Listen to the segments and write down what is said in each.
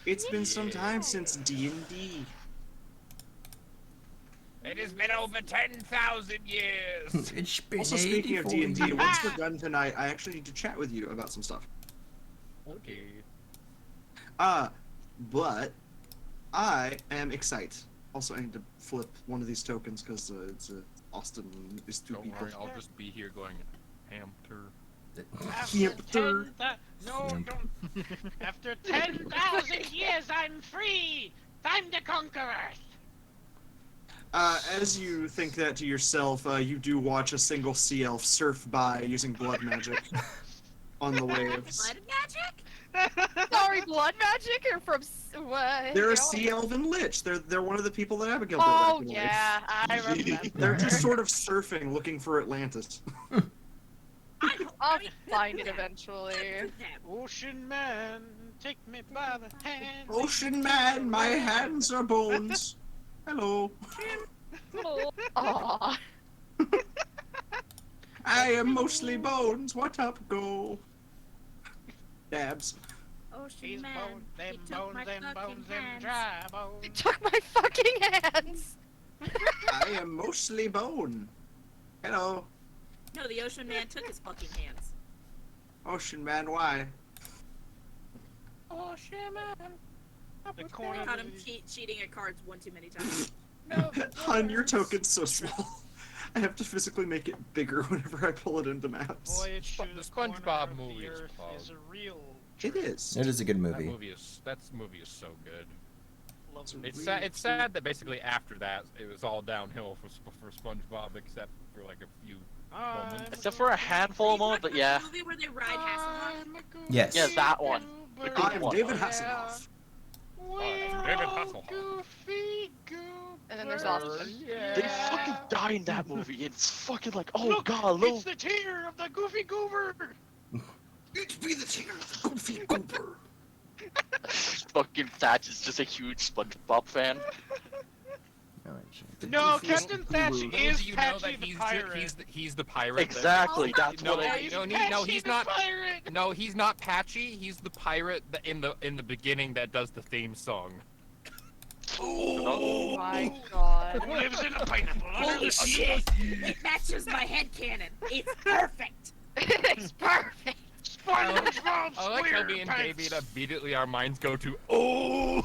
It's been some time since D&D. It has been over 10,000 years. It's been Also, speaking of 84 D&D, years. once we're done tonight, I actually need to chat with you about some stuff. Okay. But I am excited. Also, I need to flip one of these tokens because it's Austin is two Don't people. worry, I'll just be here going hamster. Hamster. No, don't. After 10,000 years, I'm free. Time to conquer Earth. As you think that to yourself, you do watch a single sea elf surf by using blood magic on the waves. Blood magic? Sorry, blood magic or from what? They're a sea elven lich. They're one of the people that Abigail Oh did. yeah, I remember. They're just sort of surfing, looking for Atlantis. I'll find it eventually. Ocean man, take me by the hand. Ocean man, my hands are bones. Hello. Aww. I am mostly bones. What up, go? Dabs. Ocean These man, bones, he them took bones, my them fucking bones, them hands. dry bones. It took my fucking hands. I am mostly bone. Hello. No, the ocean man took his fucking hands. Ocean man, why? Ocean man. The I corner caught him cheating at cards one too many times. Hun, your token's so small. I have to physically make it bigger whenever I pull it into maps. Voyage to The the corner SpongeBob of movie the is earth called. is a real. It is. It is a good That movie. movie is so good. Lovely. It's sad that basically after that it was all downhill for SpongeBob except for like a few moments. Except for a handful of moments, but yeah. The movie where they ride Hasselhoff. Yes. Yeah, that one. The good I'm one. David Hasselhoff. David Hasselhoff. Goofy And then there's Austin. They fucking die in that movie. It's fucking like, oh Look, god, little. it's the tear of the Goofy Goober. It be the tear of the goofy goober. Fucking Thatch is just a huge SpongeBob fan. No, Goofy Captain Thatch guru. is Do you know Patchy that the pirate. he's the pirate? Exactly, Oh, that's No, what I He's mean. no, Patchy he's the not. pirate. No, he's not Patchy. He's the pirate in the beginning that does the theme song. Oh my god. Lives in a pineapple under Holy the sea. shit! It matches my headcanon. It's perfect. It's perfect. SpongeBob I like how me and SquarePants. David immediately our minds go to oh.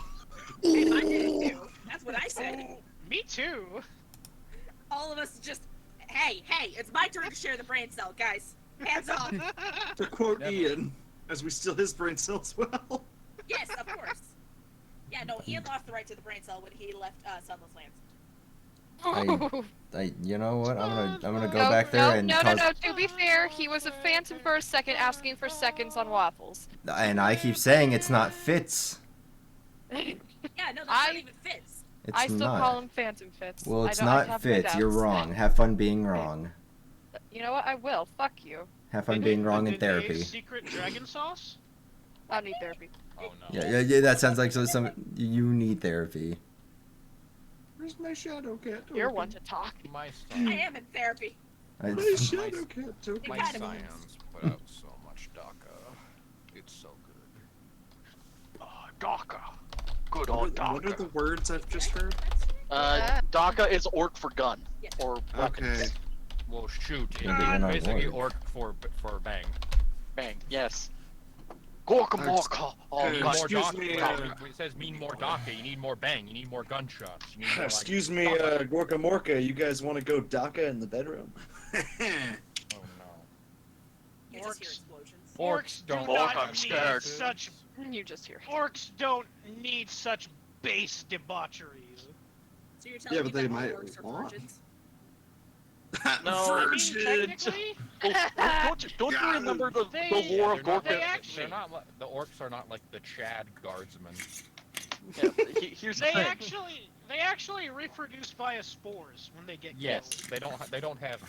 Hey, I did it too. That's what I said. Me too. All of us just, hey, it's my turn to share the brain cell, guys. Hands off. To quote Never. Ian, as we steal his brain cells well. Yes, of course. Yeah, no, Ian lost the right to the brain cell when he left Sunless Lands. You know what? I'm gonna go No, back there and no, cause... To be fair, he was a phantom for a second, asking for seconds on waffles. And I keep saying it's not Fitz. Yeah, no, that's I- not even Fitz. It's I still not. call him Phantom Fitz. Well, I it's don't- I not have my Fitz. You're doubts. wrong. Have fun being wrong. You know what? I will. Fuck you. Have fun being wrong in Did they therapy. Secret dragon sauce? I don't need therapy. Oh no. Yeah. That sounds like some. You need therapy. Where's my shadow cat token? You're one to talk. My I science, am in therapy. My shadow cat token. my kind of science put out so much DACA. It's so good. DACA. Good What old are the DACA. words I've just heard? DACA is orc for gun. Yeah. Or weapons. Okay. Well, shoot. Yeah, but you're not Basically, orc. orc for bang. Bang, yes. Gorkamorka. Oh, Excuse God. Excuse me, It says mean more DACA. You need more bang. You need more gunshots. You need more, like, Excuse me, DACA. Gorka Morka, you guys want to go DACA in the bedroom? Oh no. You just hear explosions. Orcs don't. do not I'm need scared. Such You just hear. orcs don't need such base debaucheries. So you're telling Yeah, me but they that all might orcs are want. virgins? No, I mean, Technically, Well, don't you remember the lore of They're not- Gorka? they actually- They're not. The orcs are not like the Chad guardsmen. Yeah, here's the they thing. actually reproduce via spores when they get Yes, killed. they don't have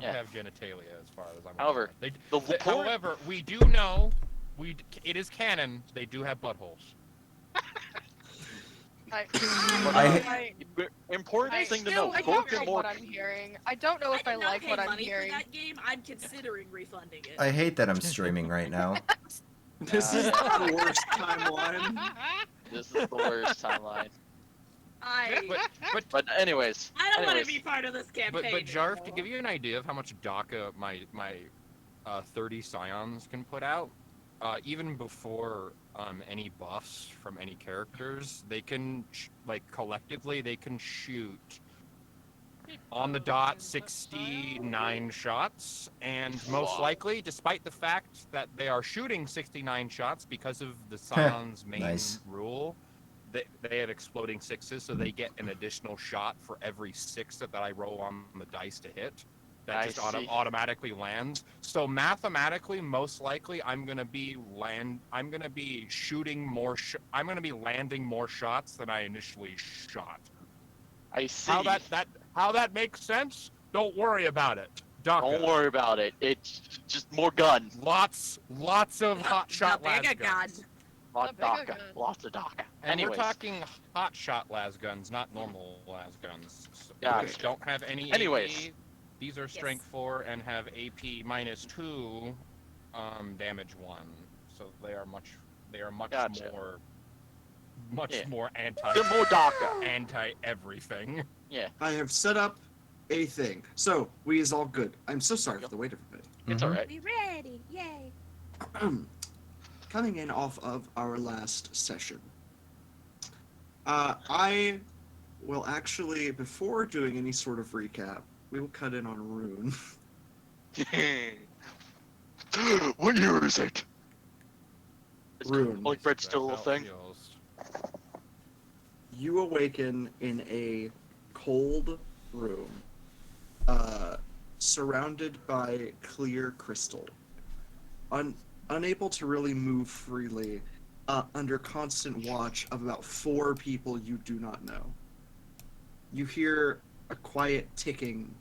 Yeah. have genitalia as far as I'm However, aware. the They, point- however, we do know it is canon. They do have buttholes. Important thing to know, I don't know Gorkamorka. what I'm hearing. I don't know if I did not like pay what I'm money hearing. for that game. I'm considering refunding it. I hate that I'm streaming right now. This is the worst timeline. This is the worst timeline. But anyways. I don't want to be part of this campaign. But Jarf, to anymore. give you an idea of how much DACA my 30 scions can put out, even before any buffs from any characters, they can collectively they can shoot on the dot 69 shots, and most likely, despite the fact that they are shooting 69 shots because of the scion's main Nice. rule, they have exploding sixes, so they get an additional shot for every 6 that I roll on the dice to hit. That I just see. automatically lands. So mathematically, most likely, I'm gonna be shooting more. I'm gonna be landing more shots than I initially shot. I see. How that makes sense? Don't worry about it. DACA. Don't worry about it. It's just more gun. Lots of hot shot The las bigger guns. Lot The bigger DACA. gun. Lots of DACA. And Anyways. we're talking hot shot las guns, not normal las guns. So Gotcha. which don't have any Anyways. AP. These are strength 4 and have AP -2, damage 1. So they are much Gotcha. more They're more DACA. anti everything. Yeah. I have set up a thing. So, we is all good. I'm so sorry for the wait, everybody. It's Mhm. alright. We ready? Yay! Coming in off of our last session, I will actually, before doing any sort of recap, we will cut in on Rune. What year is it? Is Rune. Holy Bread still a That's how it thing? feels. You awaken in a cold room, surrounded by clear crystal. Unable to really move freely, under constant watch of about 4 people you do not know. You hear a quiet ticking,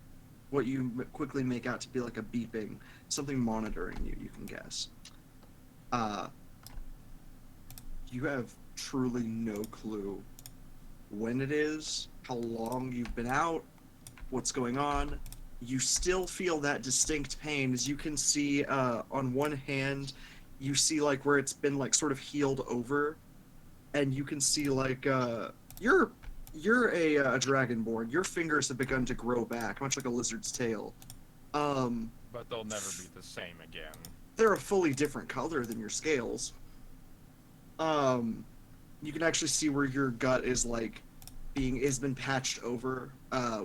what you quickly make out to be like a beeping, something monitoring you, you can guess. You have truly no clue when it is, how long you've been out, what's going on. You still feel that distinct pain, as you can see on one hand, you see like where it's been like sort of healed over, and you can see like you're a dragonborn. Your fingers have begun to grow back, much like a lizard's tail. But they'll never be the same again. They're a fully different color than your scales. You can actually see where your gut is like has been patched over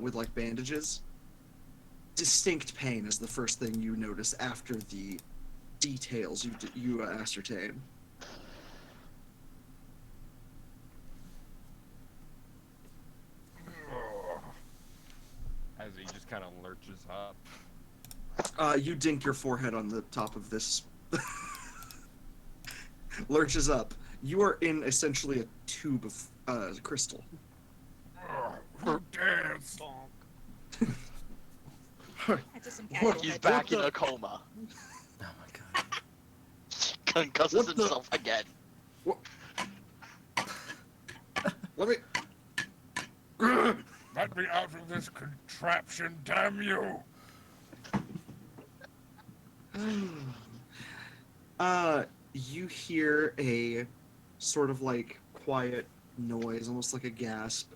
with like bandages. Distinct pain is the first thing you notice after the details you ascertain. As he just kind of lurches up. You dink your forehead on the top of this. Lurches up. You are in essentially a tube of crystal. Who dares? After some casual He's head- back What in the- a coma. Oh my god. Concusses What the- himself again. Let me. Let me out of this contraption, damn you! You hear a sort of like quiet noise, almost like a gasp,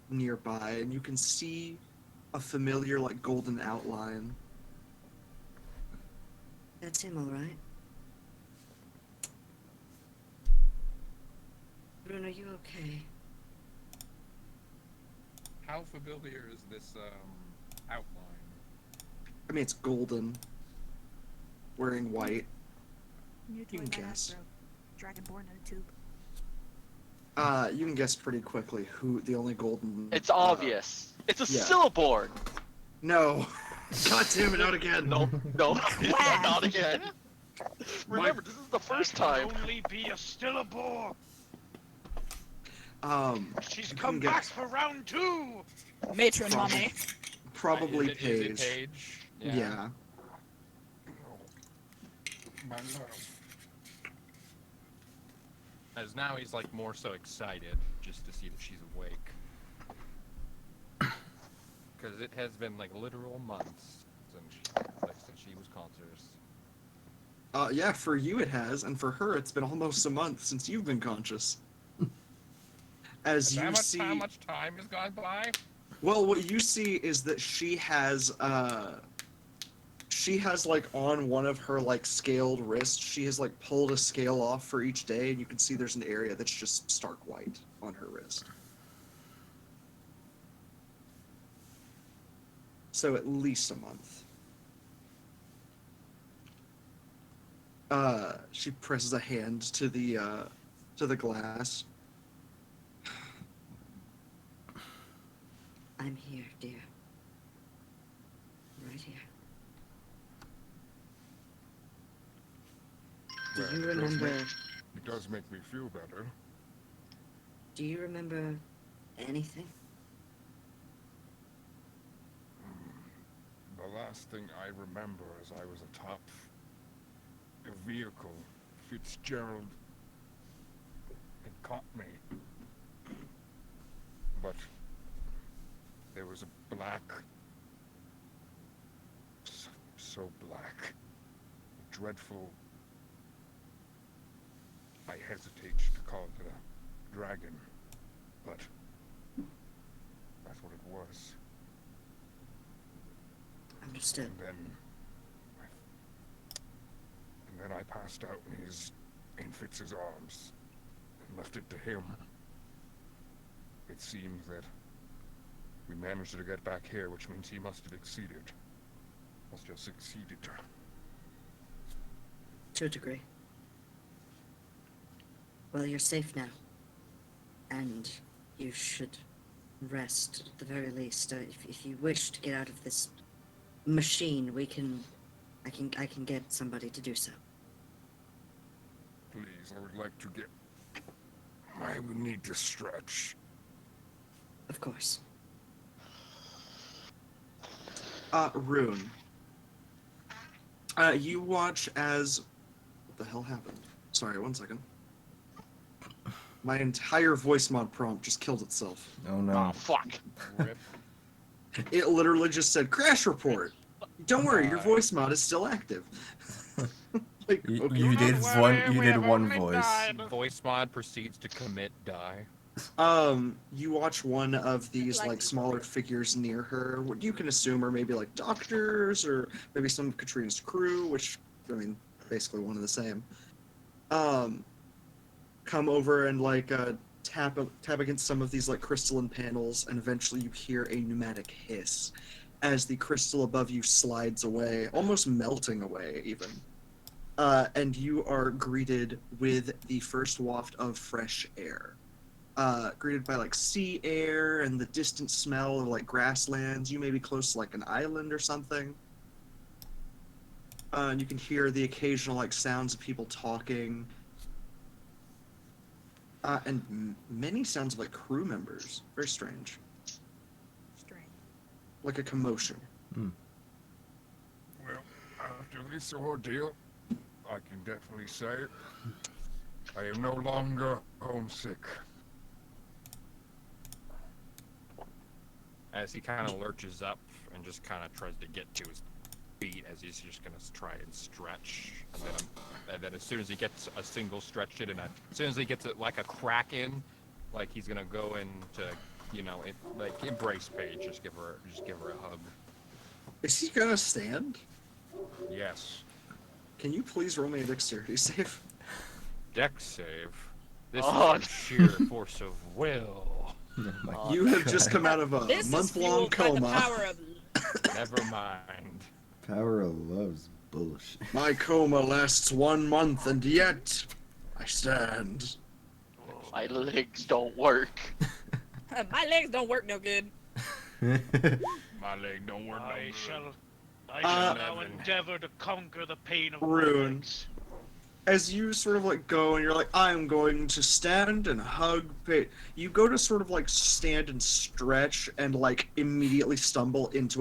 nearby, and you can see a familiar like golden outline. That's him, all right. Rune, are you okay? How familiar is this outline? I mean, it's golden, wearing white. New You toy can by guess. Hasbro. Dragonborn in a tube. You can guess pretty quickly who the only golden. It's obvious. It's a yeah. syllaborn. No. God damn it! Not again. No, not again. Remember, this is the first time. Only be a stillabore. She's you come can back guess. for round 2. Matron mommy. Probably Is it Paige. Paige? Yeah. My love. As now he's like more so excited just to see that she's awake. Because it has been like literal months since she was conscious. Yeah, for you it has, and for her it's been almost a month since you've been conscious. as you How see. much time has gone by? Well, what you see is that she has like on one of her like scaled wrists, she has like pulled a scale off for each day, and you can see there's an area that's just stark white on her wrist. So at least a month. She presses a hand to the glass. I'm here, dear. Right here. Do Well, you it does remember? It does make me feel better. Do you remember anything? The last thing I remember is I was atop a vehicle. Fitzgerald had caught me. But there was a black, so black, dreadful, I hesitate to call it a dragon, but that's what it was. Understood. And then I passed out in Fitz's arms and left it to him. It seems that we managed to get back here, which means he must have succeeded. To a degree. Well, you're safe now. And you should rest at the very least. If you wish to get out of this machine, I can get somebody to do so. Please, I would like to get... I would need to stretch. Of course. Rune. You watch as... What the hell happened? Sorry, one second. My entire voice mod prompt just killed itself. Oh no. Oh, fuck. Rip. It literally just said, crash report! Don't worry, your voice mod is still active. Like, You, okay. you did Don't one. worry, You we did have one only voice. died. Voice mod proceeds to commit die. You watch one of these Like- like smaller figures near her, what you can assume are maybe like doctors or maybe some of Katrina's crew, which I mean basically one and the same. Come over and like tap against some of these like crystalline panels, and eventually you hear a pneumatic hiss as the crystal above you slides away, almost melting away even. And you are greeted with the first waft of fresh air. Greeted by like sea air and the distant smell of like grasslands. You may be close to like an island or something. And you can hear the occasional like sounds of people talking. And many sounds of like crew members. Very strange. Strange. Like a commotion. Well, after this ordeal, I can definitely say I am no longer homesick. As he kind of lurches up and just kind of tries to get to his feet, as he's just gonna try and stretch, and then as soon as he gets a single stretch in, and as soon as he gets like a crack in, like he's gonna go into, like embrace Paige, just give her a hug. Is he gonna stand? Yes. Can you please roll me a dexterity save? Dex save. This Oh. is sheer force of will. Oh my Oh, You have just come out of a This is month-long fueled by the coma. power of Never mind. Power of love's bullshit. My coma lasts 1 month, and yet I stand. my legs don't work. My legs don't work no good. My leg don't work no I good. shall now endeavor to conquer the pain of my Rune. legs. As you sort of like go and you're like, I'm going to stand and hug you go to sort of like stand and stretch and like immediately stumble into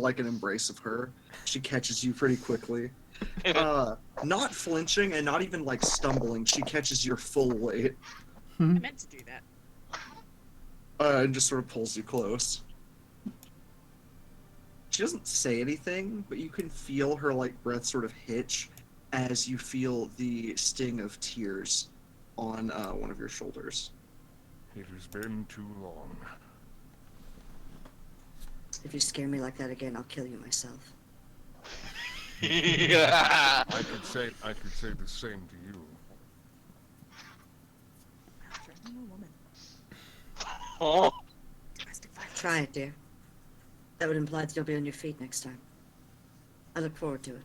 like an embrace of her. She catches you pretty quickly. Not flinching and not even like stumbling, she catches your full weight. I meant to do that. And just sort of pulls you close. She doesn't say anything, but you can feel her like breath sort of hitch as you feel the sting of tears on one of your shoulders. It has been too long. If you scare me like that again, I'll kill you myself. Yeah. I could say the same to you. Threatening a woman. Oh. Domestic violence. Try it, dear. That would imply that you'll be on your feet next time. I look forward to it.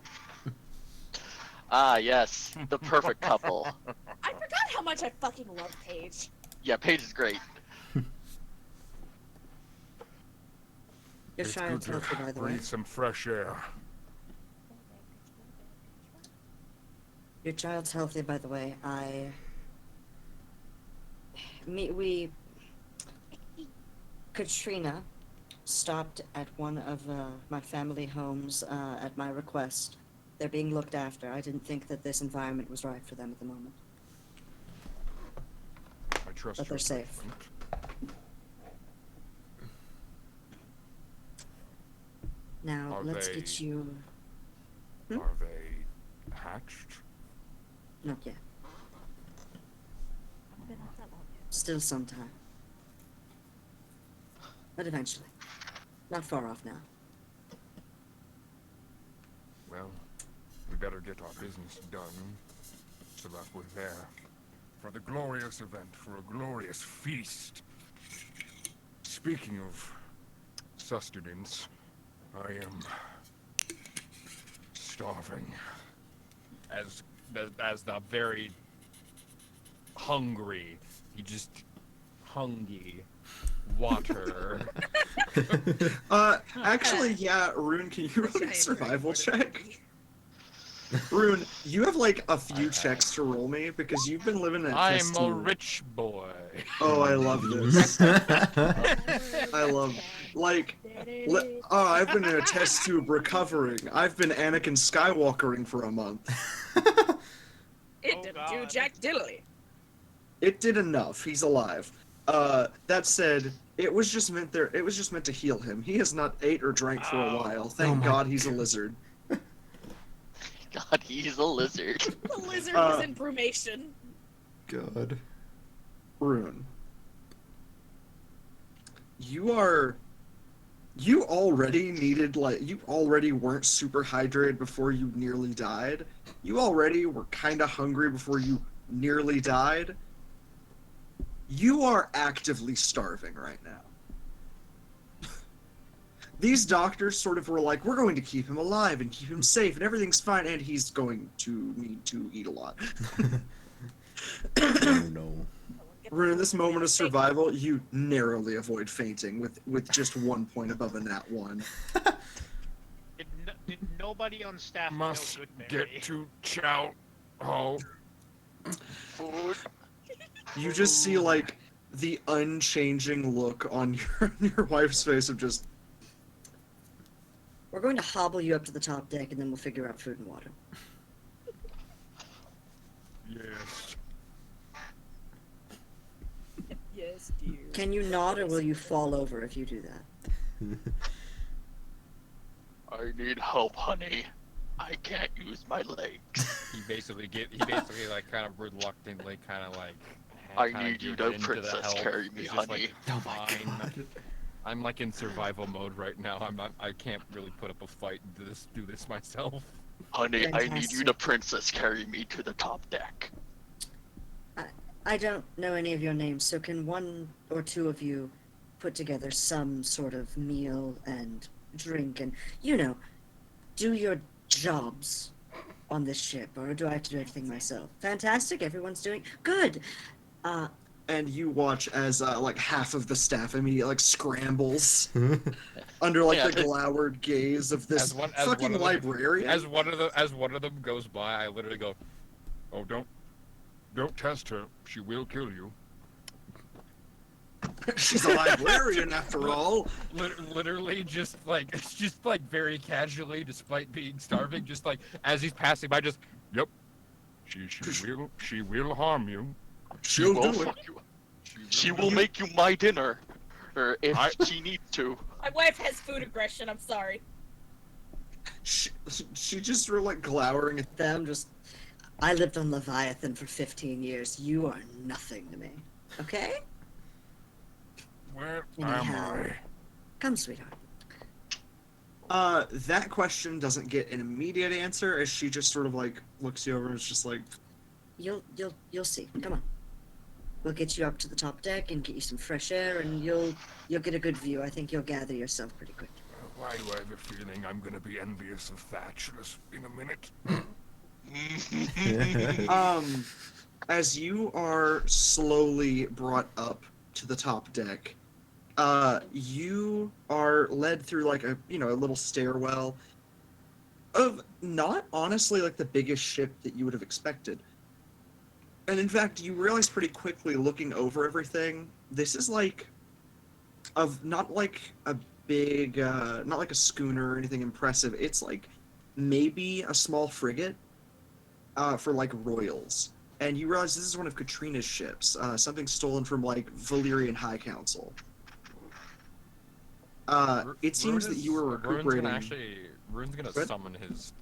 Ah, yes, the perfect couple. I forgot how much I fucking love Paige. Yeah, Paige is great. Your It's child's good to healthy, by the way. breathe some fresh air. Your child's healthy, by the way. Katrina stopped at one of my family homes at my request. They're being looked after. I didn't think that this environment was right for them at the moment. I trust But your they're safe. judgment. Now, Are let's they- get you... Hmm? Are they hatched? Not yet. Haven't been off that long yet. Still some time. But eventually. Not far off now. Well, we better get our business done so that we're there for the glorious event, for a glorious feast. Speaking of sustenance, I am starving. As the very hungry, he just hungry water. Actually, yeah, Rune, can you roll a survival check? Rune, you have like a few checks to roll me because you've been living at I'm this a too. rich boy. Oh, I love this. I love, like, I've been in a test tube recovering. I've been Anakin Skywalkering for a month. It Oh, didn't do God. jack diddly. It did enough. He's alive. That said, it was just meant there. It was just meant to heal him. He has not ate or drank for a Oh. while. Thank my God he's a lizard. God, he's a lizard. The lizard was in brumation. God. Rune. You already needed, like, you already weren't super hydrated before you nearly died. You already were kind of hungry before you nearly died. You are actively starving right now. These doctors sort of were like, we're going to keep him alive and keep him safe and everything's fine, and he's going to need to eat a lot. Oh no. Rune, in this moment of survival, you narrowly avoid fainting with just 1 point above a nat 1. Did nobody on staff Must know Goodberry? get to chow. Oh, Food. You just see, like, the unchanging look on your wife's face of just, We're going to hobble you up to the top deck, and then we'll figure out food and water. yes. Yes, dear. Can you nod, or will you fall over if you do that? I need help, honey. I can't use my legs. He basically like kind of reluctantly kind of like. I kinda need you gives to into the princess help. carry me, He's just honey. like, Oh my "Fine." God. I'm like in survival mode right now. I can't really put up a fight and do this myself. Honey, I need you Fantastic. to princess carry me to the top deck. I don't know any of your names, so can one or two of you put together some sort of meal and drink and, do your jobs on this ship, or do I have to do everything myself? Fantastic, everyone's doing good. and you watch as, like, half of the staff immediately, like, scrambles under, like, Yeah, the glowered gaze of this As one fucking of them- librarian. As one of them goes by, I literally go, Oh, don't test her. She will kill you. She's a librarian, after all. literally just like very casually, despite being starving, just like as he's passing by, just Yep. She will harm you. She'll will do it. fuck you up. She will make you my dinner. Or if I- she needs to. My wife has food aggression. I'm sorry. She just were, like, glowering at Them just. I lived on Leviathan for 15 years. You are nothing to me. Okay? Where am Anyhow. I? Come, sweetheart. That question doesn't get an immediate answer as she just sort of like looks you over and is just like, You'll see. Come on. We'll get you up to the top deck and get you some fresh air, and you'll get a good view. I think you'll gather yourself pretty quick. Why do I have a feeling I'm gonna be envious of Thatch in a minute? as you are slowly brought up to the top deck, you are led through like a little stairwell of not honestly like the biggest ship that you would have expected. And in fact, you realize pretty quickly looking over everything, this is like not like a big, not like a schooner or anything impressive. It's like maybe a small frigate for like royals. And you realize this is one of Katrina's ships, something stolen from like Valyrian High Council. It seems that you were recuperating. Rune's gonna Good. summon his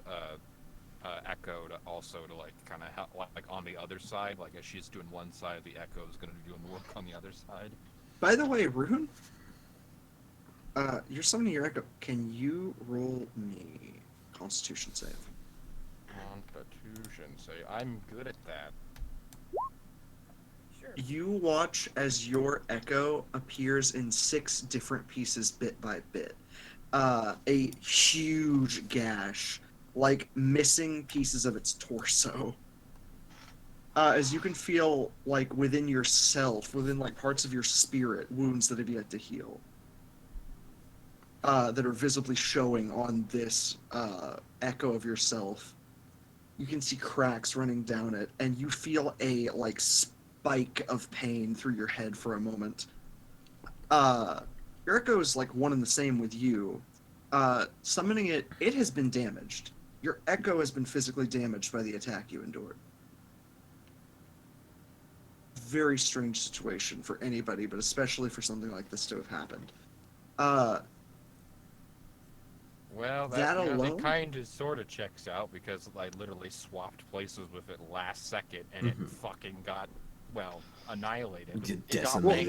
echo to also to like kind of help like on the other side, like as she's doing one side, the echo is gonna be doing the work on the other side. By the way, Rune, you're summoning your echo. Can you roll me Constitution save? Constitution say I'm good at that. Sure. You watch as your echo appears in 6 different pieces bit by bit. A huge gash, like missing pieces of its torso. As you can feel, like within yourself, within like parts of your spirit, wounds that have yet to heal. That are visibly showing on this echo of yourself. You can see cracks running down it, and you feel a like spike of pain through your head for a moment. Your echo is like one and the same with you. Summoning it has been damaged. Your echo has been physically damaged by the attack you endured. Very strange situation for anybody, but especially for something like this to have happened. Well, That alone? it kind of sort of checks out because I literally swapped places with it last second and it fucking got, well, annihilated. Well, Decimated.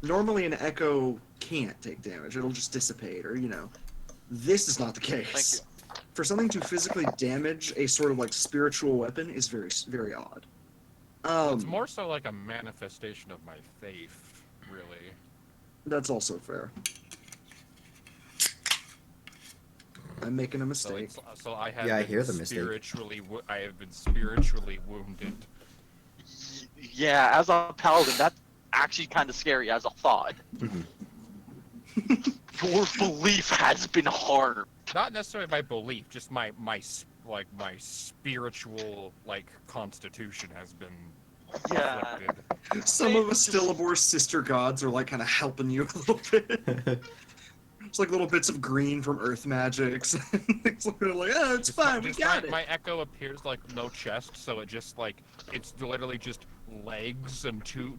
normally an echo can't take damage. It'll just dissipate, or This is not the case. Thank you. For something to physically damage a sort of like spiritual weapon is very, very odd. It's more so like a manifestation of my faith, really. That's also fair. I'm making a mistake. So I have Yeah, I been hear the mistake. I have been spiritually wounded. Yeah, as a paladin, that's actually kind of scary as a thought. Your belief has been harmed. Not necessarily my belief, just my spiritual constitution has been Yeah. afflicted. Some of us Stillabor's sister gods are like kind of helping you a little bit. It's like little bits of green from Earth magics. It's like, oh, it's fine, we got it. My echo appears like no chest, so it just it's literally just legs and two.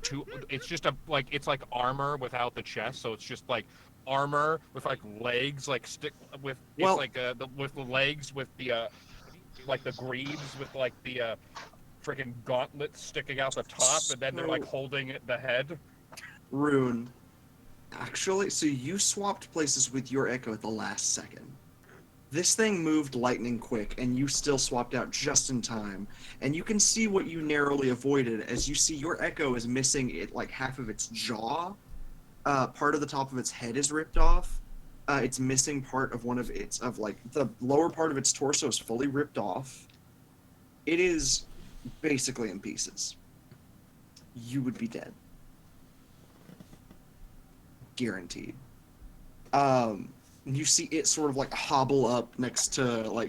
It's just it's like armor without the chest, so it's just like armor with legs, with the legs with the the greaves with the freaking gauntlets sticking out the top, and then they're holding the head. Rune. Actually, so you swapped places with your echo at the last second. This thing moved lightning quick, and you still swapped out just in time. And you can see what you narrowly avoided, as you see your echo is missing half of its jaw. Part of the top of its head is ripped off. It's missing part of the lower part of its torso is fully ripped off. It is basically in pieces. You would be dead. Guaranteed. You see it sort of hobble up next to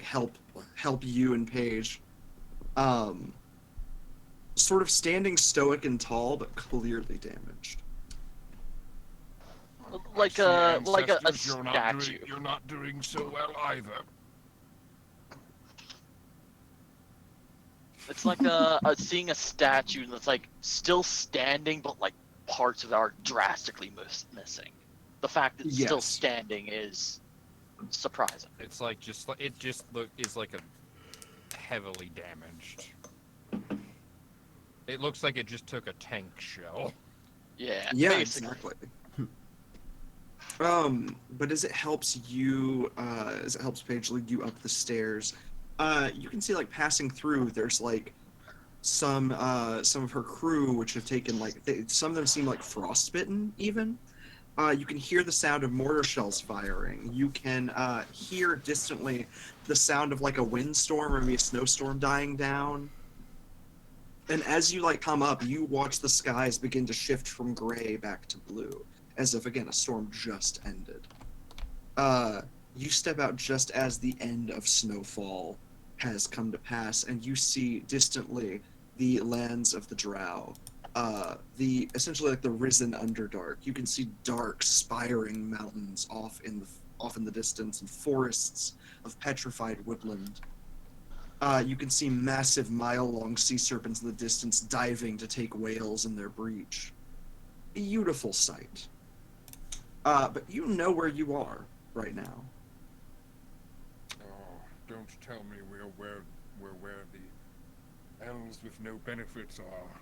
help you and Paige. Sort of standing stoic and tall, but clearly damaged. Like a statue. You're not doing so well either. It's like seeing a statue that's still standing, but parts of it are drastically missing. The fact that it's still standing is surprising. It's is like a heavily damaged. It looks like it just took a tank shell. Yeah. Yeah, basically. exactly. But as it helps Paige lead you up the stairs, you can see like passing through. There's like some of her crew which have taken some of them seem like frostbitten even. You can hear the sound of mortar shells firing. You can hear distantly the sound of like a windstorm or maybe a snowstorm dying down. And as you like come up, you watch the skies begin to shift from gray back to blue, as if again a storm just ended. You step out just as the end of snowfall has come to pass, and you see distantly the lands of the Drow. Essentially like the risen Underdark. You can see dark, spiring mountains off in the distance, and forests of petrified woodland. You can see massive mile-long sea serpents in the distance diving to take whales in their breach. Beautiful sight. But you know where you are right now. Oh, don't tell me we're where the elves with no benefits are.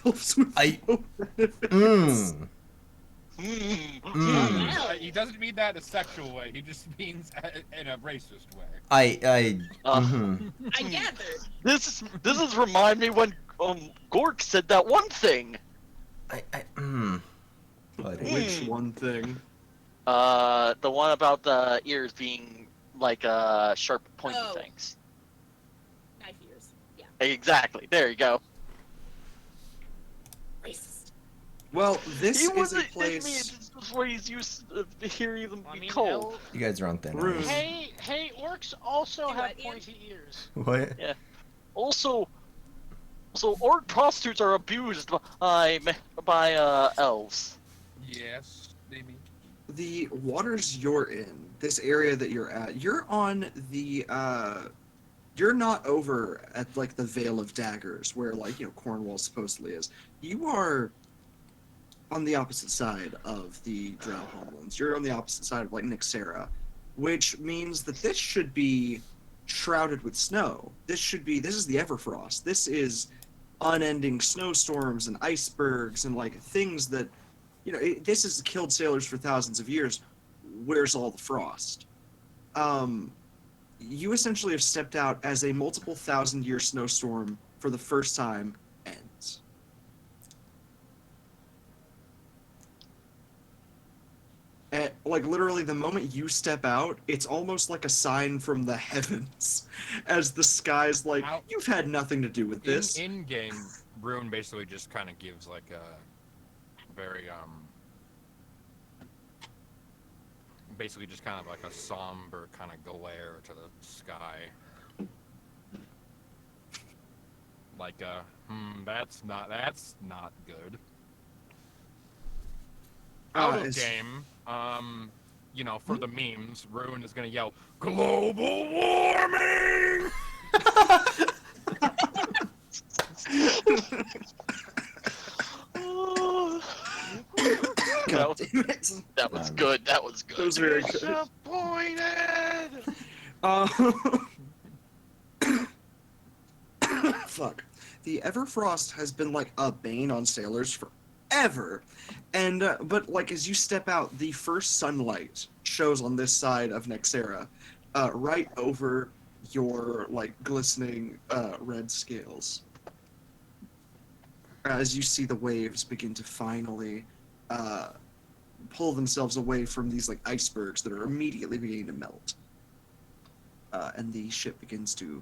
Elves with I- no benefits. He doesn't mean that in a sexual way. He just means in a racist way. I gathered. This is remind me when Gork said that one thing. Which one thing? The one about the ears being like sharp, pointy things. Knife ears. Yeah. Exactly. There you go. Racist. Well, this He is a wasn't place. before he's used to hearing them I be mean, cold. You guys are on thin Rune. ice. Hey, orcs also Do have what, Ian? pointy ears. What? Also, orc prostitutes are abused by elves. Yes, Damien. The waters you're in, this area that you're at, you're on the you're not over at like the Veil of Daggers where Cornwall supposedly is. You are on the opposite side of the Drow homelands. You're on the opposite side of like Nyxera, which means that this should be shrouded with snow. This is the Everfrost. This is unending snowstorms and icebergs and like things that this has killed sailors for thousands of years. Where's all the frost? You essentially have stepped out as a multiple thousand-year snowstorm for the first time ends. Literally, the moment you step out, it's almost like a sign from the heavens, as the sky's like, you've had nothing to do with this. In game, Rune basically just kind of gives like a very basically just kind of like a somber kind of glare to the sky. Like that's not good. Out of game, for the memes, Rune is gonna yell, "Global warming!" God damn it. That was good. That was good. That was very good. Disappointed. Fuck. The Everfrost has been like a bane on sailors forever. And but like as you step out, the first sunlight shows on this side of Nyxera, right over your like glistening red scales. As you see the waves begin to finally pull themselves away from these like icebergs that are immediately beginning to melt. And the ship begins to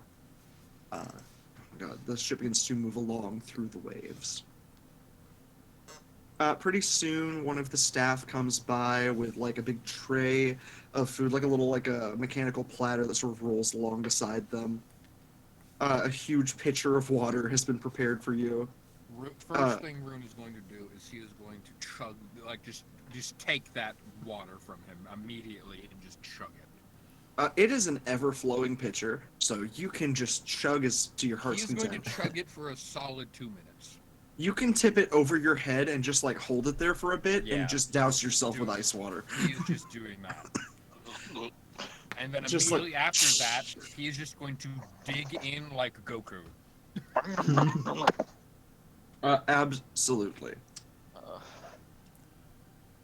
move along through the waves. Pretty soon, one of the staff comes by with like a big tray of food, like a mechanical platter that sort of rolls along beside them. A huge pitcher of water has been prepared for you. First thing Rune is going to do is he is going to chug, like just take that water from him immediately and just chug it. It is an ever-flowing pitcher, so you can just chug as to your heart's content. He's going to chug it for a solid 2 minutes. You can tip it over your head and just like hold it there for a bit and just douse yourself with ice water. He's just doing that. And then Just immediately after that, he's just going to dig in like Goku. Absolutely.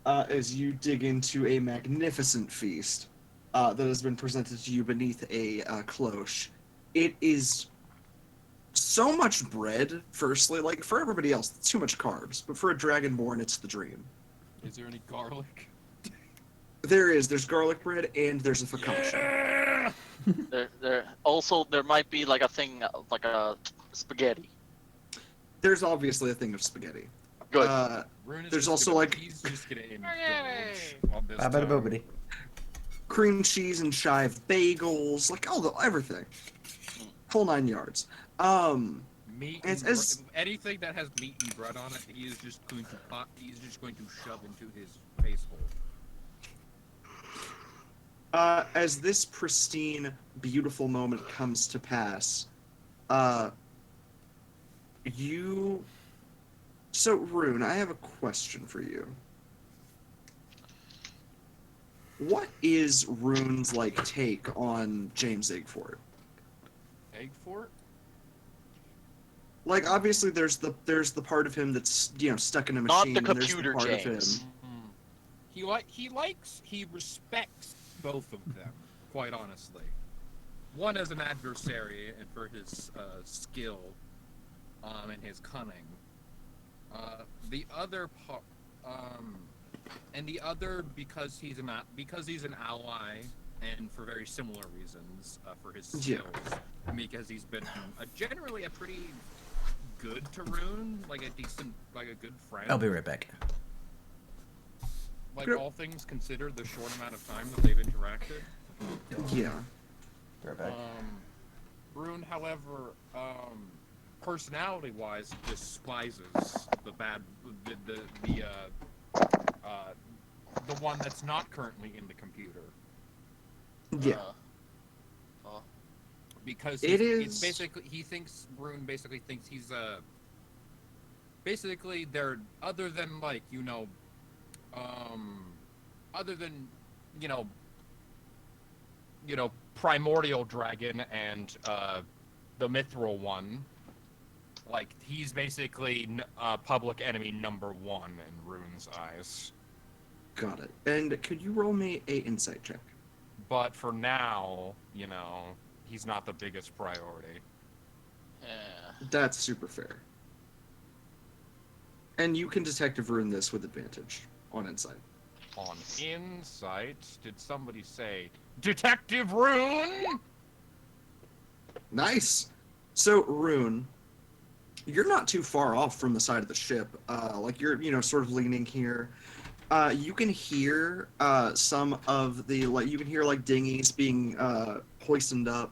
as you dig into a magnificent feast that has been presented to you beneath a cloche. It is so much bread, firstly. Like, for everybody else, it's too much carbs. But for a Dragonborn, it's the dream. Is there any garlic? There's garlic bread, and there's a focaccia. Yeah! There might be like a thing, like a spaghetti. There's obviously a thing of spaghetti. Good. Rune is There's just also, gonna, like- he's just gonna indulge Spaghetti! on this Babada time. boobity. Cream cheese and chive bagels, like everything. Whole 9 yards. Meat As- and as- anything that has meat and bread on it, he is just going to he's just going to shove into his face hole. As this pristine, beautiful moment comes to pass, So, Rune, I have a question for you. What is Rune's, like, take on James Egfort? Egg fort? Like, obviously, there's the part of him that's, stuck in a Not machine. the and there's computer, part James. Of him. He respects both of them, quite honestly. One as an adversary and for his skill, and his cunning. The other and the other because he's an ally, and for very similar reasons, for his skills. Because he's been generally a pretty good to Rune, like a good friend. I'll be right back. Like, all things considered, the short amount of time that they've interacted. Yeah. Right back. Rune, however, personality-wise, despises the one that's not currently in the computer. Yeah. Because it's basically Rune basically thinks he's basically they're other than like other than primordial dragon and the mithril one, like he's basically public enemy number 1 in Rune's eyes. Got it. And could you roll me a insight check? But for now, he's not the biggest priority. Yeah. That's super fair. And you can Detective Rune this with advantage on insight. On insight, did somebody say Detective Rune? Nice. So, Rune, you're not too far off from the side of the ship. Like, you're, sort of leaning here. You can hear some of the, you can hear, dinghies being hoisted up.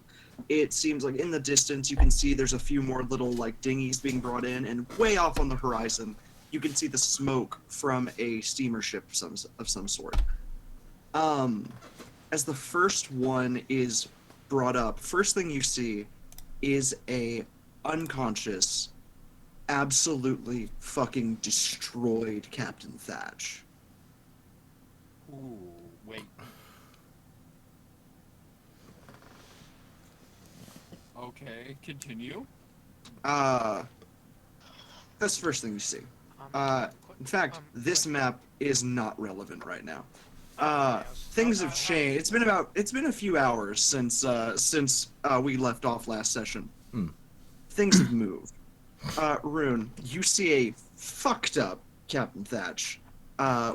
It seems like in the distance, you can see there's a few more little, dinghies being brought in, and way off on the horizon, you can see the smoke from a steamer ship of some sort. As the first one is brought up, first thing you see is a unconscious, absolutely fucking destroyed Captain Thatch. Ooh, wait. Okay, continue. That's the first thing you see. In fact, this map is not relevant right now. Things have changed. It's been a few hours since we left off last session. Things have moved. Rune, you see a fucked up Captain Thatch,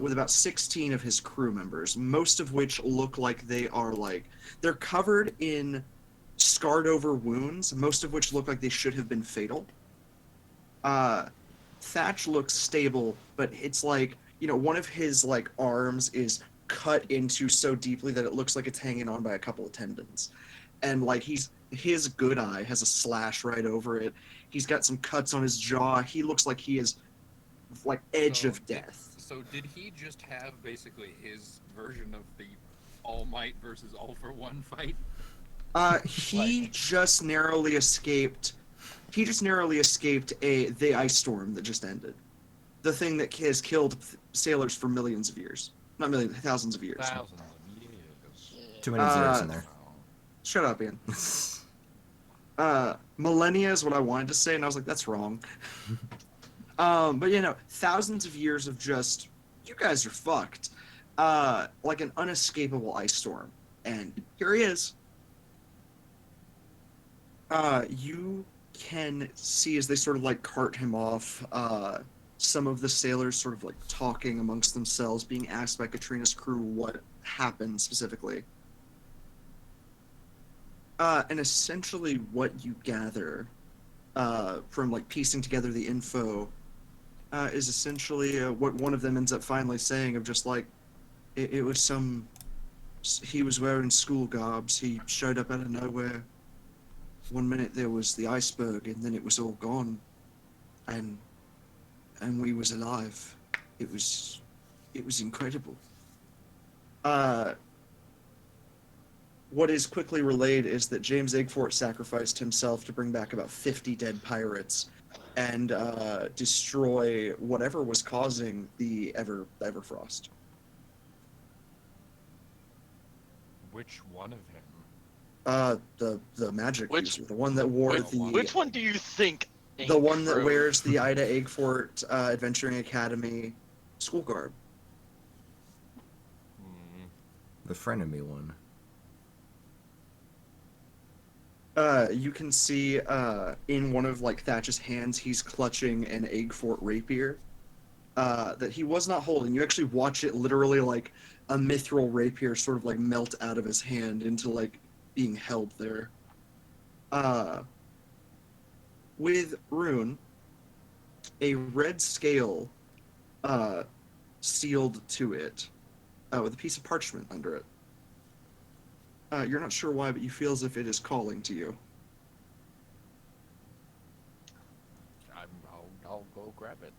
with about 16 of his crew members, most of which look like they're covered in scarred over wounds, most of which look like they should have been fatal. Thatch looks stable, but it's one of his arms is cut into so deeply that it looks like it's hanging on by a couple of tendons. And his good eye has a slash right over it. He's got some cuts on his jaw. He looks like he is edge of death. So did he just have basically his version of the All Might versus All for One fight? He just narrowly escaped the ice storm that just ended. The thing that has killed sailors for millions of years. Not millions, thousands of years. Thousands of years. Too many zeros in there. Shut up, Ian. Millennia is what I wanted to say, and I was like, that's wrong. But thousands of years of just you guys are fucked. Like an unescapable ice storm. And here he is. You can see as they sort of like cart him off, some of the sailors sort of like talking amongst themselves, being asked by Katrina's crew what happened specifically. And essentially what you gather from like piecing together the info is essentially what one of them ends up finally saying of just like, it was he was wearing school garbs, he showed up out of nowhere. One minute there was the iceberg and then it was all gone. And we was alive. It was incredible. What is quickly relayed is that James Egfort sacrificed himself to bring back about 50 dead pirates and destroy whatever was causing the Everfrost. Which one of him? The magic user, the one that wore Which one do you think? The one that wears the Ida Egfort Adventuring Academy school garb. The frenemy one. You can see in one of like Thatch's hands, he's clutching an Egfort rapier that he was not holding. You actually watch it literally like a mithril rapier sort of like melt out of his hand into like being held there. With Rune, a red scale sealed to it with a piece of parchment under it. You're not sure why, but you feel as if it is calling to you. I'll go grab it.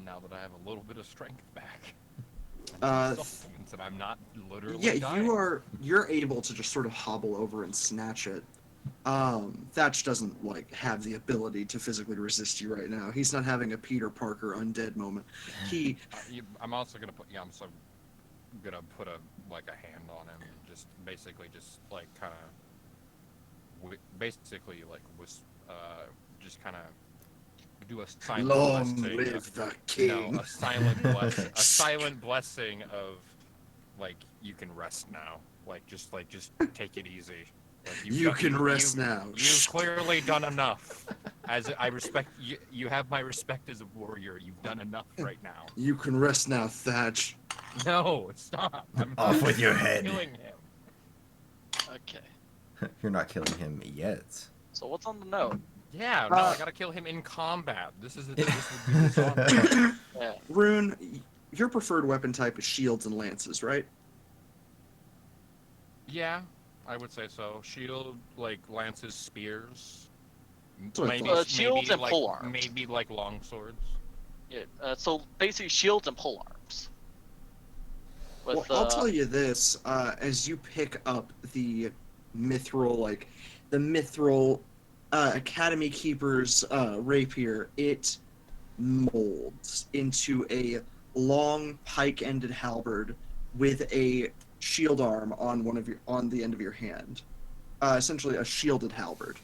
Now that I have a little bit of strength back. And I'm not literally dying. You're able to just sort of hobble over and snatch it. Thatch doesn't like have the ability to physically resist you right now. He's not having a Peter Parker undead moment. I'm also gonna put gonna put a hand on him and just basically just like kind of just kind of do a silent Long blessing. live the king. A silent blessing of like you can rest now. Just take it easy. Like, you can rest now. You've clearly done enough. As I respect you, you have my respect as a warrior. You've done enough right now. You can rest now, Thatch. No, stop. I'm Off with your head. Killing him. Okay. You're not killing him yet. So what's on the note? Yeah, no, I gotta kill him in combat. This would be the song. Yeah. Rune, your preferred weapon type is shields and lances, right? Yeah, I would say so. Shield, like lances, spears. Shields and pole arms. Maybe like long swords. Yeah. So basically, shields and pole arms. I'll tell you this: as you pick up the mithril, Academy Keeper's rapier, it molds into a long pike-ended halberd with a shield arm on the end of your hand. Essentially, a shielded halberd,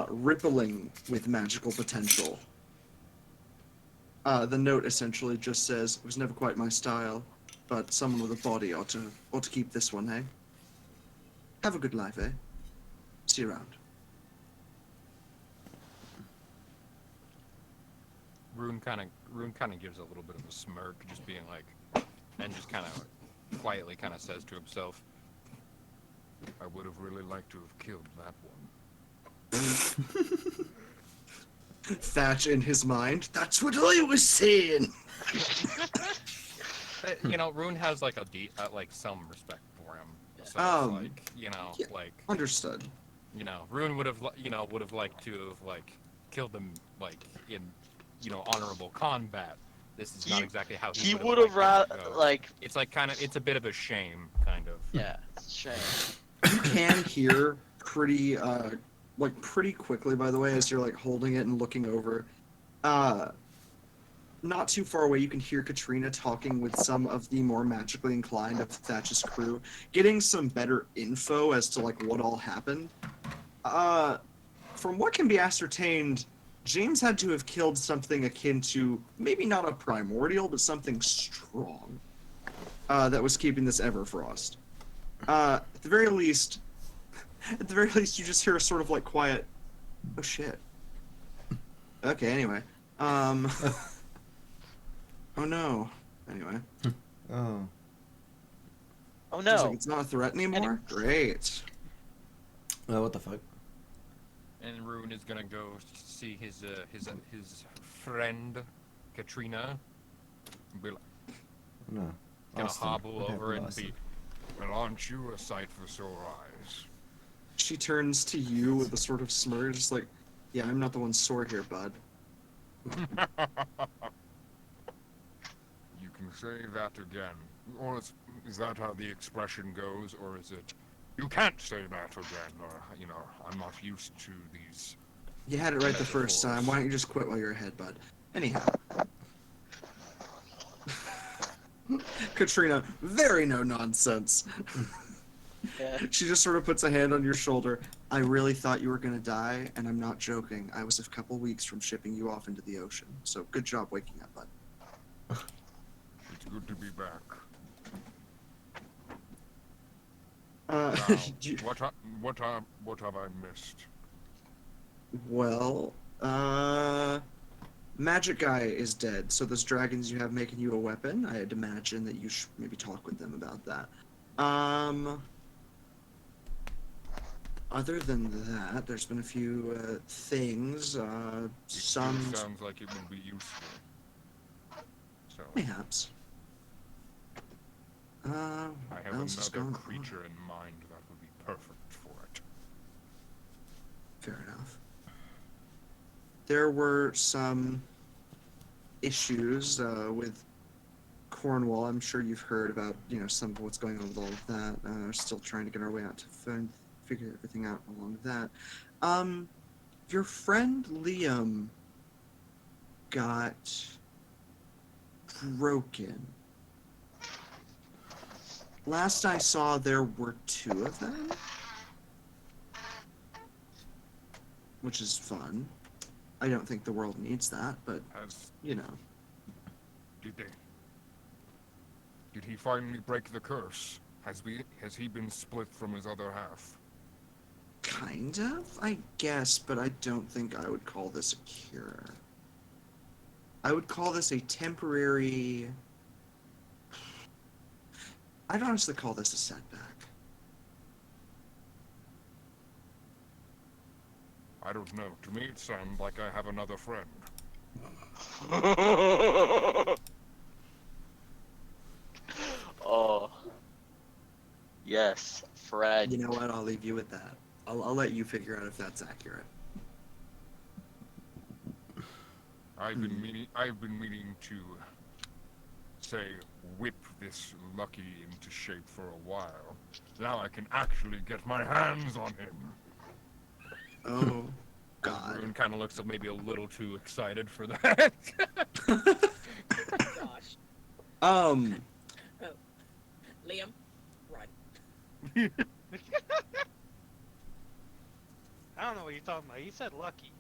rippling with magical potential. The note essentially just says, "It was never quite my style, but someone with a body ought to keep this one, hey? Have a good life, eh? See you around." Rune kind of gives a little bit of a smirk, just being like, and just kind of quietly kind of says to himself, "I would have really liked to have killed that one." Thatch in his mind, "That's what I was saying." Rune has like some respect for him. So Understood. Rune would have liked to have killed them in honorable combat. This is not exactly how he would have rather it's it's a bit of a shame, kind of. Yeah, it's a shame. You can hear pretty quickly, by the way, as you're holding it and looking over. Not too far away, you can hear Katrina talking with some of the more magically inclined of Thatch's crew, getting some better info as to what all happened. From what can be ascertained, James had to have killed something akin to maybe not a primordial, but something strong that was keeping this Everfrost. At the very least, you just hear a sort of like quiet, "Oh shit." Okay, anyway. Oh no. Anyway. Oh. Oh It's no. like it's not a threat anymore? Great. What the fuck? And Rune is gonna go see his friend Katrina. Be like, No. gonna Austin. hobble What over happened, and be. Well, aren't you a sight for sore eyes? She turns to you with a sort of smirk, just like, "Yeah, I'm not the one sore here, bud." You can say that again. Or is that how the expression goes, or is it, "You can't say that again," or, "I'm not used to these." You had it right the first time. Why don't you just quit while you're ahead, bud? Anyhow. Katrina, very no nonsense. Yeah. She just sort of puts a hand on your shoulder. "I really thought you were gonna die, and I'm not joking. I was a couple weeks from shipping you off into the ocean. So good job waking up, bud." It's good to be back. Uh, Now, you- what have I missed? well, Magic Guy is dead, so those dragons you have making you a weapon, I had imagined that you should maybe talk with them about that. Other than that, there's been a few things, It some sounds like it would be useful. So, mayhaps. I What have else is another going on? creature in mind that would be perfect for it. Fair enough. There were some issues with Cornwall. I'm sure you've heard about, some of what's going on with all of that. We're still trying to get our way out to figure everything out along with that. Your friend Liam got broken. Last I saw, there were 2 of them, which is fun. I don't think the world needs that, but, Did he finally break the curse? Has he been split from his other half? kind of, I guess, but I don't think I would call this a cure. I would call this a temporary... I'd honestly call this a setback. I don't know. To me, it sounds like I have another friend. Oh. Yes, Fred. You know what? I'll leave you with that. I'll let you figure out if that's accurate. I've been meaning to say whip this Lucky into shape for a while. Now I can actually get my hands on him. Oh, God. Rune kind of looks maybe a little too excited for that. Gosh. Liam, run. I don't know what you're talking about. He said lucky.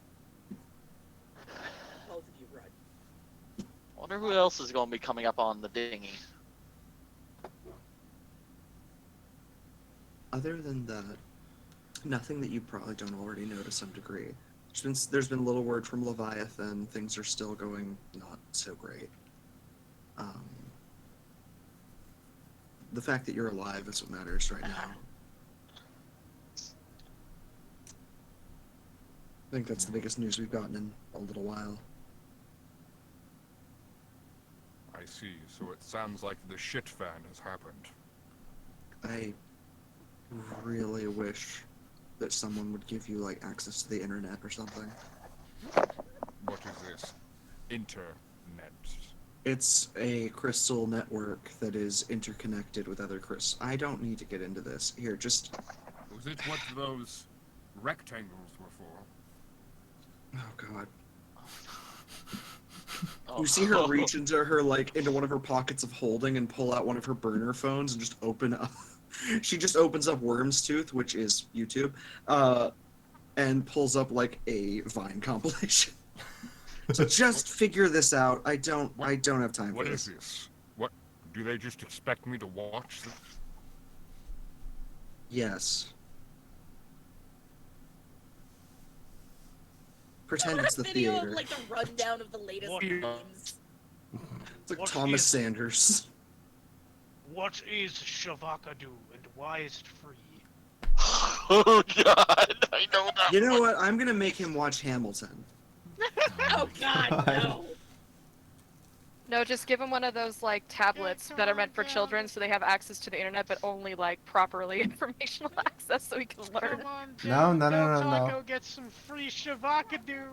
Both of you run. Wonder who else is going to be coming up on the dinghy. Other than that, nothing that you probably don't already know to some degree. There's been little word from Leviathan. Things are still going not so great. The fact that you're alive is what matters right now. I think that's the biggest news we've gotten in a little while. I see. So it sounds like the shit fan has happened. I really wish that someone would give you, access to the internet or something. What is this? Internet. It's a crystal network that is interconnected with other crystals. I don't need to get into this. Here, just... Was it what those rectangles were for? Oh, God. Oh. You see her reach into her, into one of her pockets of holding and pull out one of her burner phones and just open up... She just opens up Worm's Tooth, which is YouTube, and pulls up, a Vine compilation. So just figure this out. I don't have time What for is this. this? What do they just expect me to watch? Yes. I Pretend want it's a the video theater. of like the rundown of the latest What? memes. It's like What Thomas is- Sanders. What is Shavakadu and why is it free? Oh god, I know that. You know what? I'm gonna make him watch Hamilton. Oh God, no. No, just give them one of those like tablets that are meant for children, so they have access to the internet, but only like properly informational access, so we can learn. Come on No, down, no, no, Del no, no. Taco, get some free Shavakadu.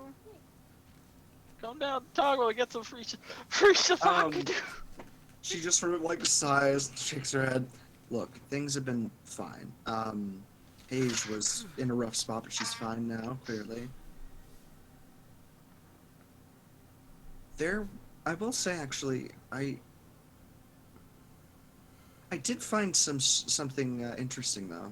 Come down, Toggle, get some free Shavakadu. She just sort of like sighs, shakes her head. Look, things have been fine. Paige was in a rough spot, but she's fine now, clearly. I will say, actually, I did find something interesting, though.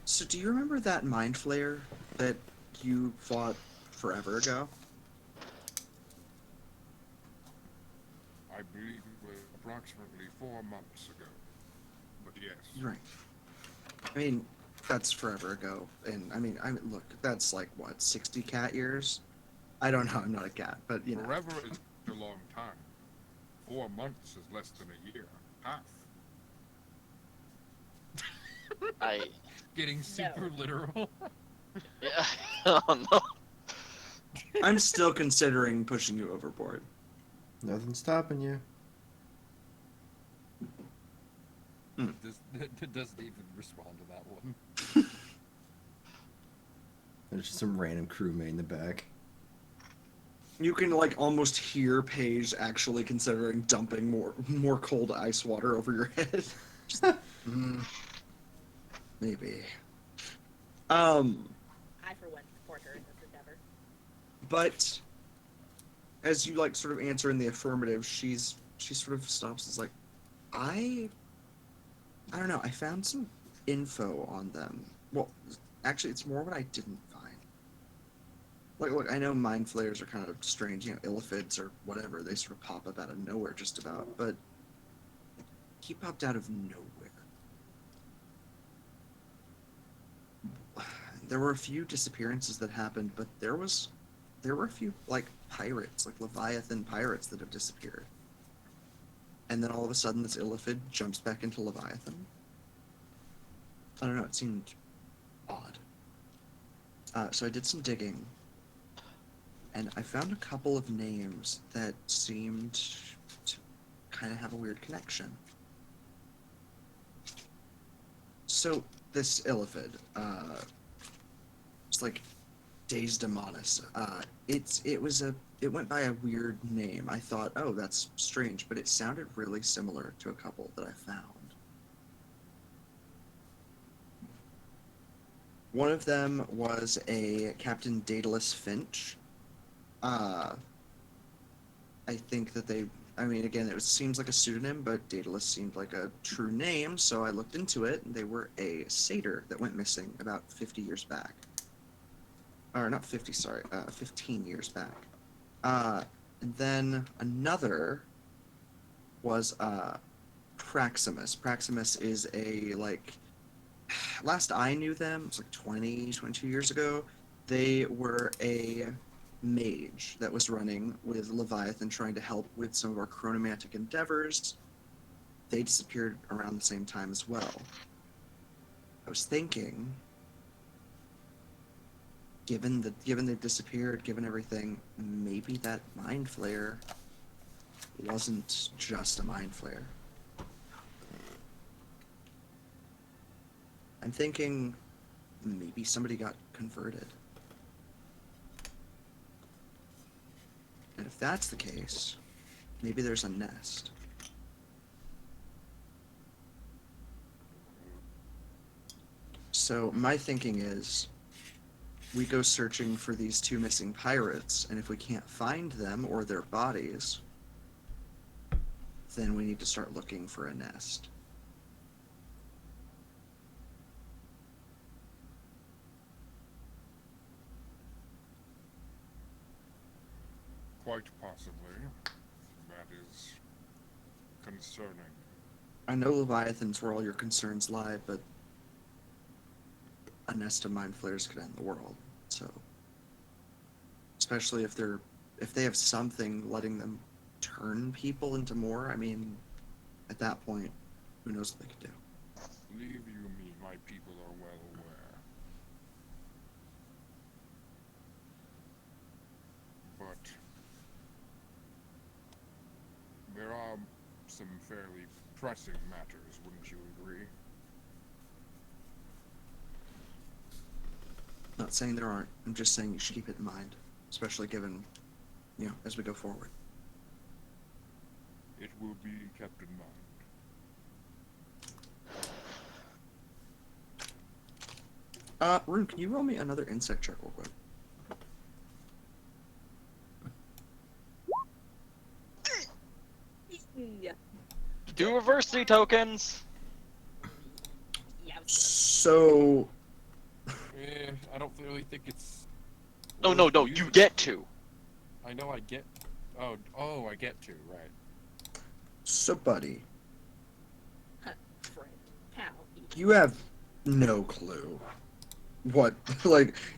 So do you remember that mind flayer that you fought forever ago? I believe it was approximately 4 months ago. But yes. Right. I mean, that's forever ago, and I mean, look, that's like what, 60 cat years? I don't know. I'm not a cat, but you know. Forever is a long time. 4 months is less than a year. Half. I Getting super literal. yeah. Oh no. I'm still considering pushing you overboard. Nothing's stopping you. Does David respond to that one? There's just some random crewmate in the back. You can like almost hear Paige actually considering dumping more cold ice water over your head. Just, maybe. I for one support her in this endeavor. But as you like sort of answer in the affirmative, she sort of stops. Is like, I don't know. I found some info on them. Well, actually, it's more what I didn't find. Like, look, I know mind flayers are kind of strange, you know, illithids or whatever. They sort of pop up out of nowhere, just about. But he popped out of nowhere. There were a few disappearances that happened, but there were a few like pirates, like Leviathan pirates, that have disappeared. And then all of a sudden, this illithid jumps back into Leviathan. I don't know. It seemed odd. So I did some digging, and I found a couple of names that seemed to kind of have a weird connection. So this illithid, it's like Days it went by a weird name. I thought, oh, that's strange, but it sounded really similar to a couple that I found. One of them was a Captain Daedalus Finch. I think that again, seems like a pseudonym, but Daedalus seemed like a true name, so I looked into it, and they were a satyr that went missing about 50 years back. Or not 50, sorry, 15 years back. And then another was Praximus. Praximus is last I knew them, it was like 22 years ago, they were a mage that was running with Leviathan trying to help with some of our chronomantic endeavors. They disappeared around the same time as well. I was thinking, given they've disappeared, given everything, maybe that mind flayer wasn't just a mind flayer. I'm thinking maybe somebody got converted. And if that's the case, maybe there's a nest. So my thinking is, we go searching for these two missing pirates, and if we can't find them or their bodies, then we need to start looking for a nest. Quite possibly. That is concerning. I know Leviathan's where all your concerns lie, but a nest of mind flayers could end the world. So, especially if they have something letting them turn people into more. I mean, at that point, who knows what they could do? Believe you me, my people are well aware. But there are some fairly pressing matters, wouldn't you agree? Not saying there aren't. I'm just saying you should keep it in mind, especially given, as we go forward. It will be kept in mind. Rune, can you roll me another insect check real quick? Yeah. 2 reversity tokens. Yeah. So, I don't really think it's. No, no, no. You get 2. I know I get. Oh, I get 2, right. so buddy, Friend. How? you have no clue what,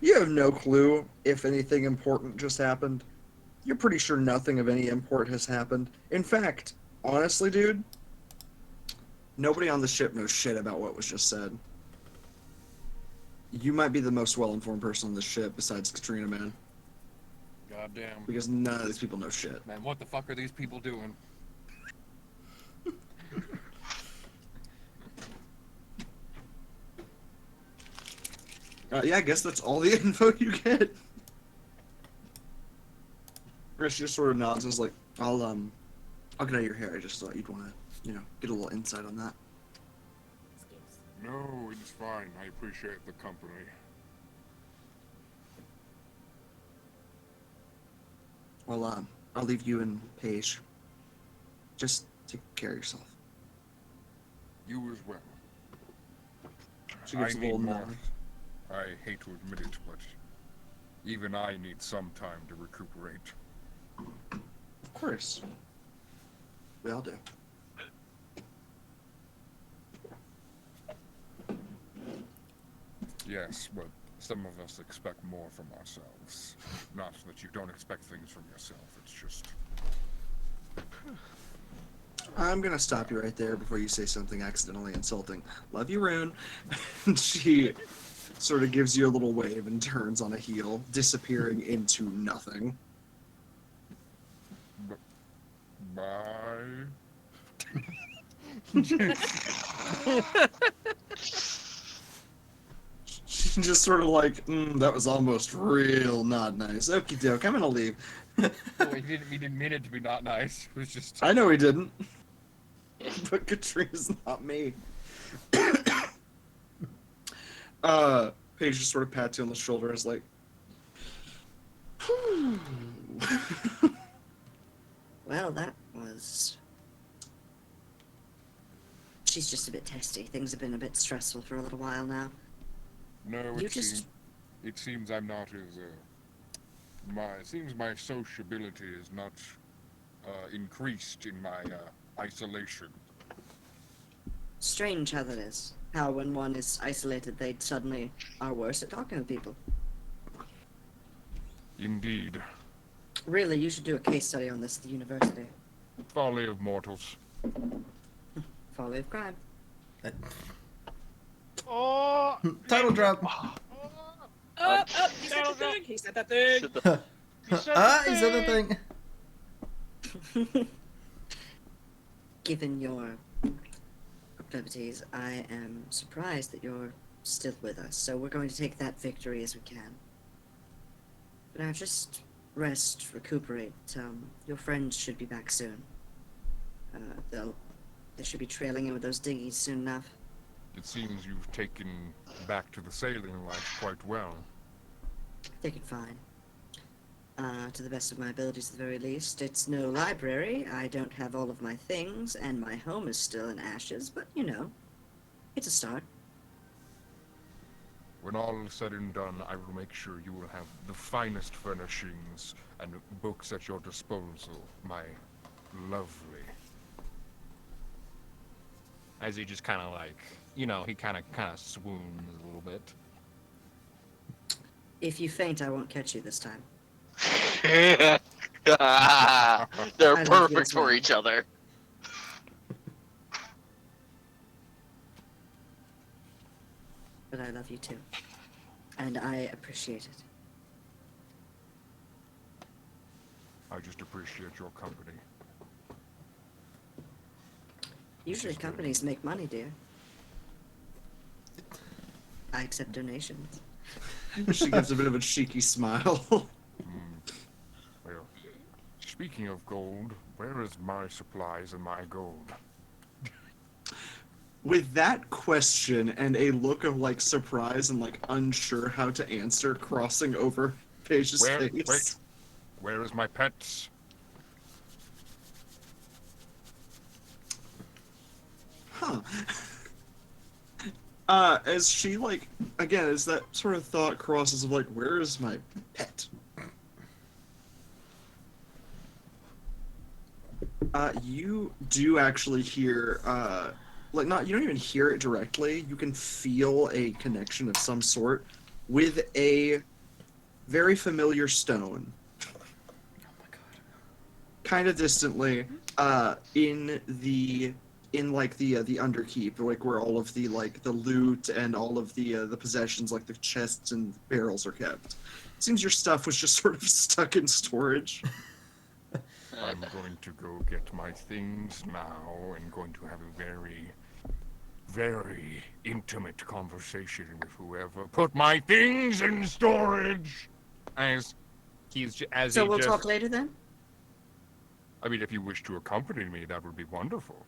you have no clue if anything important just happened. You're pretty sure nothing of any import has happened. In fact, honestly, dude, nobody on the ship knows shit about what was just said. You might be the most well-informed person on the ship besides Katrina, man. Goddamn. Because none of these people know shit. Man, what the fuck are these people doing? Yeah, I guess that's all the info you get. Chris just sort of nods and is like, I'll get out of your hair. I just thought you'd want to, get a little insight on that. No, it's fine. I appreciate the company. Well, I'll leave you and Paige. Just take care of yourself. You as well. She gives I a need little more. nod. I hate to admit it, but even I need some time to recuperate. Of course. We all do. Yes, but some of us expect more from ourselves. Not that you don't expect things from yourself, it's just... I'm gonna stop you right there before you say something accidentally insulting. Love you, Rune. And she sort of gives you a little wave and turns on a heel, disappearing into nothing. Bye. She's just sort of like, that was almost real not nice. Okie doke, I'm gonna leave. Oh, he didn't mean it to be not nice. It was just. I know he didn't. But Katrina's not me. Paige just sort of pats you on the shoulder and is like, whew. Well, that was... She's just a bit testy. Things have been a bit stressful for a little while now. No, You just... it seems I'm not as, it seems my sociability is not, increased in my, isolation. Strange how that is. How when one is isolated, they suddenly are worse at talking to people. Indeed. Really, you should do a case study on this at the university. Folly of mortals. Folly of crime. Oh! Title drop. Oh, he said the thing. He said that thing. Should the- You said He said the thing. Given your proclivities, I am surprised that you're still with us, so we're going to take that victory as we can. But now just rest, recuperate. Your friends should be back soon. They should be trailing in with those dinghies soon enough. It seems you've taken back to the sailing life quite well. They can fine. To the best of my abilities at the very least. It's no library, I don't have all of my things, and my home is still in ashes, but it's a start. When all is said and done, I will make sure you will have the finest furnishings and books at your disposal, my lovely. As he just kind of like, he kind of swoons a little bit. If you faint, I won't catch you this time. They're love you perfect as for well. each other. But I love you too. And I appreciate it. I just appreciate your company. Usually companies make money, dear. I accept donations. She gives a bit of a cheeky smile. Well, speaking of gold, where is my supplies and my gold? With that question and a look of like surprise and like unsure how to answer crossing over Paige's face. Wait, where is my pets? Huh. As she like again, as that sort of thought crosses of like, where is my pet? You do actually hear like you don't even hear it directly. You can feel a connection of some sort with a very familiar stone. Oh my god. Kind of distantly, in the underkeep, like where all of the the loot and all of the possessions, like the chests and barrels, are kept. Seems your stuff was just sort of stuck in storage. I'm going to go get my things now and going to have a very, very intimate conversation with whoever put my things in storage. As So we'll talk later then? I mean, if you wish to accompany me, that would be wonderful.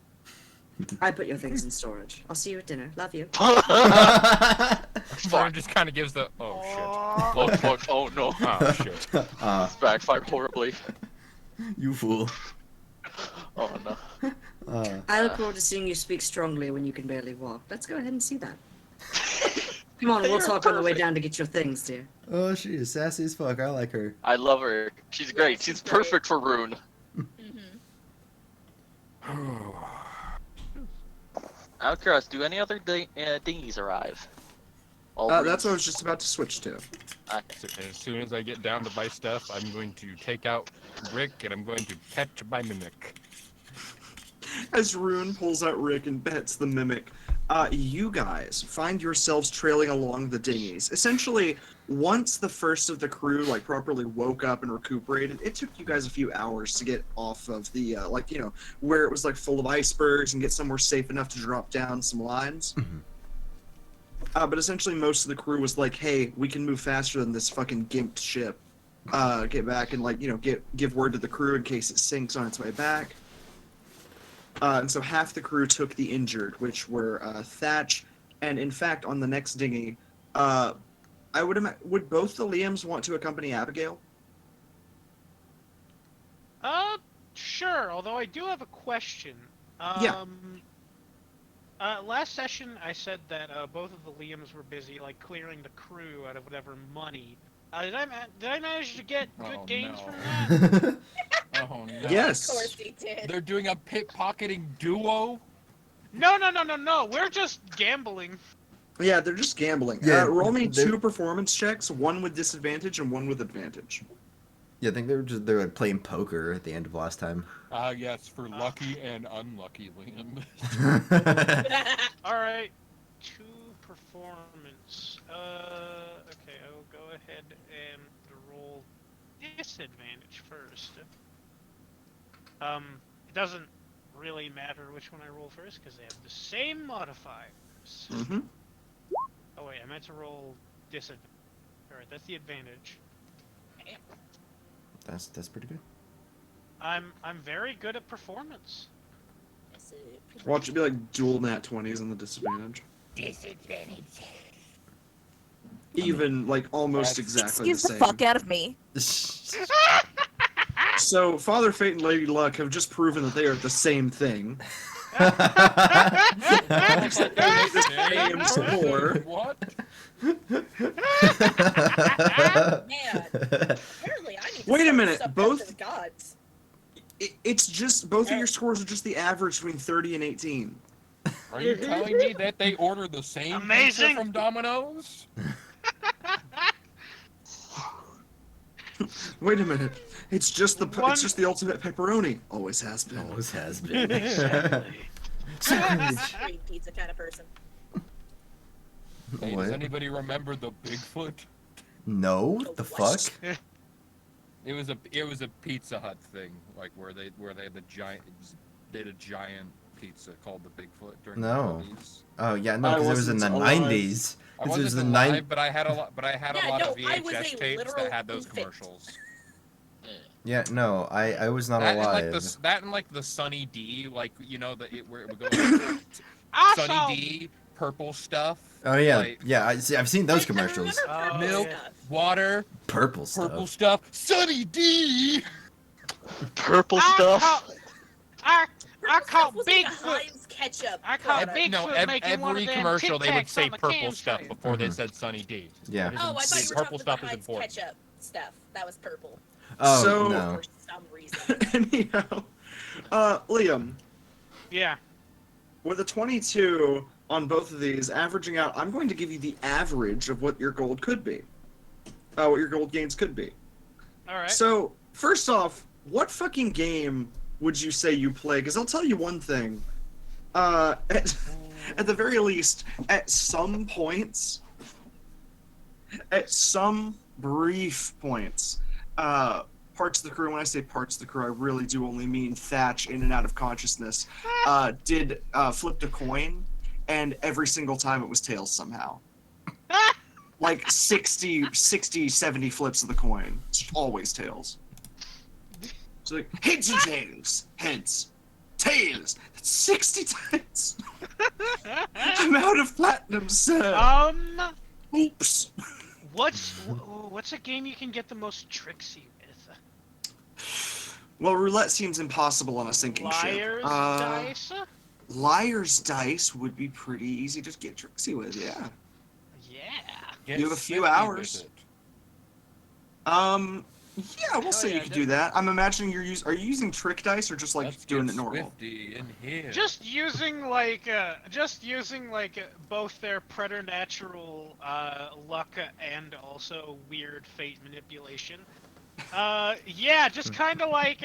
I put your things in storage. I'll see you at dinner. Love you. Rune just kind of gives the shit. Oh no. Oh shit. It's backfired horribly. You fool. Oh no. I look forward to seeing you speak strongly when you can barely walk. Let's go ahead and see that. Come on, we'll You're talk on the way perfect. down to get your things, dear. Oh, she is sassy as fuck. I like her. I love her. She's great. She's perfect for Rune. Out of curiosity, do any other dinghies arrive? That's what I was just about to switch to. So as soon as I get down to my stuff, I'm going to take out Rick and I'm going to pet my mimic. As Rune pulls out Rick and pets the mimic, you guys find yourselves trailing along the dinghies. Essentially, once the first of the crew properly woke up and recuperated, it took you guys a few hours to get off of the where it was full of icebergs and get somewhere safe enough to drop down some lines. But essentially, most of the crew was like, "Hey, we can move faster than this fucking gimped ship. Get back and give word to the crew in case it sinks on its way back." And so half the crew took the injured, which were Thatch, and in fact, on the next dinghy, I would both the Liams want to accompany Abigail? Sure. Although I do have a question. Yeah. Last session I said that both of the Liams were busy clearing the crew out of whatever money. Did I manage to get good gains from that? Oh no. Yes. Of course he did. They're doing a pickpocketing duo? No. We're just gambling. Yeah, they're just gambling. Yeah, roll me they're- 2 performance checks, 1 with disadvantage and 1 with advantage. Yeah, I think they were playing poker at the end of last time. Yes, for lucky and unlucky Liam. Alright. 2 performance. Okay, I will go ahead and roll disadvantage first. It doesn't really matter which one I roll first because they have the same modifiers. Mm-hmm. Oh wait, I meant to roll disadvantage. Alright, that's the advantage. That's pretty good. I'm very good at performance. Watch it be dual nat 20s on the disadvantage. Disadvantage. Even almost exactly Excuse the the same. fuck out of me. So Father Fate and Lady Luck have just proven that they are the same thing. What? Man, apparently I need to Wait a start minute, stuff both- up to the gods. It's just both of your scores are just the average between 30 and 18. Are you telling me that they order the same pizza Amazing. from Domino's? Wait a minute. It's just the One- it's just the ultimate pepperoni. Always has been. Always has been. I'm a street pizza kind of person. Hey, What? does anybody remember the Bigfoot? No, The the what? fuck? It was a Pizza Hut thing, like where they had they had a giant pizza called the Bigfoot during No. the 80s. Oh yeah, no, I because it was in the wasn't alive. 90s. I This was wasn't the alive, nine. but I had a lot. But I had Yeah, a lot of no, I was VHS a tapes literal that had those infant. commercials. Yeah, no, I was not That alive. and like the Sunny D, like you know where it would go like, Also, Sunny D, purple stuff. Oh yeah, like, yeah. I've seen those I commercials. remember purple Milk. stuff. water, Purple stuff. purple stuff, Sunny D. Purple I stuff. call, I Purple call stuff was like a Bigfoot. Heinz ketchup. I call product. Bigfoot No, making one every of them commercial Tic they would Tacs say on the purple can stuff tray. before they Mhm. said Sunny D. Yeah. That is Oh, I thought you were purple talking stuff about the is Heinz important. ketchup stuff. That was purple Oh So- no. for some reason. Anyhow, Liam, Yeah. with a 22 on both of these, averaging out, I'm going to give you the average of what your gold could be. What your gold gains could be. All right. So, first off, what fucking game would you say you play? Because I'll tell you one thing. At the very least, at some points, at some brief points, parts of the crew, when I say parts of the crew, I really do only mean Thatch in and out of consciousness, did flipped a coin, and every single time it was tails somehow. Like 60, 70 flips of the coin. It's always tails. So like, heads and tails, heads, tails. That's 60 times. I'm out of platinum, sir. Oops. What's a game you can get the most tricksy with? Well, roulette seems impossible on a sinking Liar's ship. dice. Liar's dice would be pretty easy to get tricksy with, yeah. Yeah. You have a few 50 with hours. it. Yeah, we'll say yeah, you could do that. I'm imagining are you using trick dice or just like Let's doing get it normal? Swifty in here. Just using both their preternatural luck and also weird fate manipulation. Yeah, just kind of like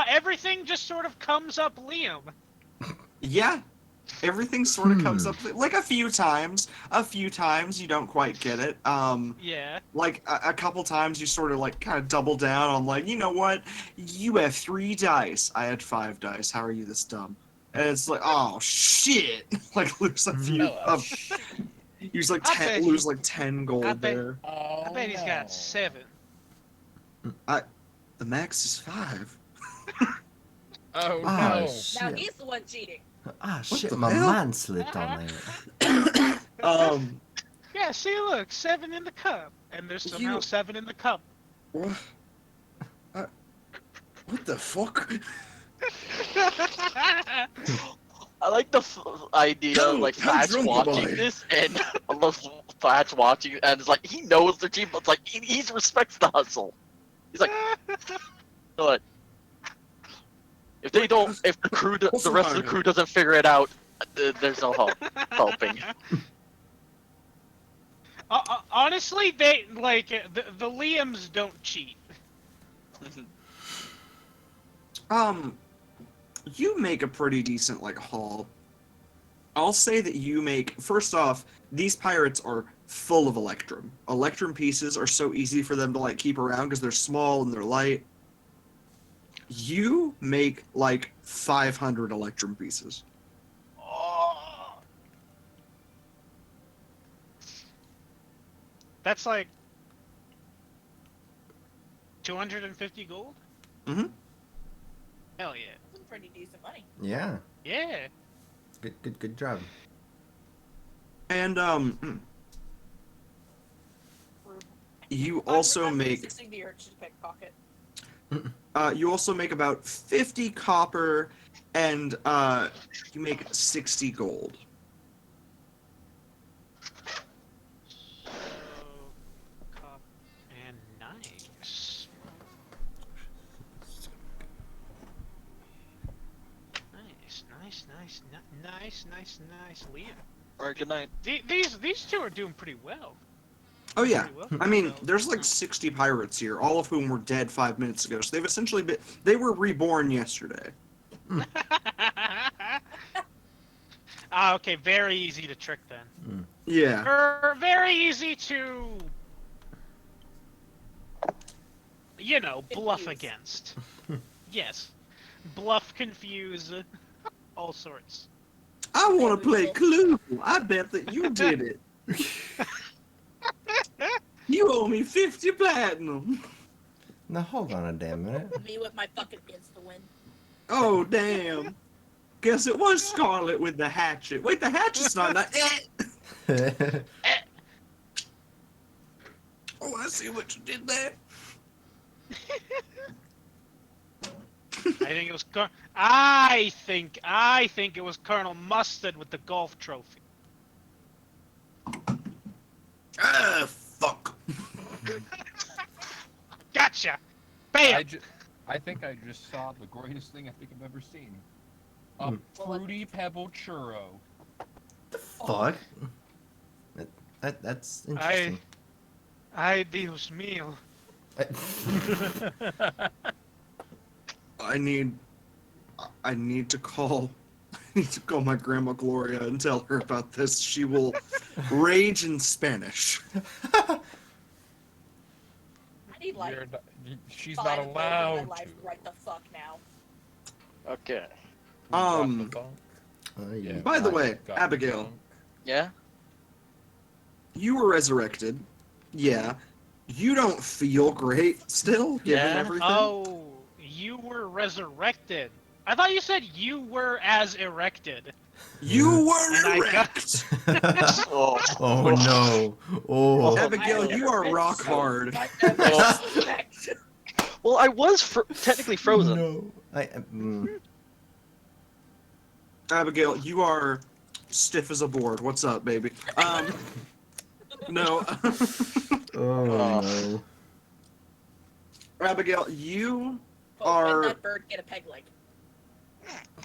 everything just sort of comes up Liam. Yeah. Everything sort of comes up like a few times. A few times you don't quite get it. Yeah. Like a couple times you sort of like kind of double down on like, you know what? You have 3 dice. I had 5 dice. How are you this dumb? And it's like, oh shit! Like lose a few. Use like I 10. bet Lose he- like 10 gold I bet- there. I bet he's got 7. The max is 5. Oh Ah, no. shit. Now he's the one cheating. Ah shit, the my hell? man slipped on there. Yeah, see, look, 7 in the cup, and there's somehow You- 7 in the cup. What the fuck? I like the idea of like How Thatch drunk am watching I? this, and I love Thatch watching, and it's like he knows their team, but it's like he respects the hustle. He's like, but if they don't, if the crew, the rest of the crew doesn't figure it out, there's no helping. Honestly, they like the Liams don't cheat. You make a pretty decent like haul. I'll say that you make, first off, these pirates are full of electrum. Electrum pieces are so easy for them to like keep around because they're small and they're light. You make like 500 electrum pieces. Oh. That's like 250 gold? Mhm. Hell yeah. That's pretty decent money. Yeah. Yeah. Good job. And you also I'm make resisting the urge to pickpocket. you also make about 50 copper and you make 60 gold. Nice, Liam. Alright, good night. These two are doing pretty well. Oh yeah, Pretty well. I mean, there's like 60 pirates here, all of whom were dead 5 minutes ago. So they've essentially been, they were reborn yesterday. Okay, very easy to trick then. Yeah. Or very easy to, you know, bluff Confuse. against. Yes. Bluff, confuse, all sorts. I want to play Clue. I bet that you did it. You owe me 50 platinum. Now hold on a damn minute. Me with my fucking insta-win. Oh, damn. Guess it was Scarlet with the hatchet. Wait, the hatchet's not that. Oh, I see what you did there. I think it was Colonel Mustard with the golf trophy. Ah, fuck. Gotcha. Bam. I think I just saw the greatest thing I think I've ever seen. A fruity pebble churro. Fuck. That's interesting. Ay, Dios mío. I need to call my grandma Gloria and tell her about this. She will rage in Spanish. I need like She's 5 not of those in my allowed life to. right the fuck now. Okay. Yeah, By the way, got Abigail, drunk. Yeah? you were resurrected. Yeah. You don't feel great still, given Yeah. everything. Oh, you were resurrected. I thought you said you were as erected. You were And I got- erect. Oh, Oh no. Oh. Abigail, you are rock hard. Well, I was technically frozen. No. Abigail, you are stiff as a board. What's up, baby? No. Oh no. Abigail, you Oh, are and that bird get a peg leg.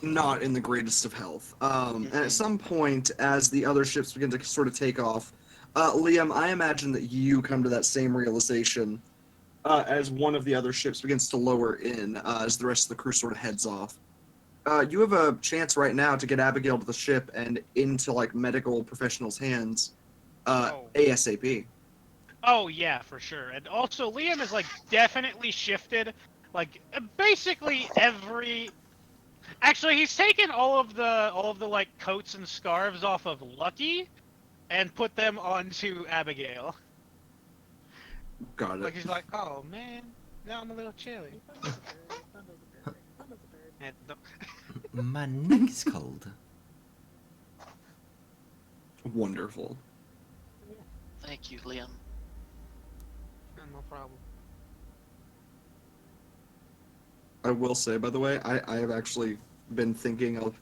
not in the greatest of health. And at some point, as the other ships begin to sort of take off, Liam, I imagine that you come to that same realization as one of the other ships begins to lower in as the rest of the crew sort of heads off. You have a chance right now to get Abigail to the ship and into like medical professionals' hands ASAP. Oh yeah, for sure. And also, Liam is like definitely shifted. Like basically every. Actually, he's taken all of the like coats and scarves off of Lucky, and put them onto Abigail. Got it. Like he's like, oh man, now I'm a little chilly. And My neck is cold. Wonderful. Thank you, Liam. no problem. I will say, by the way, I have actually been thinking of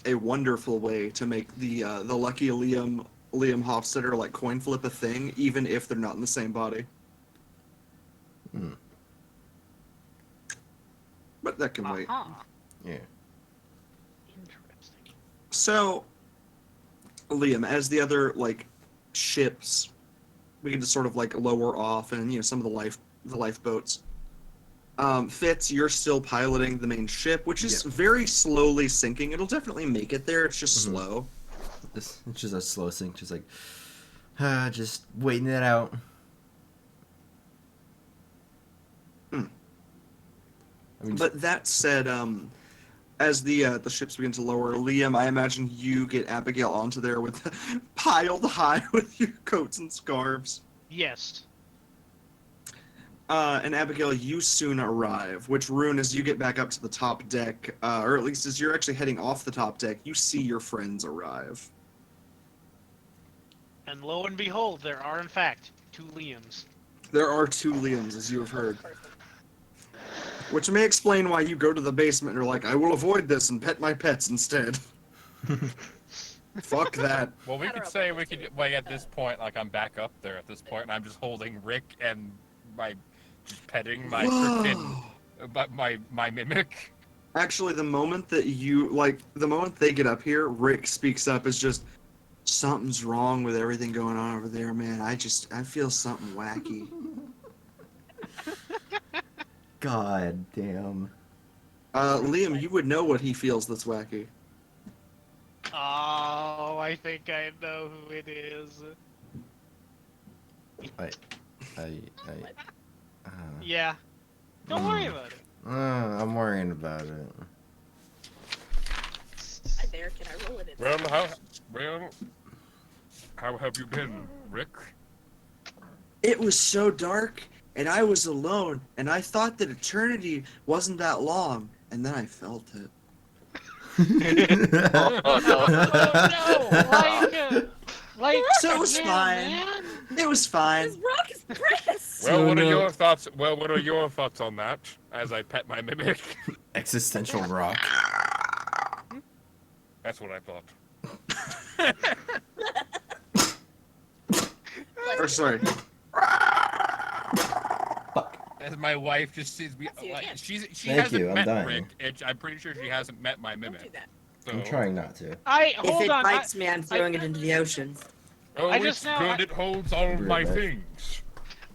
a wonderful way to make the Lucky Liam Hofstadter like coin flip a thing, even if they're not in the same body. But that can wait. Yeah. Interesting. So, Liam, as the other like ships begin to sort of like lower off, and some of the lifeboats. Fitz, you're still piloting the main ship, which is very slowly sinking. It'll definitely make it there. It's just slow. It's just a slow sink, just like just waiting it out. I mean, But that said, as the ships begin to lower, Liam, I imagine you get Abigail onto there with piled high with your coats and scarves. Yes. And Abigail, you soon arrive, which Rune, as you get back up to the top deck, or at least as you're actually heading off the top deck, you see your friends arrive. And lo and behold, there are in fact 2 Liams. There are 2 Liams, as you have heard. Which may explain why you go to the basement and are like, I will avoid this and pet my pets instead. Fuck that. Well, we could say we could, like, at this point, like, I'm back up there at this point, and I'm just holding Rick and just petting my freaking, my mimic. Actually, the moment that the moment they get up here, Rick speaks up as just, something's wrong with everything going on over there, man. I feel something wacky. God damn. Liam, you would know what he feels that's wacky. Oh, I think I know who it is. I Yeah. Don't worry about it. I'm worrying about it. Hi there, can I roll it in? How have you been, Rick? It was so dark, and I was alone, and I thought that eternity wasn't that long, and then I felt it. Oh no. No, like, So it was fine. man. It was fine. This rock is pressed! Well, So what are no- your thoughts? Well, what are your thoughts on that? As I pet my mimic. Existential rock. That's what I thought. Or sorry. As my wife just sees me, That's you like, again. she Thank hasn't you, I'm met dying. Rick, and I'm pretty sure she hasn't met my Don't do mimic. that. So, I'm trying not to. If Hold it on. bites me, I'm throwing it into the ocean. Oh, I it's just know- good. It holds all of my Right. things.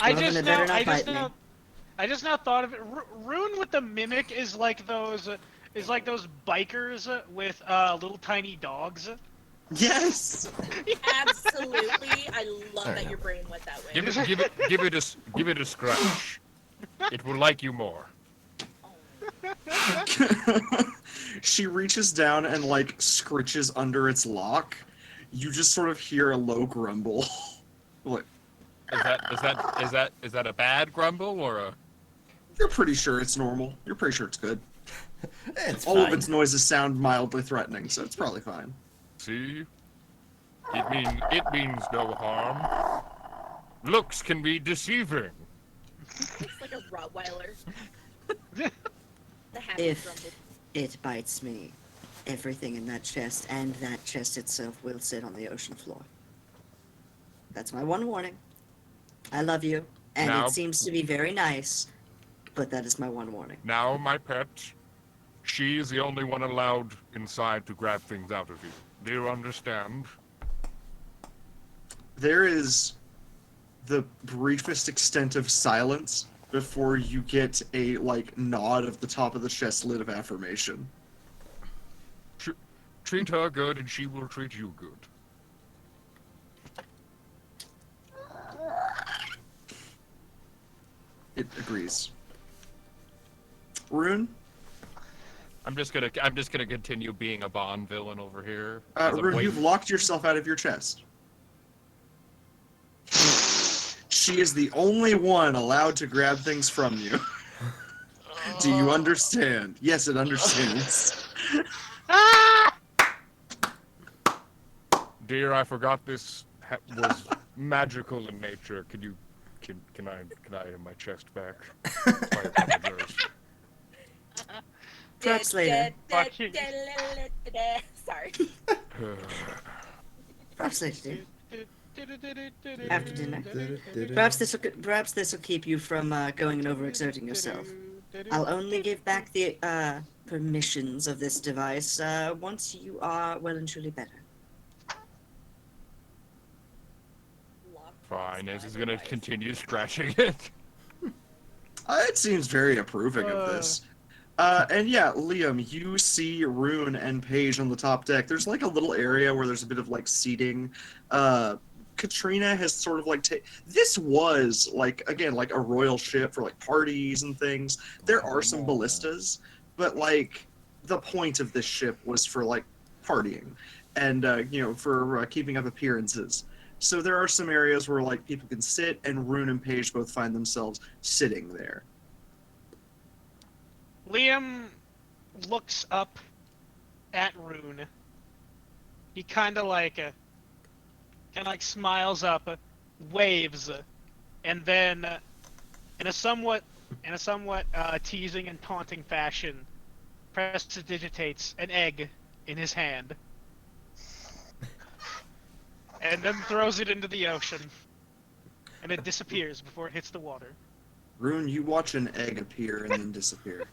I Well, then just it better now, not bite me. I just now thought of it. Rune with the mimic is like those bikers with little tiny dogs. Yes. Absolutely. I love Fair that enough. your brain went that way. Give it a scratch. It will like you more. She reaches down and like scritches under its lock. You just sort of hear a low grumble. Like, is that a bad grumble or a? you're pretty sure it's normal. You're pretty sure it's good. It's All fine. of its noises sound mildly threatening, so it's probably fine. See? It means no harm. Looks can be deceiving. It's like a Rottweiler. The happy If grumble. it bites me, everything in that chest and that chest itself will sit on the ocean floor. That's my one warning. I love you, and Now- it seems to be very nice, but that is my one warning. Now, my pet, she is the only one allowed inside to grab things out of you. Do you understand? There is the briefest extent of silence before you get a like nod of the top of the chest lid of affirmation. Treat her good, and she will treat you good. It agrees. Rune? I'm just gonna continue being a Bond villain over here. as I'm Rune, waiting- you've locked yourself out of your chest. She is the only one allowed to grab things from you. Do you understand? Yes, it understands. Ah! Dear, I forgot this was magical in nature. Can I have my chest back? I apologize. Perhaps later. Fuck you. Sorry. Perhaps later. After dinner. Du-du-du-du. Perhaps this will keep you from going and overexerting yourself. I'll only give back the permissions of this device once you are well and truly better. Fine, as he's gonna continue scratching it. It seems very approving of this. And yeah, Liam, you see Rune and Paige on the top deck. There's like a little area where there's a bit of like seating. Katrina has sort of like this was like again like a royal ship for like parties and things. There are some ballistas, but like the point of this ship was for like partying and for keeping up appearances. So there are some areas where like people can sit, and Rune and Paige both find themselves sitting there. Liam looks up at Rune. He kind of smiles up, waves, and then in a somewhat teasing and taunting fashion, prestidigitates an egg in his hand, and then throws it into the ocean, and it disappears before it hits the water. Rune, you watch an egg appear and then disappear.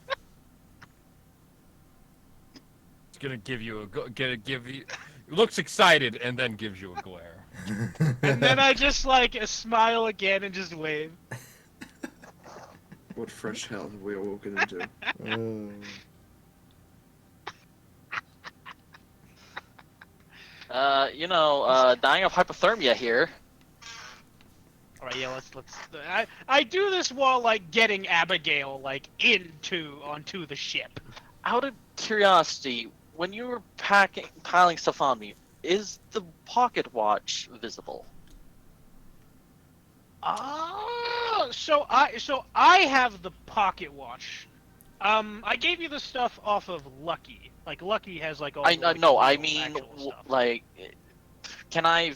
gonna give you a gonna give you looks excited and then gives you a glare. And then I just like smile again and just wave. What fresh hell have we awoken into? Dying of hypothermia here. All right, yeah, let's. I do this while like getting Abigail like onto the ship. Out of curiosity, when you were piling stuff on me, is the pocket watch visible? So I have the pocket watch. I gave you the stuff off of Lucky. Like Lucky has like all. I the, like, no, I real mean, actual stuff. like, can I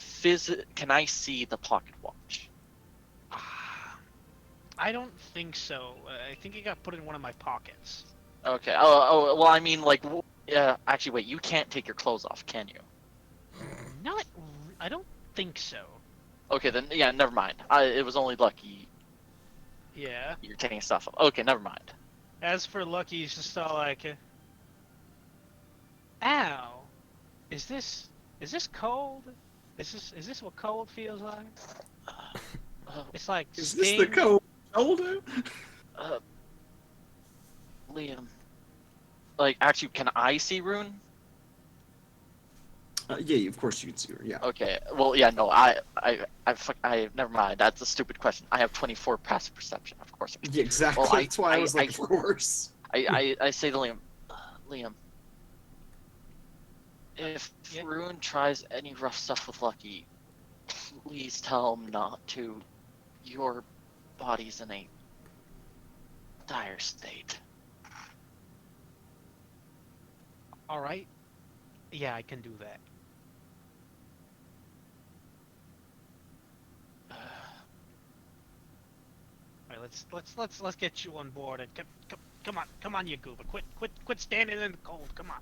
see the pocket watch? I don't think so. I think it got put in one of my pockets. Okay. Well, I mean, like, yeah. Actually, wait. You can't take your clothes off, can you? I don't think so. Okay, then yeah, never mind. It was only Lucky. Yeah. You're taking stuff off. Okay, never mind. As for Lucky, he's just all like, "Ow, is this cold? Is this what cold feels like? It's like Is this the cold shoulder? Liam. Like, actually, can I see Rune? Yeah, of course you can see her. Yeah. Okay. Well, yeah. No, I never mind. That's a stupid question. I have 24 passive perception. Of course. Yeah, exactly. Well, That's why I was like, of course. I say to Liam, Liam, if Yeah. Rune tries any rough stuff with Lucky, please tell him not to. Your body's in a dire state. All right. Yeah, I can do that. All right, let's get you on board and come on, you goober. Quit standing in the cold. Come on.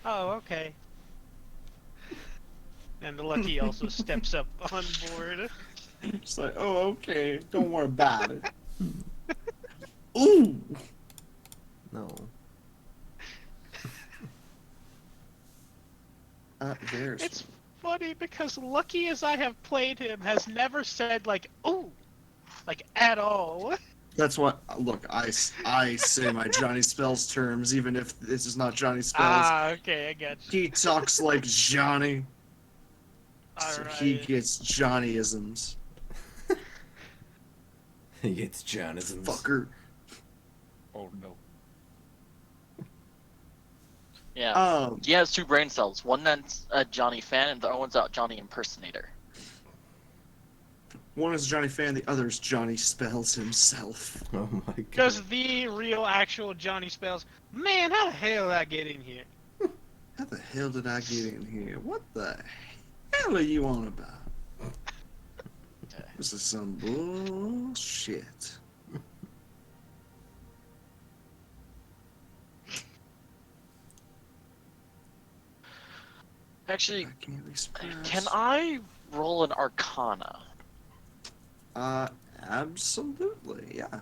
Oh, okay. And the Lucky also steps up on board. It's like, oh, okay. Don't worry about it. Ooh. No. There's. It's funny because Lucky as I have played him has never said like "ooh," like at all. That's what. Look, I say my Johnny Spells terms, even if this is not Johnny Spells. Ah, okay, I got you. He talks like Johnny. So he Alright. gets Johnnyisms. He gets Jonisms. Fucker. Oh no. Yeah. He has two brain cells. One that's a Johnny fan, and the other one's a Johnny impersonator. One is Johnny Fan, the other is Johnny Spells himself. Oh my god. Because the real actual Johnny Spells, man, how the hell did I get in here? How the hell did I get in here? What the hell are you on about? This is some bullshit. Actually, I can't express. can I roll an Arcana? Absolutely, yeah.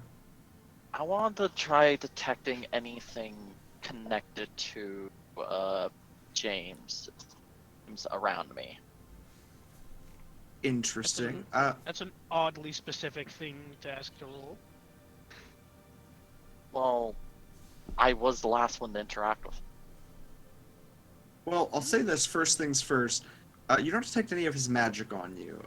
I want to try detecting anything connected to James around me. Interesting. That's an oddly specific thing to ask to roll. Well, I was the last one to interact with. Well, I'll say this first things first. You don't detect any of his magic on you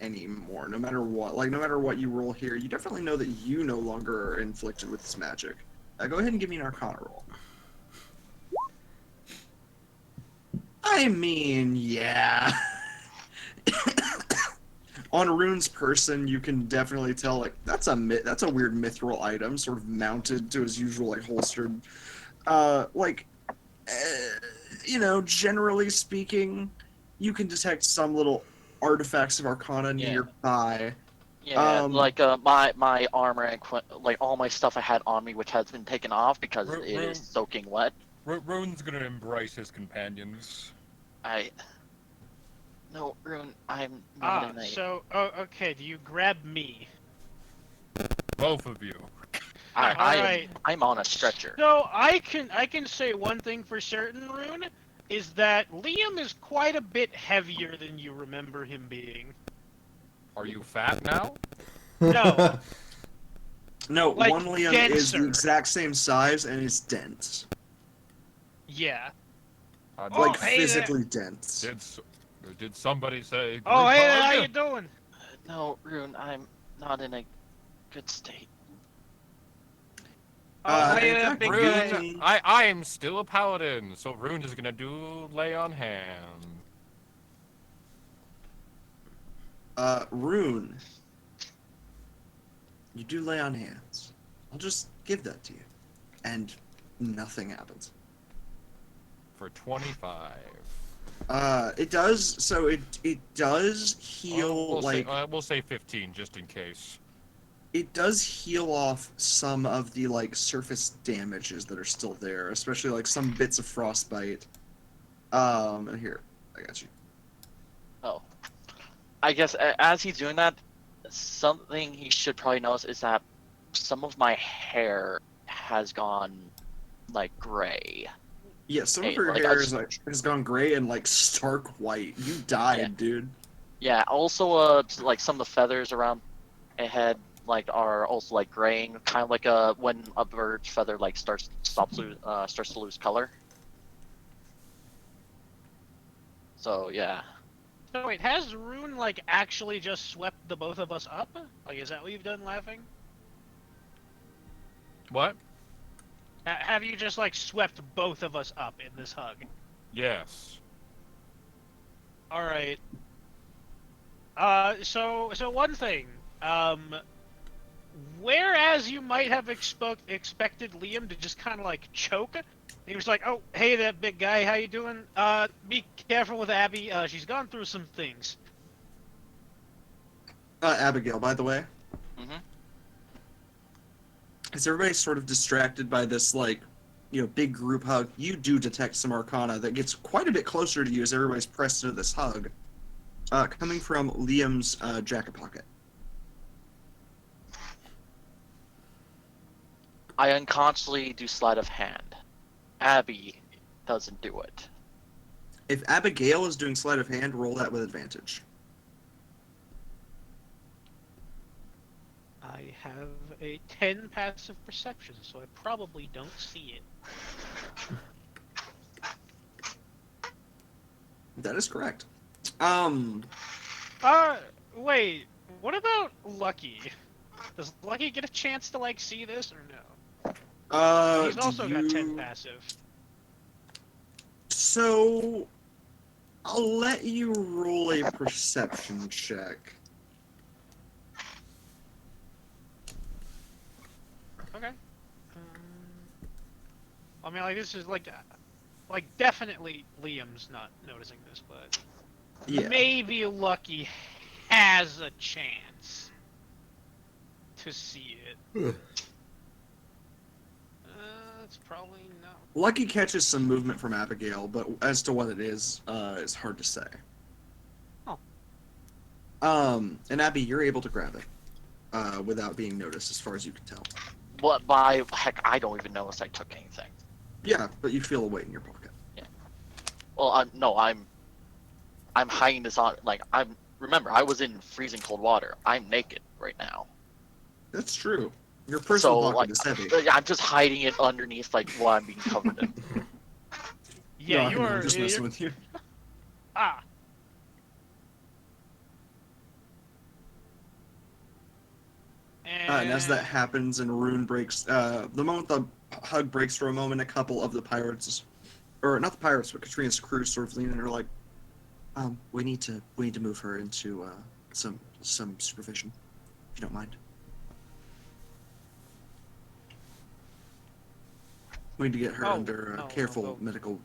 anymore, no matter what. Like, no matter what you roll here, you definitely know that you no longer are inflicted with his magic. Go ahead and give me an Arcana roll. I mean, yeah. On Rune's person, you can definitely tell, like, that's a weird mithril item, sort of mounted to his usual, like, holstered. Generally speaking, you can detect some little artifacts of Arcana nearby. Yeah, my armor and like all my stuff I had on me, which has been taken off because it is soaking wet. Rune's gonna embrace his companions. No, Rune, I'm not in a... Okay, do you grab me? Both of you. Alright. I'm on a stretcher. So I can say one thing for certain, Rune, is that Liam is quite a bit heavier than you remember him being. Are you fat now? No. No, Like, one Liam is the denser. exact same size and is dense. Yeah. Uh, Oh, Like, hey there. physically dense. did somebody say? Oh, group hey, hug? how you doing? No, Rune, I'm not in a good state. Oh, hey in there, fact, big Rune- guy. Rune, I am still a paladin, so Rune is gonna do lay on hand. Rune. You do lay on hands. I'll just give that to you. And nothing happens. For 25. It does, so it does heal, We'll say 15 just in case. it does heal off some of the, like, surface damages that are still there, especially, like, some bits of frostbite. And here, I got you. Oh. I guess as he's doing that, something he should probably notice is that some of my hair has gone, like, gray. Yeah, some Hey, of her like, I hair just- has gone gray and, like, stark white. You died, Yeah. dude. Yeah, also, like, some of the feathers around my head, like, are also, like, graying, kind of like when a bird's feather, like, starts to lose color. So, yeah. So wait, has Rune, like, actually just swept the both of us up? Like, is that what you've done laughing? What? Have you just, like, swept both of us up in this hug? Yes. Alright. So one thing. Whereas you might have expected Liam to just kind of, like, choke, he was like, oh, hey, that big guy, how you doing? Be careful with Abby, she's gone through some things. Abigail, by the way. Mm-hmm. Is everybody sort of distracted by this, like, big group hug? You do detect some arcana that gets quite a bit closer to you as everybody's pressed into this hug. Coming from Liam's jacket pocket. I unconsciously do sleight of hand. Abby doesn't do it. If Abigail is doing sleight of hand, roll that with advantage. I have a 10 passive perception, so I probably don't see it. That is correct. Wait, what about Lucky? Does Lucky get a chance to, like, see this, or no? He's also got 10 passive. So, I'll let you roll a perception check. Okay. I mean, like, this is, like, definitely Liam's not noticing this, but Yeah. maybe Lucky has a chance to see it. It's probably not. Lucky catches some movement from Abigail, but as to what it is hard to say. Oh. And Abby, you're able to grab it without being noticed, as far as you can tell. What? By heck, I don't even notice I took anything. Yeah, but you feel a weight in your pocket. Well, no, I'm hiding this on. Like, remember, I was in freezing cold water. I'm naked right now. That's true. Your personal So, pocket like, is heavy. I'm just hiding it underneath, like, what I'm being covered in. Yeah, No, you I know, are. I'm just messing with you. Ah. And as that happens and Rune breaks, the moment the hug breaks for a moment, a couple of the pirates, or not the pirates, but Katrina's crew sort of lean in and are like, we need to move her into some supervision, if you don't mind. We need to get her under careful medical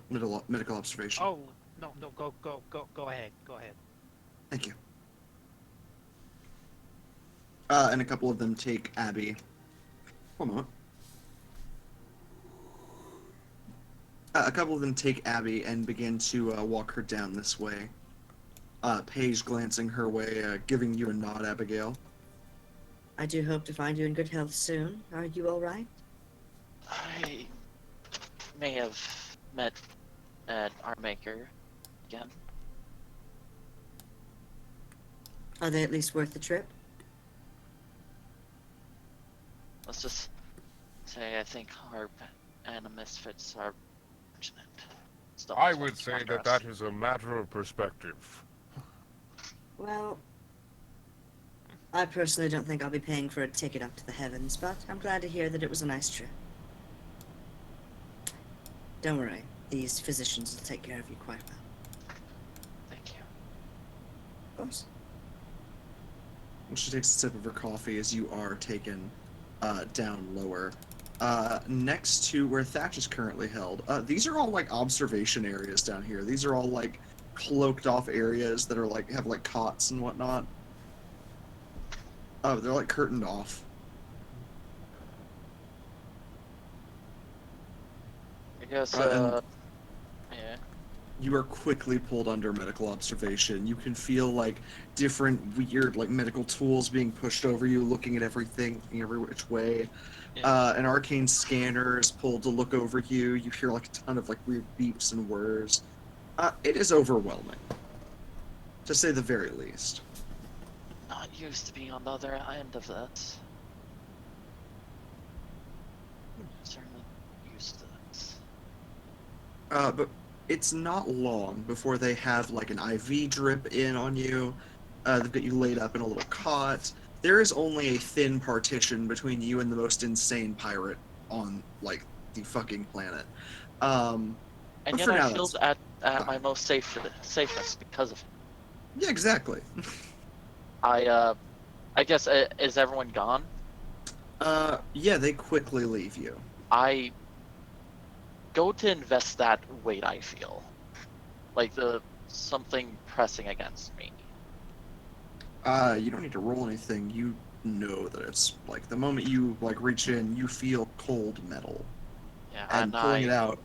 observation. Oh, no, go ahead. Thank you. And a couple of them take Abby. One moment. A couple of them take Abby and begin to walk her down this way. Paige glancing her way, giving you a nod, Abigail. I do hope to find you in good health soon. Are you all right? I may have met our maker again. Are they at least worth the trip? Let's just say I think our and the misfits are fortunate. Stuff I is would what say counts that for us. that is a matter of perspective. Well, I personally don't think I'll be paying for a ticket up to the heavens, but I'm glad to hear that it was a nice trip. Don't worry, these physicians will take care of you quite well. Thank you. Of course. She takes a sip of her coffee as you are taken down lower. Next to where Thatch is currently held. These are all like observation areas down here. These are all like cloaked off areas that are like have like cots and whatnot. Oh, they're like curtained off. I guess, And yeah. you are quickly pulled under medical observation. You can feel like different weird like medical tools being pushed over you, looking at everything, looking every which way. Yeah. An arcane scanner is pulled to look over you. You hear like a ton of like weird beeps and whirs. It is overwhelming, to say the very least. Not used to being on the other end of this. Certainly used to this. But it's not long before they have like an IV drip in on you. They've got you laid up in a little cot. There is only a thin partition between you and the most insane pirate on like the fucking planet. And But yet for now, I feel that's at my most safest because of it. yeah, exactly. I guess, is everyone gone? Yeah, they quickly leave you. I go to invest that weight I feel. Like something pressing against me. You don't need to roll anything. You know that it's like the moment you like reach in, you feel cold metal. Yeah, And pulling it out,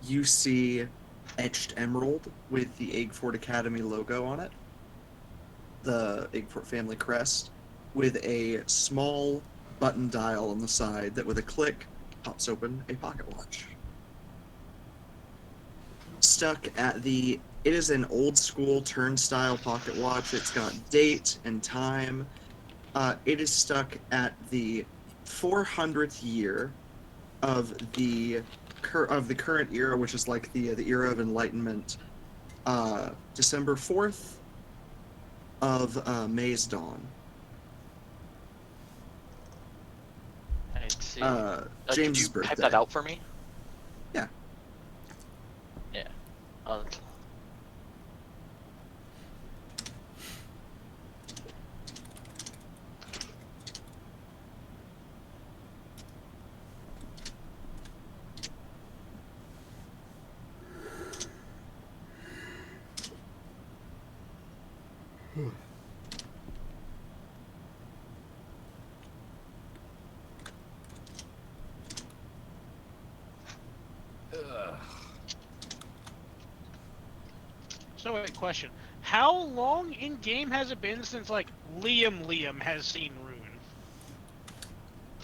you see etched emerald with the Eggfort Academy logo on it. The Eggfort family crest, with a small button dial on the side that with a click pops open a pocket watch. Stuck at the it is an old school turnstile pocket watch. It's got date and time. It is stuck at the 400th year of the current era, which is like the era of Enlightenment. December 4th of May's dawn. I see. James's could you type birthday. that out for me? Yeah. Yeah. So wait, question. How long in game has it been since like Liam has seen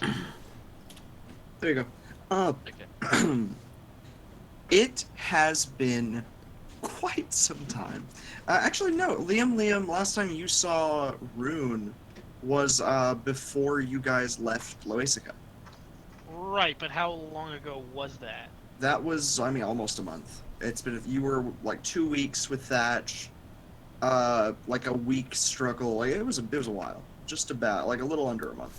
Rune? There you go. Okay. It has been quite some time. Actually, no. Liam, last time you saw Rune was before you guys left Loasica. Right, but how long ago was that? That was, I mean, almost a month. It's been, you were like 2 weeks with Thatch, like a week struggle. Like, it was a while. Just about, like a little under a month.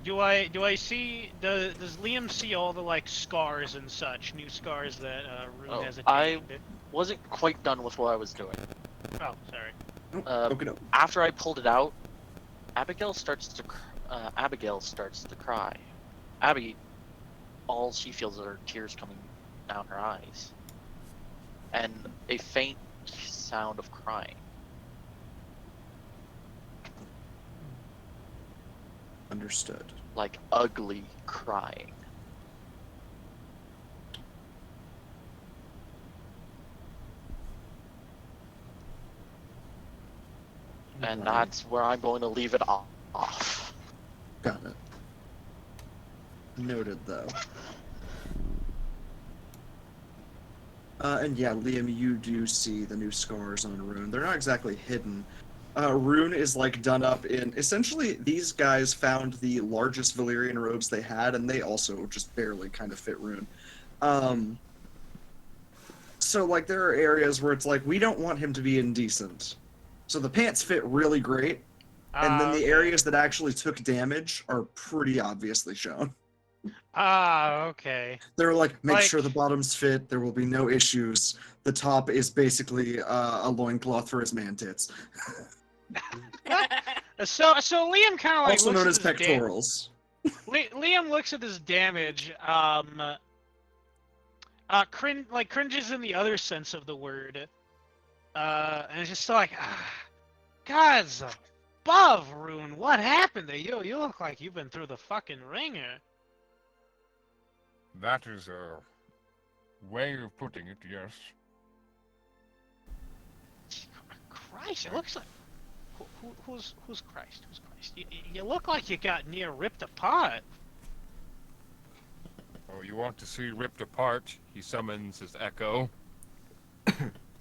Do I see does Liam see all the like scars and such, new scars that Rune has I attained? wasn't quite done with what I was doing. Oh, sorry. Okay. After I pulled it out, Abigail starts to cry. Abby, all she feels are tears coming down her eyes, and a faint sound of crying. Understood. Like ugly crying. And Right. that's where I'm going to leave it off. Got it. Noted, though. And yeah, Liam, you do see the new scars on Rune. They're not exactly hidden. Rune is like done up in. Essentially, these guys found the largest Valyrian robes they had, and they also just barely kind of fit Rune. So like there are areas where it's like we don't want him to be indecent. So the pants fit really great, and then the okay. areas that actually took damage are pretty obviously shown. Okay. They're like, make Like- sure the bottoms fit. There will be no issues. The top is basically a loincloth for his man tits, So Liam kind of like also looks known at as his pectorals. Liam looks at his damage. Cringes in the other sense of the word. And it's just like, God's above, Rune. What happened to you? You look like you've been through the fucking ringer. That is a way of putting it, yes. Christ, it looks like. Who's Christ? Who's Christ? You look like you got near ripped apart. Oh, you want to see ripped apart? He summons his echo.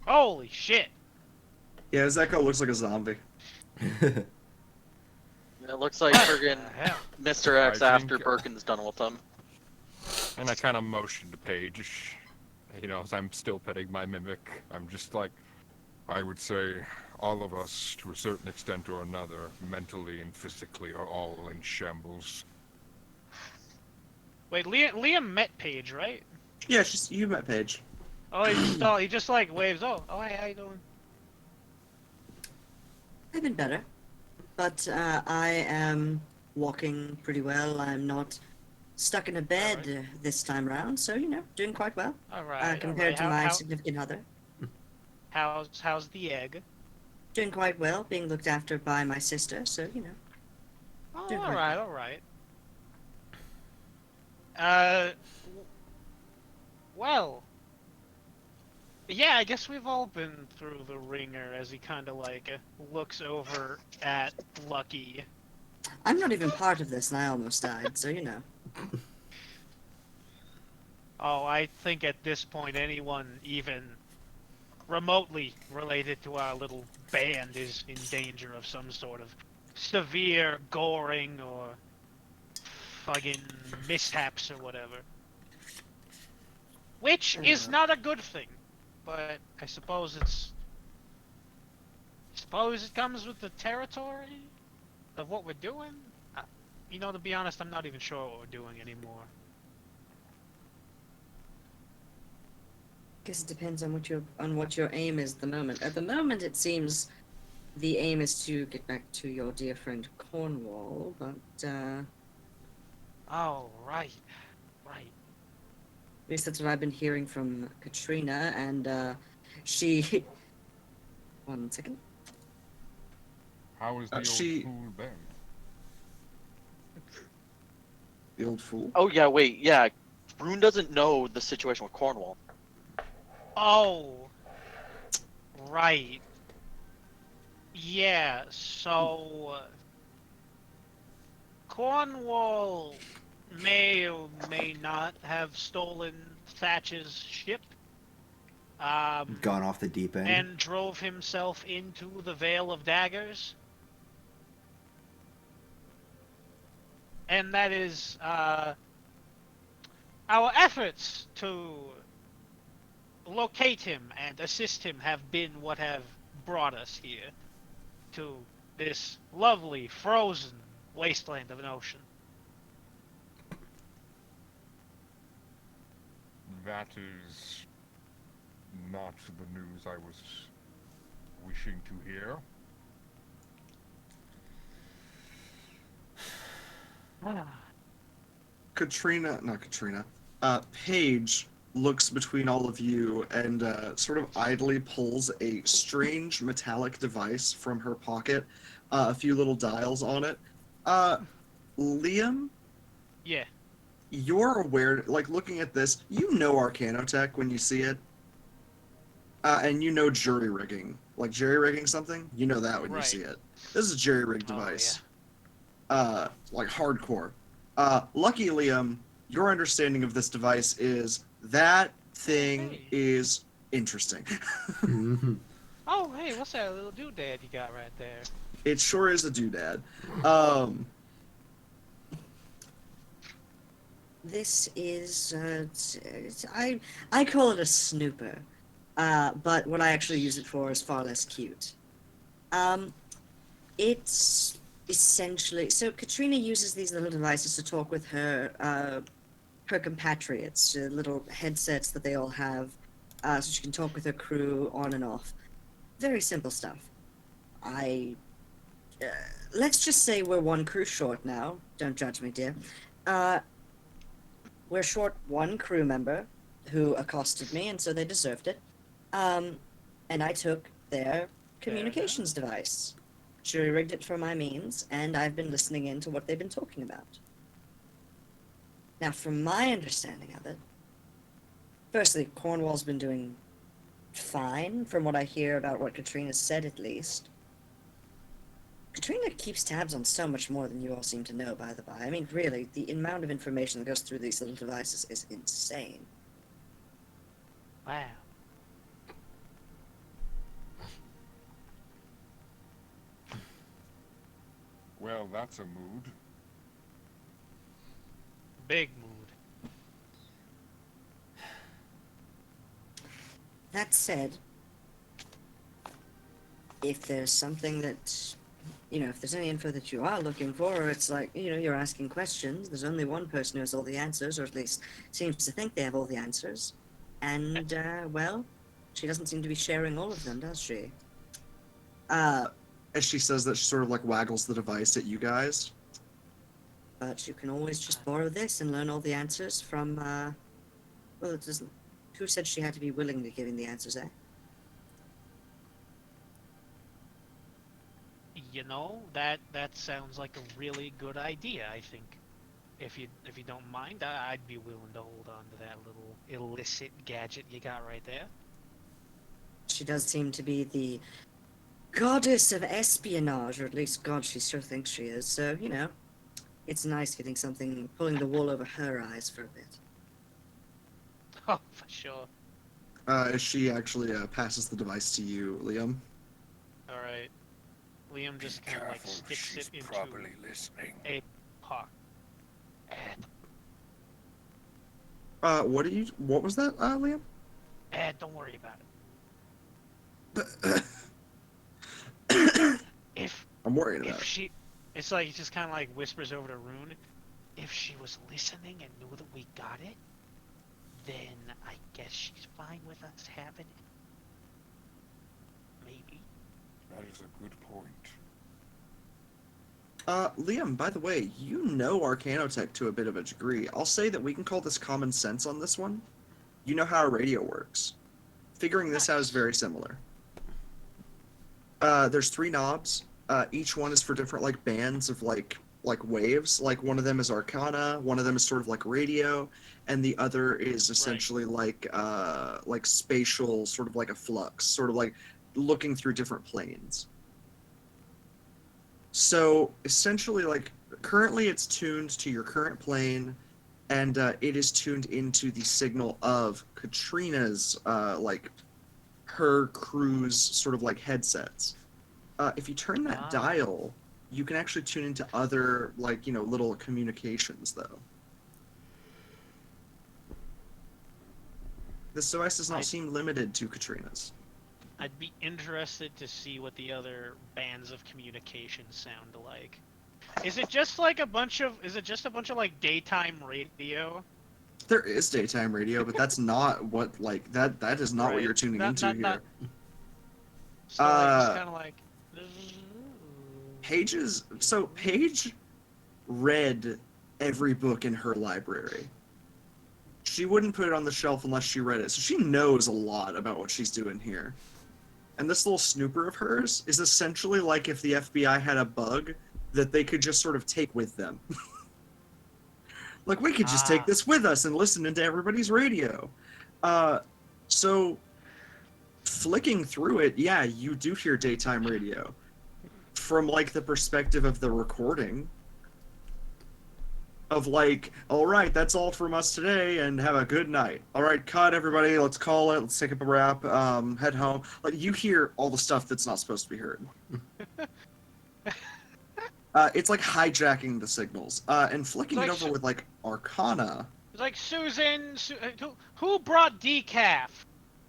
Holy shit. Yeah, his echo looks like a zombie. It looks like friggin' Hell. Mr. X I after think- Birkin's done with him. And I kind of motioned to Paige, you know, as I'm still petting my mimic. I'm just like, I would say all of us, to a certain extent or another, mentally and physically, are all in shambles. Wait, Liam met Paige, right? Yeah, you met Paige. Oh, he just like waves. Oh, hey, how you doing? I've been better, but I am walking pretty well. I'm not stuck in a bed this time round, so doing quite well All right. compared to How- my how- significant other. How's the egg? Doing quite well, being looked after by my sister, so Oh, Doing all quite right, well. all right. Well, yeah, I guess we've all been through the ringer. As he kind of like looks over at Lucky. I'm not even part of this, and I almost died, so Oh, I think at this point anyone even remotely related to our little band is in danger of some sort of severe goring or fucking mishaps or whatever. Which is not a good thing, but I suppose it comes with the territory of what we're doing. To be honest, I'm not even sure what we're doing anymore. guess it depends on what your aim is at the moment. At the moment, it seems the aim is to get back to your dear friend Cornwall, but Oh, right. at least that's what I've been hearing from Katrina, and she. 1 second. How is the old she- fool then? The old fool. Oh yeah, wait, yeah. Rune doesn't know the situation with Cornwall. Oh, right. Yeah, so Cornwall may or may not have stolen Thatch's ship, Gone off the deep end. and drove himself into the Veil of Daggers. And that is, our efforts to locate him and assist him have been what have brought us here to this lovely frozen wasteland of an ocean. That is not the news I was wishing to hear. Paige looks between all of you and sort of idly pulls a strange metallic device from her pocket, a few little dials on it. Liam, Yeah. you're aware, like looking at this, you know Arcanotech when you see it, and you know jury rigging like jerry-rigging something, you know that when you Right. see it. This is a jerry-rigged Oh, device. Like hardcore. Lucky Liam, your understanding of this device is that thing hey. is interesting. Mhm. Oh, hey, what's that little doodad you got right there? It sure is a doodad. This is I call it a snooper, but what I actually use it for is far less cute. It's essentially so Katrina uses these little devices to talk with her compatriots, little headsets that they all have, so she can talk with her crew on and off. Very simple stuff. Let's just say we're one crew short now. Don't judge me, dear. We're short one crew member who accosted me, and so they deserved it. And I took their communications device, jury-rigged it for my means, and I've been listening in to what they've been talking about. Now, from my understanding of it, firstly, Cornwall's been doing fine, from what I hear about what Katrina said, at least. Katrina keeps tabs on so much more than you all seem to know, by the by. I mean, really, the amount of information that goes through these little devices is insane. Wow. Well, that's a mood. Big mood. That said, if there's something that, if there's any info that you are looking for, or it's like, you're asking questions, there's only one person who has all the answers, or at least seems to think they have all the answers. And, well, she doesn't seem to be sharing all of them, does she? As she says that, she sort of like waggles the device at you guys. But you can always just borrow this and learn all the answers from, well, it doesn't... Who said she had to be willingly giving the answers, eh? That sounds like a really good idea, I think. If you don't mind, I'd be willing to hold on to that little illicit gadget you got right there. She does seem to be the goddess of espionage, or at least God she sure thinks she is, so, it's nice getting something, pulling the wool over her eyes for a bit. Oh, for sure. As she actually passes the device to you, Liam. Alright. Liam just kind of like Careful, sticks she's it into probably listening. a pocket. What was that, Liam? Don't worry about it. If I'm worried about it. she, it's like he just kind of like whispers over to Rune. If she was listening and knew that we got it, then I guess she's fine with us having it. Maybe. That is a good point. Liam, by the way, you know Arcanotech to a bit of a degree. I'll say that we can call this common sense on this one. You know how a radio works. Figuring this out is very similar. There's 3 knobs. Each one is for different like bands of like waves. Like one of them is Arcana, one of them is sort of like radio, and the other is essentially like spatial, sort of like a flux, sort of like looking through different planes. So essentially, like currently it's tuned to your current plane, and it is tuned into the signal of Katrina's like her crew's sort of like headsets. If you turn that dial, you can actually tune into other like little communications though. This device does not seem limited to Katrina's. I'd be interested to see what the other bands of communication sound like. Is it just like a bunch of like daytime radio? There is daytime radio, but that's not what that is not what you're tuning into here. So it's kind of like Paige read every book in her library. She wouldn't put it on the shelf unless she read it, so she knows a lot about what she's doing here. And this little snooper of hers is essentially like if the FBI had a bug that they could just sort of take with them. Like, we could just take this with us and listen into everybody's radio. So flicking through it, yeah, you do hear daytime radio. From, like, the perspective of the recording. Of, like, alright, that's all from us today, and have a good night. Alright, cut, everybody, let's call it, let's take up a wrap, head home. Like, you hear all the stuff that's not supposed to be heard. It's like hijacking the signals. And flicking it over with, like, Arcana. It's like, Susan, who brought decaf?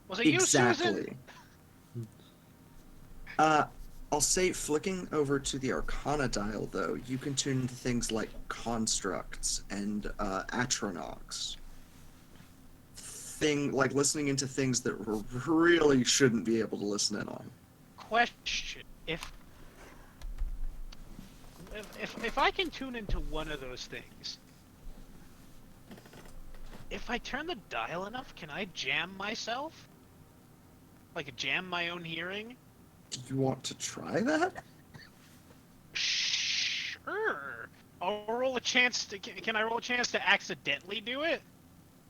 Was it you, Susan? Exactly. I'll say flicking over to the Arcana dial, though, you can tune into things like constructs and atronachs. Like listening into things that really shouldn't be able to listen in on. Question: If I can tune into one of those things, if I turn the dial enough, can I jam myself? Like jam my own hearing? Do you want to try that? Sure. I'll roll a chance to. Can I roll a chance to accidentally do it?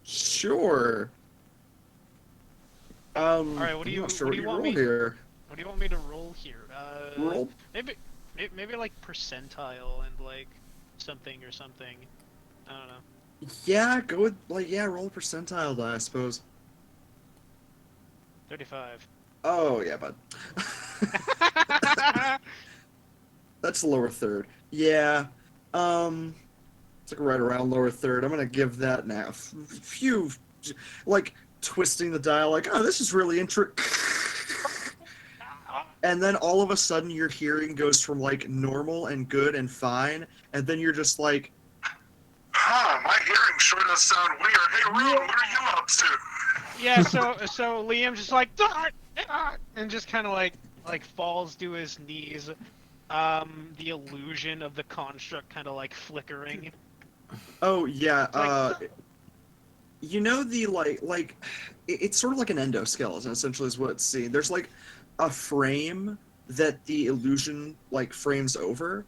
Sure. All right. What do you I'm not sure what do you want me here? What do you want me to roll here? Roll. Maybe like percentile and like something or something. I don't know. Yeah, go with roll a percentile die, I suppose. 35. Oh yeah, bud. That's the lower third. Yeah. It's like right around lower third. I'm gonna give that now. Few, like twisting the dial, like, oh, this is really interesting. And then all of a sudden, your hearing goes from like normal and good and fine, and then you're just like, my hearing sure does sound weird. Hey, Rune, what are you up to? Yeah. So Liam's just like, and just kind of like falls to his knees. The illusion of the construct kind of like flickering. oh yeah, like, you know the it's sort of like an endoskeleton essentially is what it's seeing. There's like a frame that the illusion like frames over,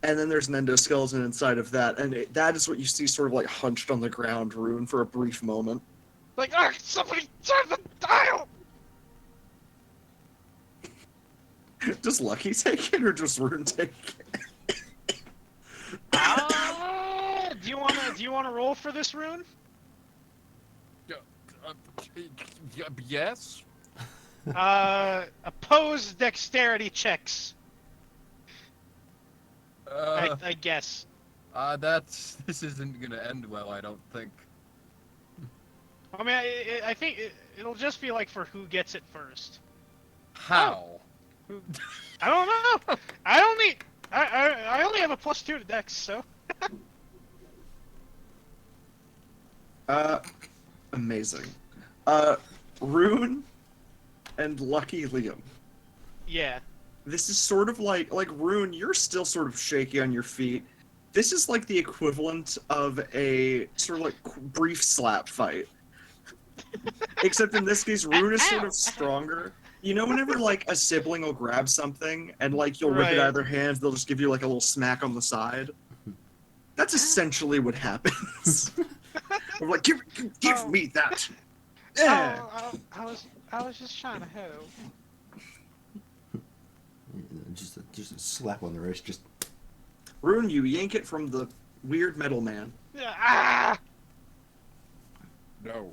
and then there's an endoskeleton inside of that, and that is what you see sort of like hunched on the ground, Rune, for a brief moment. Like, somebody turn the dial! Does Lucky take it or just Rune take it? Do you wanna roll for this, Rune? Yes. Oppose dexterity checks. Uh, I guess. This isn't gonna end well, I don't think. I mean, I think it'll just be like for who gets it first. How? I don't know. I only have a +2 to dex, so. Amazing. Rune and Lucky Liam. Yeah. This is sort of like Rune, you're still sort of shaky on your feet. This is like the equivalent of a sort of like brief slap fight. Except in this case, Rune is sort of stronger. You know, whenever like a sibling will grab something and like you'll rip it out of their hands, they'll just give you like a little smack on the side. That's essentially what happens. I'm like, give me that. Yeah. I was just trying to help. Just a slap on the wrist. Just Rune, you yank it from the weird metal man. No.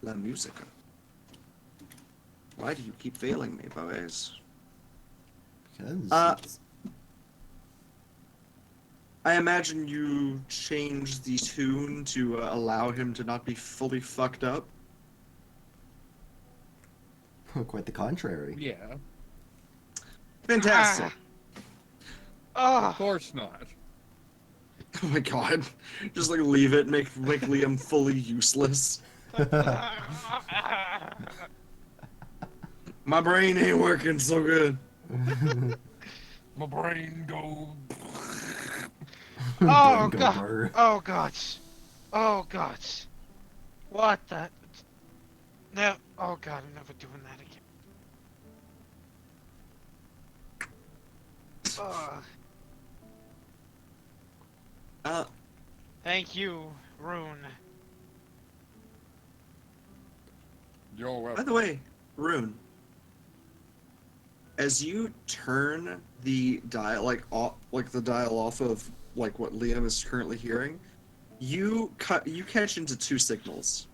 La musica. Why do you keep failing me, boys? because I imagine you changed the tune to allow him to not be fully fucked up. quite the contrary. Yeah. Fantastic. Of course not. Oh my god. Just like leave it, make Liam fully useless. My brain ain't working so good. My brain go. Oh Go god! burr. Oh god! Oh god! What the? No! Oh god! I'm never doing that again. Ugh. Thank you, Rune. You're By welcome. the way, Rune, as you turn the dial the dial off of like what Liam is currently hearing, you catch into two signals.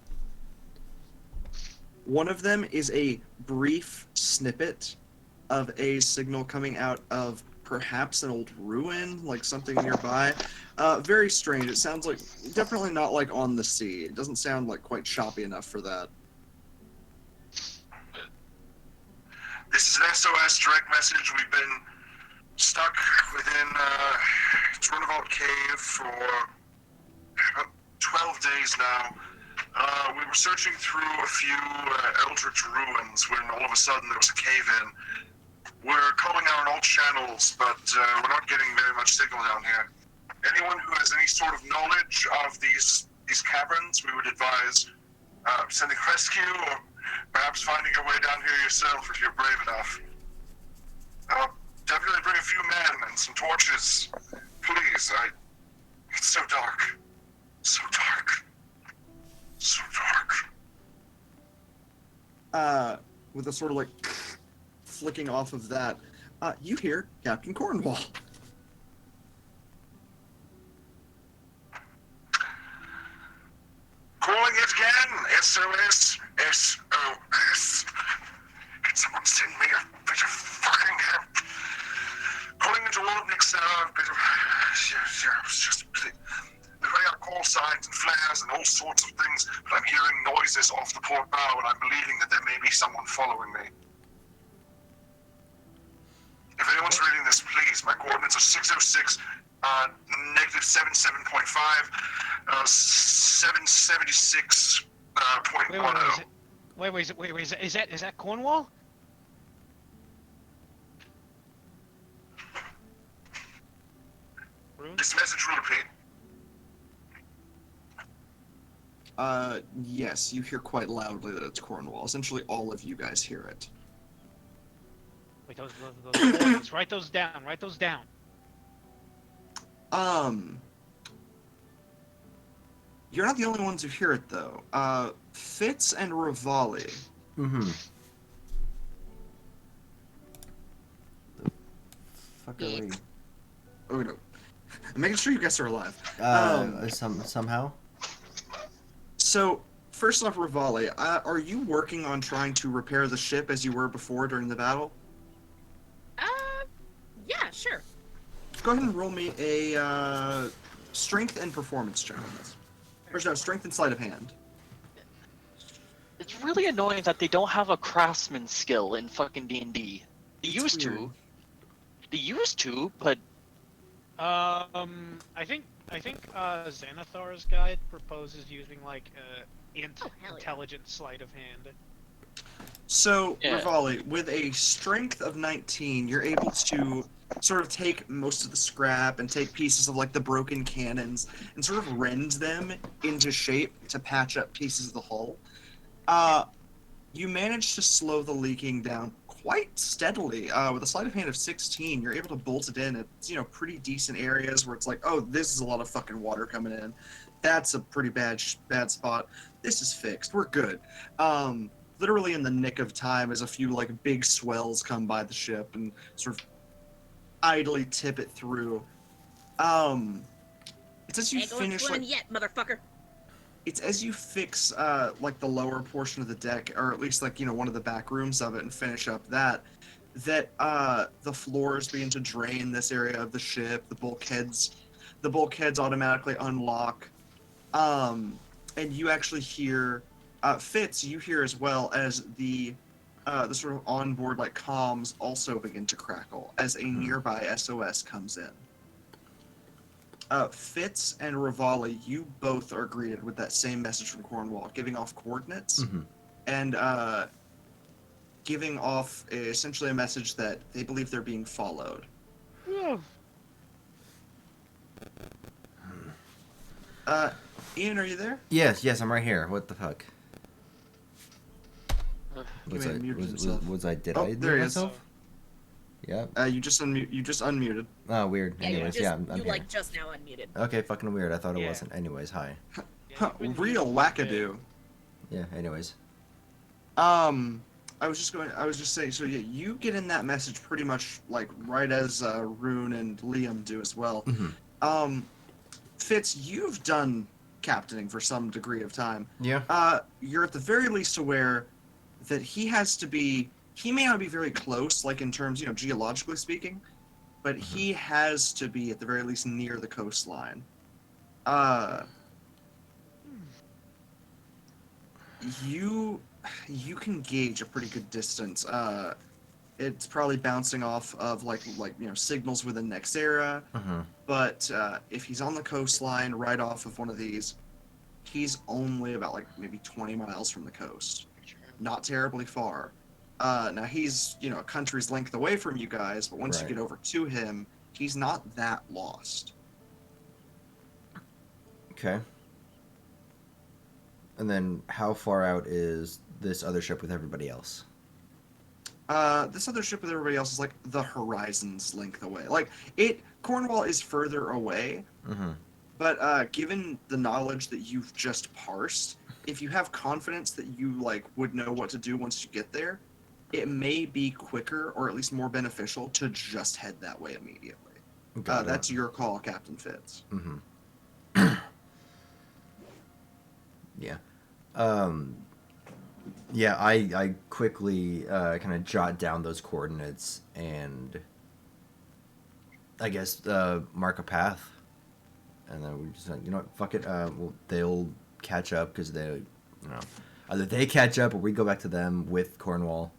One of them is a brief snippet of a signal coming out of perhaps an old ruin, like something nearby. Very strange. It sounds like definitely not like on the sea. It doesn't sound like quite choppy enough for that. This is an SOS direct message. We've been stuck within Rune Cave for about 12 days now. We were searching through a few eldritch ruins when all of a sudden there was a cave-in. We're calling our old channels, but we're not getting very much signal down here. Anyone who has any sort of knowledge of these caverns, we would advise sending rescue or perhaps finding your way down here yourself if you're brave enough. Definitely bring a few men and some torches. Please, it's so dark. So dark. So dark. With a sort of like flicking off of that, you hear Captain Cornwall. Calling it again. SOS. SOS. Can someone send me a bit of fucking help? Calling into Wardnick's a bit of... just... There are call signs and flares and all sorts of things, but I'm hearing noises off the port bow and I'm believing that there may be someone following me. If anyone's reading this, please, my coordinates are 606, negative 77.5, 776.10. Wait, is that Cornwall? Rune? This message will repeat. Yes, you hear quite loudly that it's Cornwall. Essentially, all of you guys hear it. Wait, those coordinates. Write those down. Write those down. You're not the only ones who hear it, though. Fitz and Revali. Mm-hmm. The fuck are we? Oh, no. I'm making sure you guys are alive. Somehow? So, first off, Revali, are you working on trying to repair the ship as you were before during the battle? Yeah, sure. Go ahead and roll me a strength and performance check on this. Or no, strength and sleight of hand. It's really annoying that they don't have a craftsman skill in fucking D&D. They It's used weird. to. They used to, but I think Xanathar's guide proposes using like hell yeah. intelligent sleight of hand. So, Yeah. Revali, with a strength of 19, you're able to sort of take most of the scrap and take pieces of like the broken cannons and sort of rend them into shape to patch up pieces of the hull. You manage to slow the leaking down quite steadily. With a sleight of hand of 16, you're able to bolt it in at, pretty decent areas where it's like, oh, this is a lot of fucking water coming in. That's a pretty bad spot. This is fixed. We're good. Literally in the nick of time as a few like big swells come by the ship and sort of idly tip it through. It's as you Ain't going finish swimming yet, motherfucker. it's as you fix like the lower portion of the deck, or at least like one of the back rooms of it, and finish up that the floors begin to drain this area of the ship. The bulkheads automatically unlock, and you actually hear Fitz. You hear as well as the sort of onboard like comms also begin to crackle as a nearby SOS comes in. Fitz and Revali, you both are greeted with that same message from Cornwall, giving off coordinates and giving off essentially a message that they believe they're being followed. Ian, are you there? Yes, I'm right here. What the fuck? He may have muted himself. Did Oh, I there mute he is. myself? Yeah. You just unmuted. Oh, weird. Yeah, Anyways, you yeah, just, I'm you here. like just now unmuted. Okay, fucking weird. I thought it Yeah. wasn't. Anyways, hi. Huh, real wackadoo. Yeah. Anyways. I was just saying. So yeah, you get in that message pretty much like right as Rune and Liam do as well. Mhm. Fitz, you've done captaining for some degree of time. Yeah. You're at the very least aware that he may not be very close, like in terms, geologically speaking, but he has to be at the very least near the coastline. You can gauge a pretty good distance. It's probably bouncing off of like signals within Nexera. Mhm. But if he's on the coastline right off of one of these, he's only about like maybe 20 miles from the coast. Not terribly far. Now he's, a country's length away from you guys, but once you Right. get over to him, he's not that lost. Okay. And then, how far out is this other ship with everybody else? This other ship with everybody else is like the horizon's length away. Like Cornwall is further away, Mm-hmm. but given the knowledge that you've just parsed, if you have confidence that you would know what to do once you get there, it may be quicker or at least more beneficial to just head that way immediately. Got it. That's your call, Captain Fitz. Mm-hmm. Yeah. Yeah, I quickly kind of jot down those coordinates and I guess mark a path. And then we just what, fuck it. Well, they'll catch up because they, either they catch up or we go back to them with Cornwall.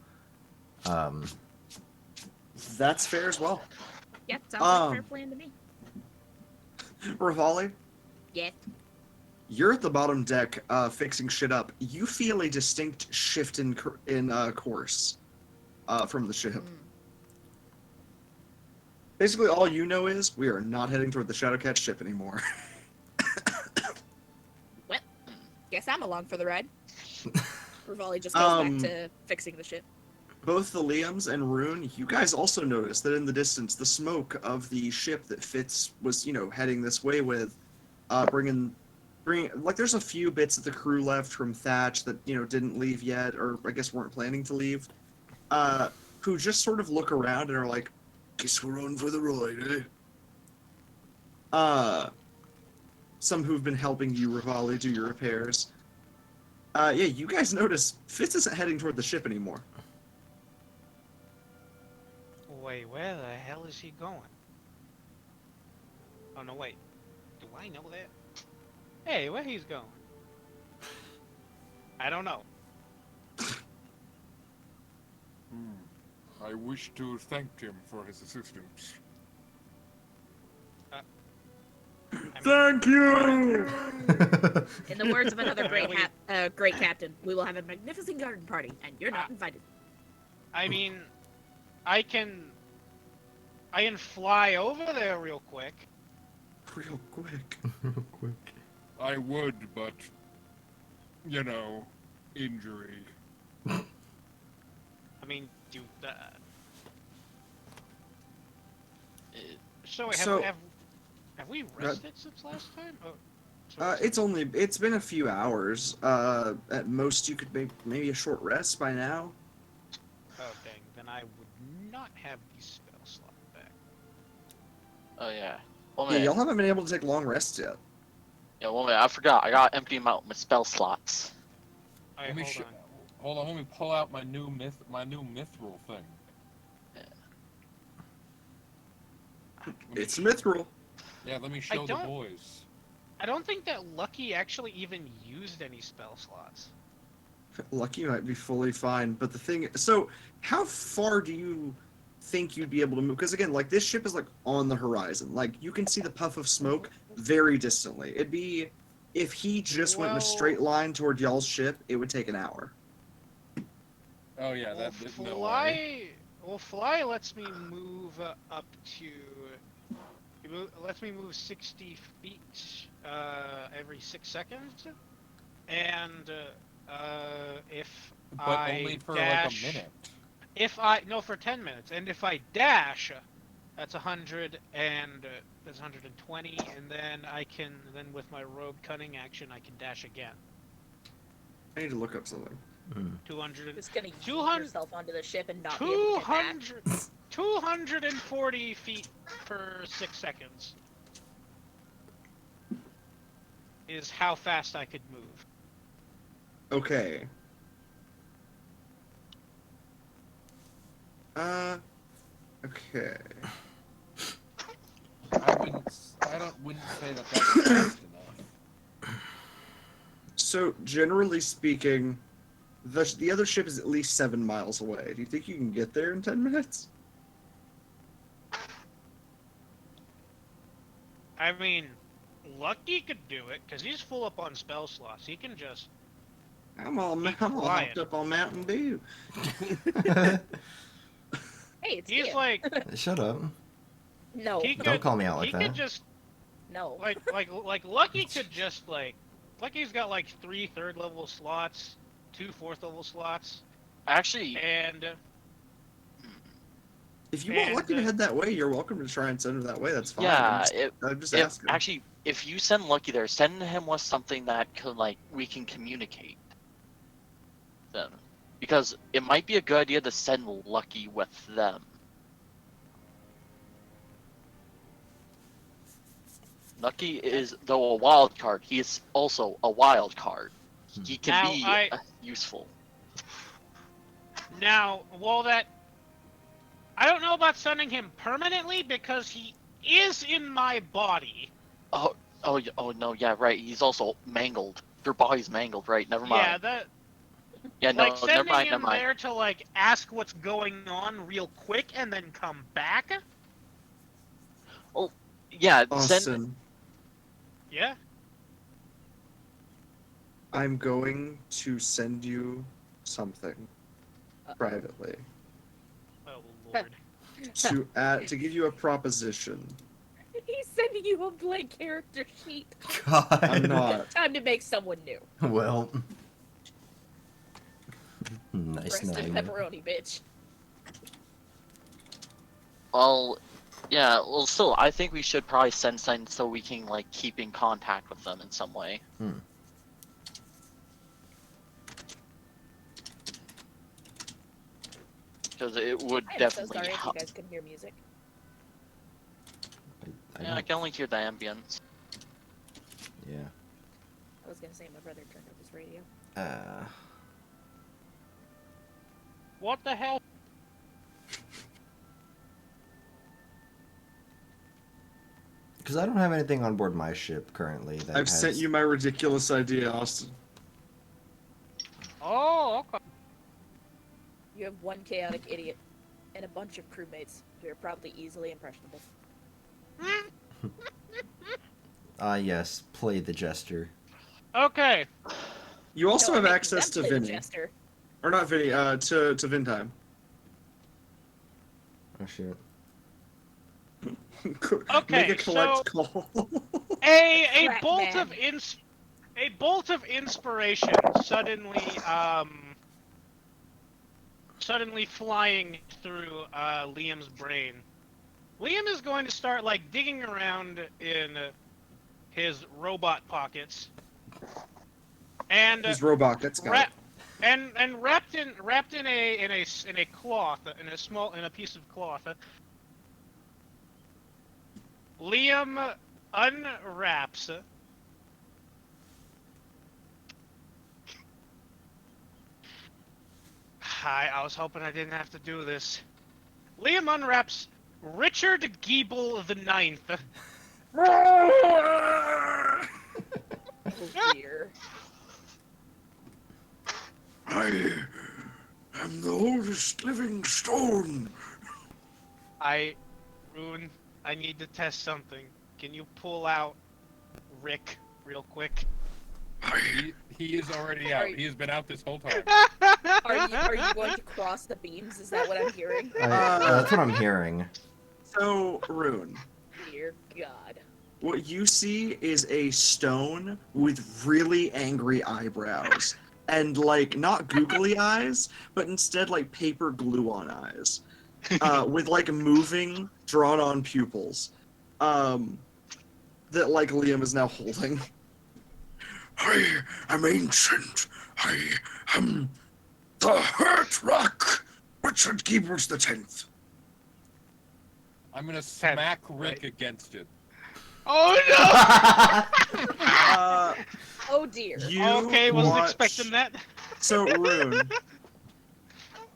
That's fair as well. Yeah, sounds like a fair plan to me. Revali, Yeah. you're at the bottom deck fixing shit up. You feel a distinct shift in course from the ship. Basically, all you know is we are not heading toward the Shadowcat ship anymore. Well, guess I'm along for the ride. Revali just goes back to fixing the ship. Both the Liams and Rune, you guys also noticed that in the distance, the smoke of the ship that Fitz was, heading this way with, bringing, there's a few bits of the crew left from Thatch that, didn't leave yet, or I guess weren't planning to leave, who just sort of look around and are like, guess we're on for the ride, eh? Some who've been helping you, Revali, do your repairs. Yeah, you guys notice Fitz isn't heading toward the ship anymore. Wait, where the hell is he going? Oh no, wait. Do I know that? Hey, where he's going? I don't know. I wish to thank him for his assistance. Thank you! In the words of another great captain, we will have a magnificent garden party, and you're not invited. I mean, I can fly over there real quick. Real quick. Real quick. I would, but injury. I mean, do that. So have we rested since last time? Oh, It's been a few hours. At most, you could make maybe a short rest by now. oh dang, then I would not have the spell slot back. Oh yeah. One Yeah, minute. y'all haven't been able to take long rests yet. Yeah, 1 minute. I forgot. I gotta empty my spell slots. Alright, Let me hold on. Hold on, let me pull out my new mithril thing. It's mithril. Yeah, let me show the don't- boys. I don't think that Lucky actually even used any spell slots. Lucky might be fully fine, but the thing. So, how far do you think you'd be able to move? Because again, this ship is on the horizon. You can see the puff of smoke very distantly. It'd be if he just went in a straight line toward y'all's ship, it would take an hour. Oh yeah, Well, no way. Fly lets me move up to. Lets me move 60 feet every 6 seconds, and if But I only for dash, like a minute. for 10 minutes, and if I dash, that's 100 and that's 120, and then then with my rogue cunning action, I can dash again. I need to look up something. 200. Just gonna 200 yourself onto the ship and not be able to get back. 240 feet per 6 seconds is how fast I could move. Okay. Okay. I wouldn't say that that's fast enough. So, generally speaking, the other ship is at least 7 miles away. Do you think you can get there in 10 minutes? I mean, Lucky could do it, because he's full up on spell slots. He can just... I'm all quiet. hopped up on Mountain Dew. Hey, it's He's Ian. like... Shut up. No. He Don't call me out like he that. could just... No. Like Lucky could just, like... Lucky's got, like, 3 third-level slots, 2 fourth-level slots, Actually, and... If you want And, Lucky to head that way, you're welcome to try and send her that way. That's fine. yeah, I'm just if asking. actually, if you send Lucky there, send him with something that could, like, we can communicate. Then, because it might be a good idea to send Lucky with them. Lucky is, though a wild card, he is also a wild card. He can Now, be useful. Now, while that... I don't know about sending him permanently, because he is in my body. Oh no, yeah, right. He's also mangled. Your body's mangled, right? Never mind. Yeah, that... Yeah, no, Like, never sending mind, him never mind. there to, like, ask what's going on real quick and then come back? Yeah, Austin, Yeah? I'm going to send you something privately Oh, Lord. to give you a proposition. He's sending you a blank character sheet. God. I'm not. Time to make someone new. Well. Nice Breast and knowing. pepperoni, bitch. Well, yeah, well, still, I think we should probably send something so we can, like, keep in contact with them in some way. Because it would I am so definitely sorry if you help. guys couldn't hear music. Yeah, I can only hear the ambience. Yeah. I was gonna say my brother turned up his radio. What the hell? Because I don't have anything on board my ship currently. That I've has... sent you my ridiculous idea, Austin. Oh, okay. You have one chaotic idiot and a bunch of crewmates who are probably easily impressionable. Yes. Play the jester. Okay. You also No, have I'm making access to them play the Vinny. Jester. Or not Vinny, to Vintime. Oh shit. Okay, Make a collect so- call. A Crap, bolt man. of a bolt of inspiration suddenly flying through Liam's brain. Liam is going to start, like, digging around in his robot pockets, and He's robot. That's got it. and wrapped in a cloth, in a piece of cloth. Liam unwraps. Hi, I was hoping I didn't have to do this. Liam unwraps Richard Giebel the Ninth. Oh dear. I am the oldest living stone. Rune, I need to test something. Can you pull out Rick real quick? He is already out. He has been out this whole time. Are you going to cross the beams? Is that what I'm hearing? That's what I'm hearing. So, Rune, Dear God. what you see is a stone with really angry eyebrows. and like not googly eyes, but instead like paper glue on eyes, with like moving drawn on pupils, that like Liam is now holding. I am ancient. I am the Hurt Rock, Richard Giebels the 10th. I'm gonna smack Rick against it. Oh no! Oh dear. You Okay, wasn't watch- expecting that. So Rune,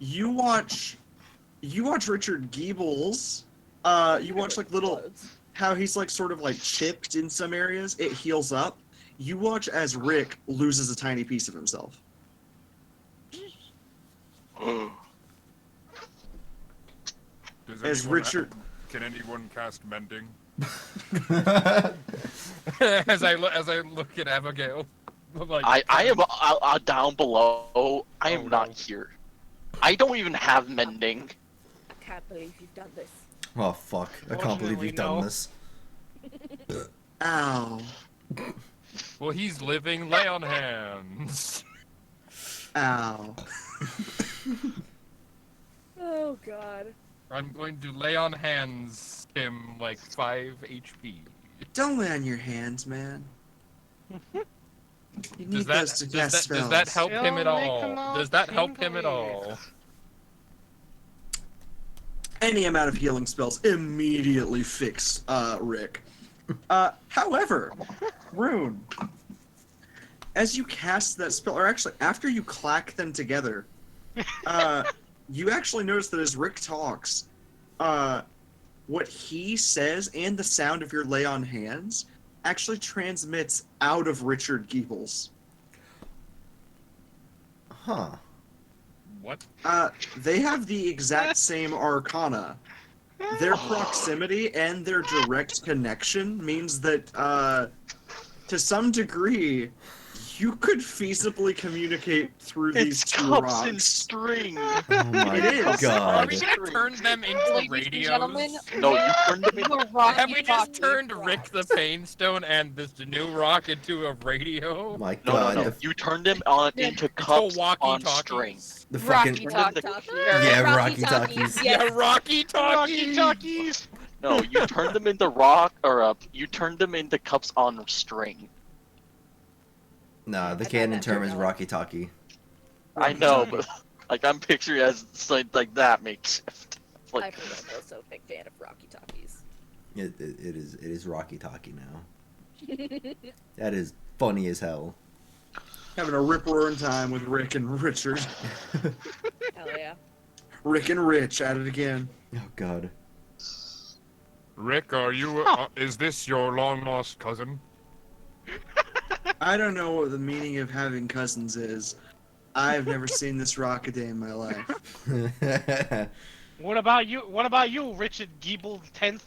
you watch Richard Giebels. You watch like little how he's like sort of like chipped in some areas. It heals up. You watch as Rick loses a tiny piece of himself. Does As anyone- Richard, Can anyone cast mending? as I look at Abigail, I'm like, I am down below. I am Oh, not no. here. I don't even have mending. I can't believe you've done this. Oh fuck! I can't believe you've done this. ow, well, he's living. Lay on hands. ow. Oh god. I'm going to lay on hands him like 5 HP. Don't lay on your hands, man. You need those to cast does spells. that help him at It'll make them all? all Does that help him at tingly. all? Any amount of healing spells immediately fix Rick. However, Rune, as you cast that spell, or actually after you clack them together, you actually notice that as Rick talks, what he says and the sound of your lay on hands actually transmits out of Richard Giebels. Huh. What? They have the exact same arcana. Their proximity and their direct connection means that, to some degree, you could feasibly communicate through these It's two cups and rocks. string. Oh my It is. Are god. we gonna turn them into Ladies and radios? gentlemen, No, you turned them into. the rock Have we just talkie turned rock. Rick the Painstone and this new rock into a radio? Oh my No, god. no. You turned them on into cups on string. The fucking Rocky Talkie. yeah, Rocky Talkies. Yeah, Rocky Rocky Talkie. talkies. No, you turned them into rock, or you turned them into cups on string. Nah, the I canon got that term too, is Ellen. Rocky Talkie. I know, but like I'm picturing it as something like that makeshift. I'm Like, also a big fan of Rocky Talkies. It is Rocky Talkie now. That is funny as hell. Having a rip-roaring time with Rick and Richard. Hell yeah. Rick and Rich at it again. Oh god. Rick, are you? Is this your long lost cousin? I don't know what the meaning of having cousins is. I've never seen this rock a day in my life. What about you? What about you, Richard Giebel 10th?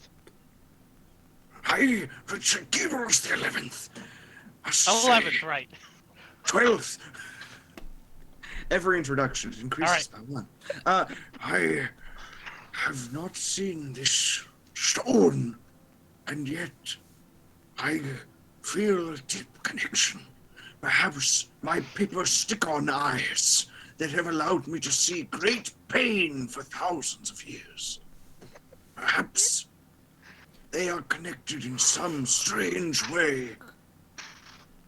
I, Richard Giebels the 11th. 11th, right? 12th. Every introduction increases by one. I have not seen this stone, and yet I feel a deep connection. Perhaps my paper stick-on eyes that have allowed me to see great pain for thousands of years. Perhaps they are connected in some strange way.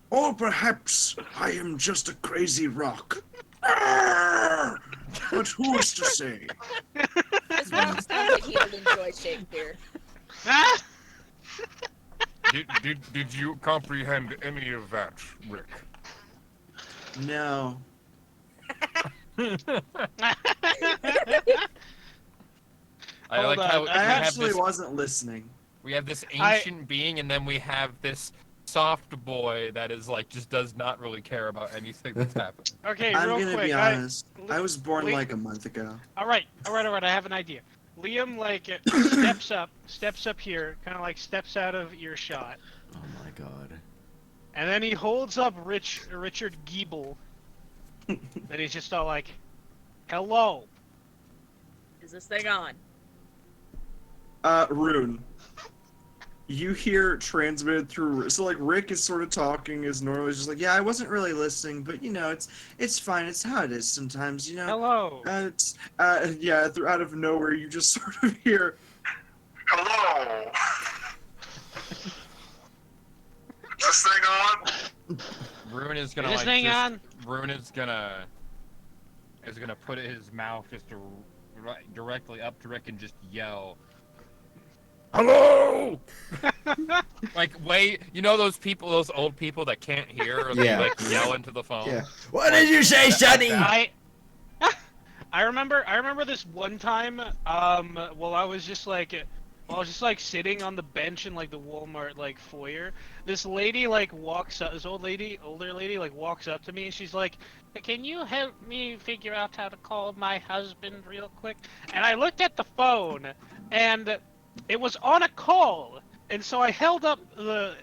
Or perhaps I am just a crazy rock. Arrgh! But who is to say? This rock sounds like he would enjoy Shakespeare. Ah! Did you comprehend any of that, Rick? No. I like Hold how on, we I have actually this. wasn't listening. We have this ancient being, and then we have this soft boy that is like just does not really care about anything that's happening. Okay, I'm real gonna quick. be honest. I was born Lee- like a month ago. All right. I have an idea. Liam like steps up here, kind of like steps out of earshot, Oh my god. and then he holds up Richard Giebel. And he's just all like, "Hello." Is this thing on? Rune. you hear transmitted through. So like Rick is sort of talking as normal. He's just like, yeah, I wasn't really listening, but you know, it's fine. It's how it is sometimes. You know. Hello. Yeah. Out of nowhere, you just sort of hear. Hello. Is this thing on? Rune is gonna Is this like thing just, on? Rune is gonna put his mouth just directly up to Rick and just yell, "Hello!" Like, wait, you know those people, those old people that can't hear, or they Yeah. like yell into the phone. Yeah. What did you say, Sonny? I remember this one time, while I was just like sitting on the bench in like the Walmart like foyer. This lady like walks up, this older lady like walks up to me and she's like, "Can you help me figure out how to call my husband real quick?" And I looked at the phone and it was on a call. And so I held up the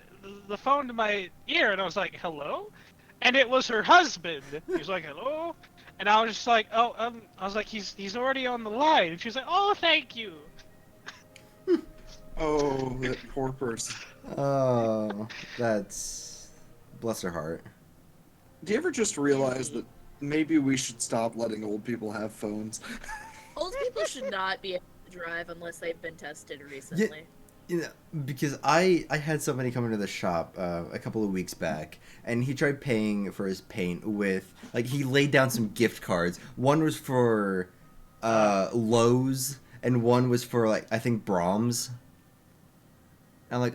phone to my ear and I was like, "Hello?" And it was her husband. He was like, "Hello?" And I was just like, "Oh, I was like, he's already on the line." And she was like, "Oh, thank you." Oh, that poor person. Oh, that's bless her heart. Do you ever just realize that maybe we should stop letting old people have phones? Old people should not be able to drive unless they've been tested recently. You know, because I had somebody come into the shop a couple of weeks back, and he tried paying for his paint with, like, he laid down some gift cards. One was for Lowe's, and one was for, like, I think Brahms. And like,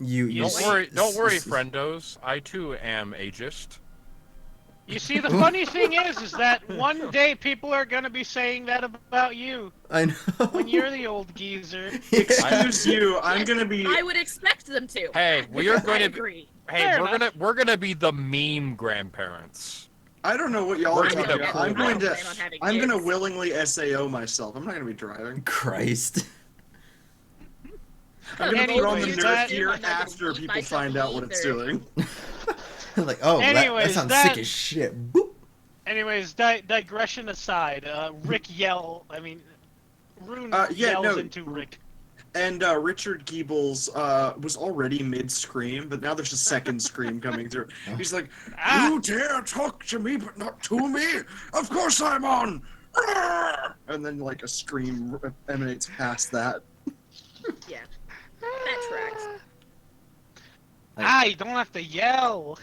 you Don't worry, friendos. I too am ageist. You see, the funny thing is that one day people are gonna be saying that about you. I know. When you're the old geezer. Excuse you, I'm gonna be. I would expect them to. Hey, we are going to agree. Hey, Fair we're gonna be the meme grandparents. I don't know what y'all We're are gonna talking be about. cool. I'm gonna willingly SAO myself. I'm not gonna be driving. Christ. I'm gonna put on the Anyways, nerd that- gear I'm not gonna after eat people myself find out what it's either. doing. Like, oh, that Anyways, sounds that- sick as shit. Boop. Anyways, digression aside, Rune yells into Rick. And Richard Geebles was already mid-scream, but now there's a second scream coming through. He's like, "You dare talk to me, but not to me? Of course I'm on!" And then, like, a scream emanates past that. Yeah. That tracks. You don't have to yell.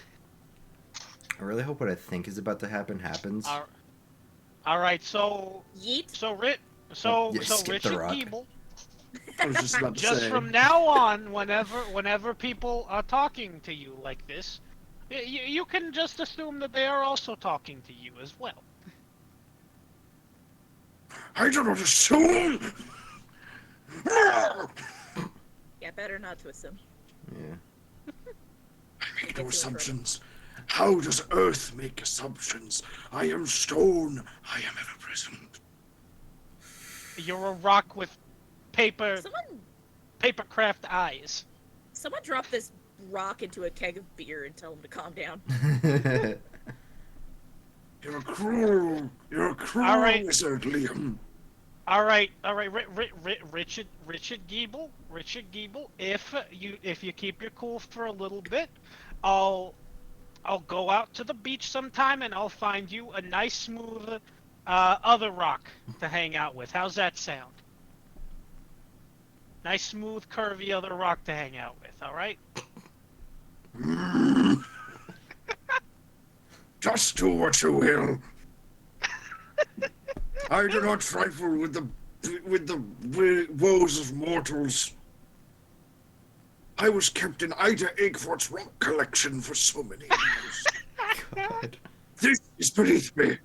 I really hope what I think is about to happen happens. Alright, so... Yeet. So Yeah, skip the Richard rock. Geeble... I was just about to Just say. from now on, whenever people are talking to you like this, you can just assume that they are also talking to you as well. I do not assume. Yeah, better not to assume. Yeah. I make no assumptions. How does Earth make assumptions? I am stone. I am ever present. You're a rock with papercraft eyes. Someone drop this rock into a keg of beer and tell him to calm down. You're cruel. You're a cruel All right. wizard, Liam. All right, Richard Geeble, if you keep your cool for a little bit, I'll go out to the beach sometime and I'll find you a nice smooth other rock to hang out with. How's that sound? Nice smooth curvy other rock to hang out with, all right? Just do what you will. I do not trifle with the woes of mortals. I was Captain Ida Egfort's rock collection for so many years. God. This is beneath me.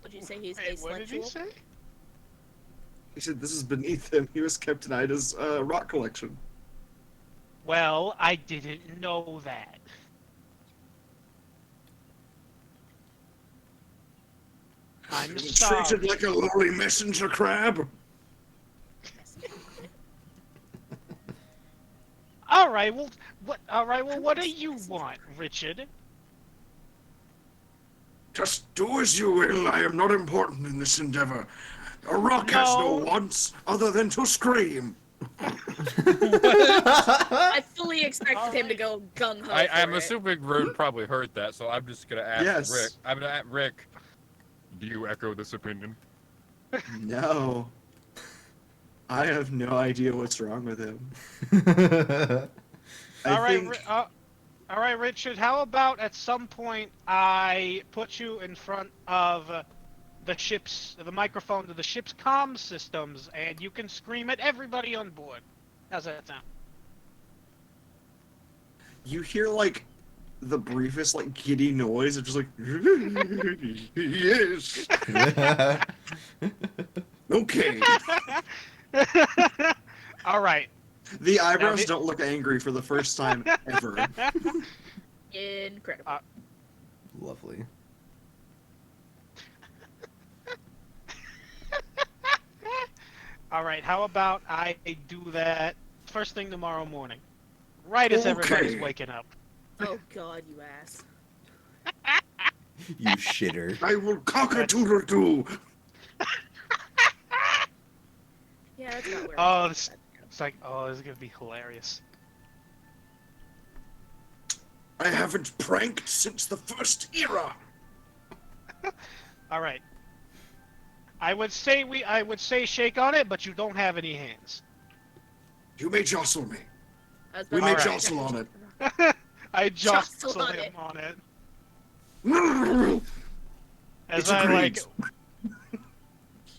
Would you say he's What did he asexual? say? He said this is beneath him. He was Captain Ida's rock collection. Well, I didn't know that. I'm sorry. Treated like a lowly messenger crab. All right, well, what do you want, Richard? Just do as you will. I am not important in this endeavor. A rock has no No. wants other than to scream. I fully expected him to go gung ho. I'm assuming Rune probably heard that, so I'm just gonna ask Yes. Rick. I'm gonna ask Rick. Do you echo this opinion? No. I have no idea what's wrong with him. All right, Richard. How about at some point I put you in front of the microphone to the ship's comm systems, and you can scream at everybody on board. How's that sound? You hear like the briefest like giddy noise of just like yes. Okay. All right. The eyebrows don't look angry for the first time ever. Incredible. Lovely. All right. How about I do that first thing tomorrow morning, right as everybody's waking up. Oh God, you ass. You shitter. I will cock-a-doodle-doo. Yeah, that's not where. Oh, it's like, oh, this is gonna be hilarious. I haven't pranked since the first era. All right. I would say shake on it, but you don't have any hands. You may jostle me. I was We about may to say- jostle on it. I Jostle jostle on him it. on it. It's As I agreed.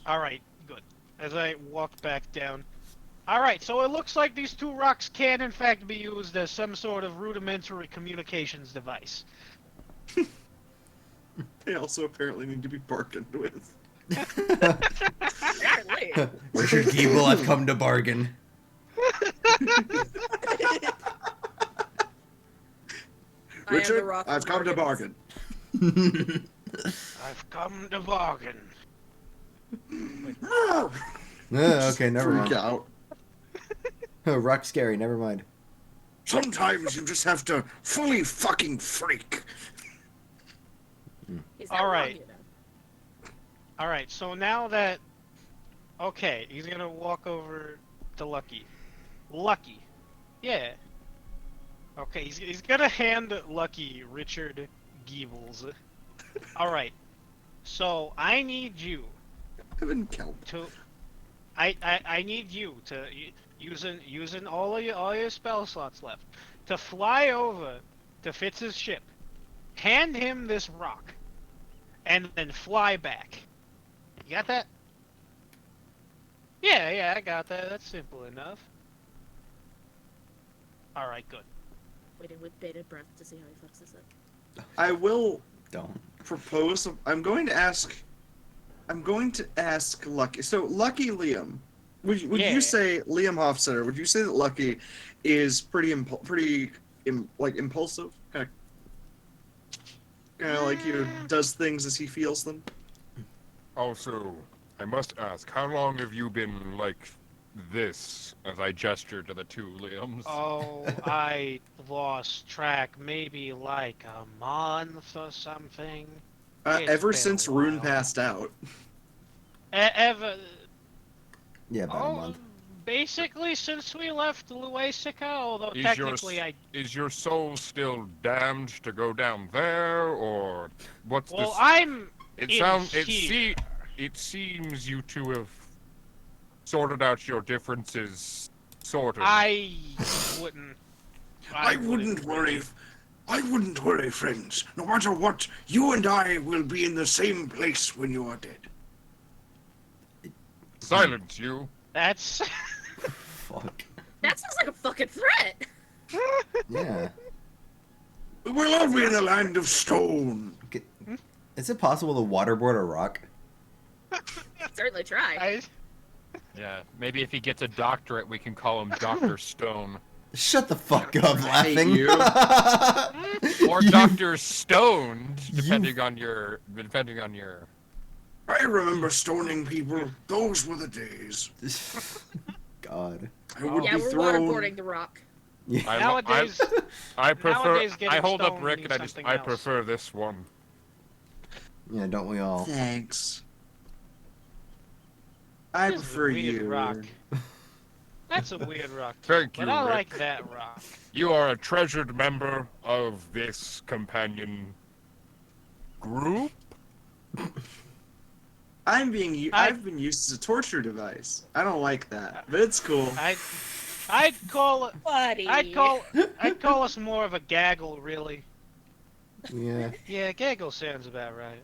All right, good. As I walk back down. All right, so it looks like these two rocks can in fact be used as some sort of rudimentary communications device. They also apparently need to be bargained with. Apparently. Richard Giebel, I've come to bargain. Richard, rock I've come to bargains. bargain. I've come to bargain. Okay, never Freak mind. out. Oh, rock's scary, never mind. Sometimes you just have to fully fucking freak. He's not All wrong, right. you know. All right, so now that okay, he's gonna walk over to Lucky. Lucky, yeah. Okay, he's gonna hand Lucky Richard Giebels. All right, so I need you I haven't counted. to. I need you to using all your spell slots left to fly over to Fitz's ship, hand him this rock, and then fly back. You got that? Yeah, I got that. That's simple enough. All right, good. Waiting with bated breath to see how he fucks this up. I will Don't. propose. I'm going to ask Lucky. So Lucky Liam, would Yeah. you say Liam Hofstadter? Would you say that Lucky is pretty impulsive? Kind of like you does things as he feels them. Also, I must ask, how long have you been like this? As I gesture to the two Liams. Oh, I lost track. Maybe like a month or something. It's Ever been a since Rune while. passed out. Ever. Yeah, about a Oh, month. basically since we left Luasica, although Is technically Is your soul still damned to go down there, or what's Well, this? I'm It in sounds. here. It seems you two have sorted out your differences. Sort of. I wouldn't. I wouldn't worry. I wouldn't worry, friends. No matter what, you and I will be in the same place when you are dead. Silence, you. That's. Fuck. That sounds like a fucking threat. Yeah. We'll all be in the land of stone. Is it possible to waterboard a rock? Certainly try. Yeah, maybe if he gets a doctorate, we can call him Dr. Stone. Shut the fuck up, laughing. you. Or You- Dr. Stoned, depending on your. I remember stoning people. Those were the days. God. I would Yeah, be we're thrown. waterboarding the rock. Yeah. Nowadays, I prefer. Nowadays, I getting hold up stoned Rick, means and I something I else. prefer this one. Yeah, don't we all? Thanks. I This is a prefer weird you. rock. That's a weird rock. Too, Thank but you, I Rick. like that rock. You are a treasured member of this companion group. I've been used as a torture device. I don't like that, but it's cool. I'd call Buddy. I'd call us more of a gaggle, really. Yeah. Yeah, gaggle sounds about right.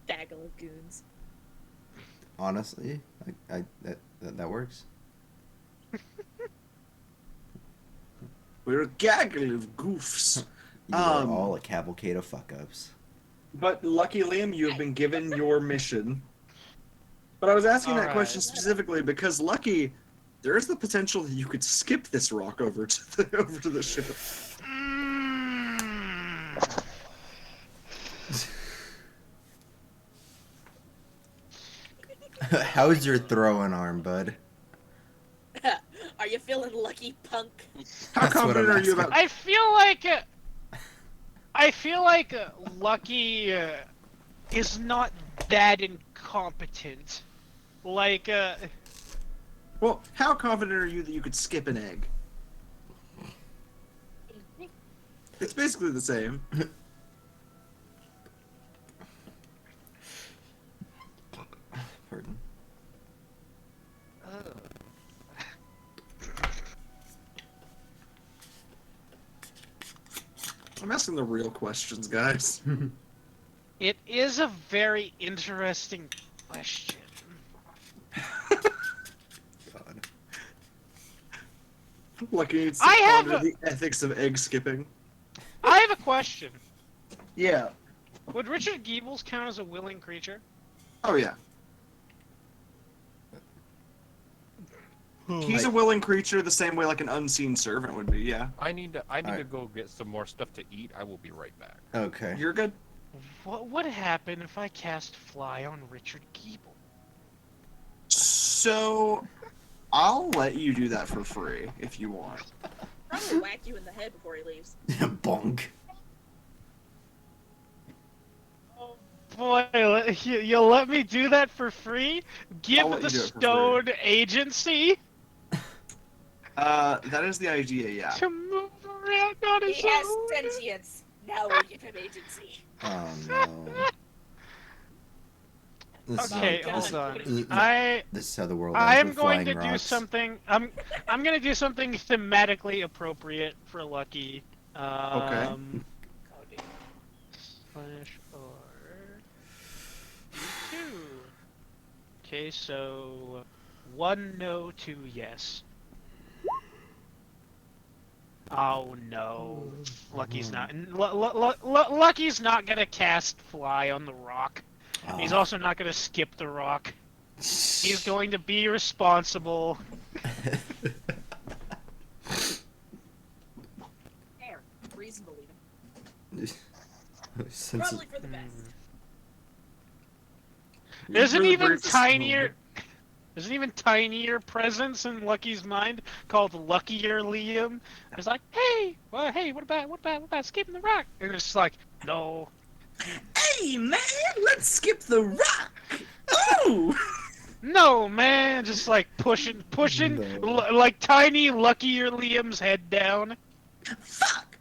Gaggle of goons. Honestly, that works. We're a gaggle of goofs. You are all a cavalcade of fuck-ups. But lucky Liam, you have been given your mission. But I was asking that question specifically because Lucky, there is the potential that you could skip this rock over to the ship. How's your throwing arm, bud? Are you feeling lucky, punk? How That's what confident I'm are you asking. about? I feel like Lucky is not that incompetent. Like, Well, how confident are you that you could skip an egg? It's basically the same. Pardon. I'm asking the real questions, guys. it is a very interesting question. God. Lucky needs to I have ponder a- the ethics of egg skipping. I have a question. Yeah. Would Richard Geebles count as a willing creature? Oh yeah. He's a willing creature the same way like an unseen servant would be, yeah. I need to Alright. go get some more stuff to eat. I will be right back. Okay. You're good. What would happen if I cast Fly on Richard Geeble? So, I'll let you do that for free if you want. Probably whack you in the head before he leaves. Bonk. Boy, you'll let me do that for free? Give I'll let the you do it for free. stone agency That is the idea, yeah. to move around on his He has own. sentience. Now we give him agency. Oh no. This Okay, is hold how, on. this is how the world I ends am with going flying to do rocks. something. I'm going to do something thematically appropriate for Lucky. Okay. Slash or 2. Okay, so 1 no, 2 yes. Oh no, Lucky's not. Lucky's not gonna cast Fly on the rock. He's Oh. also not gonna skip the rock. He's going to be responsible. Fair. Reasonable even. Since Probably for the best. There's an Really even brings us tinier. There's an even tinier presence in Lucky's mind called Luckier Liam. It's like, hey, well, hey, what about skipping the rock? And it's like, no. Hey man, let's skip the rock! Oh! No, man, just like pushing, No. like tiny Luckier Liam's head down. Fuck!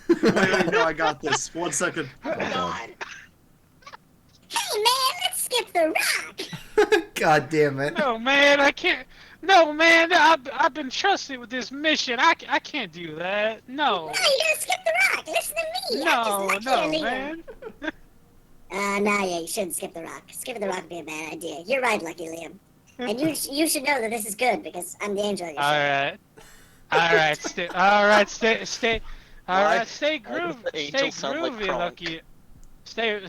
Wait, no, I got this. 1 second. God. Hey man, let's skip the rock. God damn it. No, man, I can't. No, man, I've been trusted with this mission. I can't do that. No. No, you gotta skip the rock. Listen to me. No, I'm just lucky, no, Liam. man. No, yeah, you shouldn't skip the rock. Skipping the rock would be a bad idea. You're right, Lucky Liam. And you should know that this is good because I'm the angel of your ship. Alright, stay Why- stay why does groovy, the angel sound like groovy, Kronk? Lucky. Stay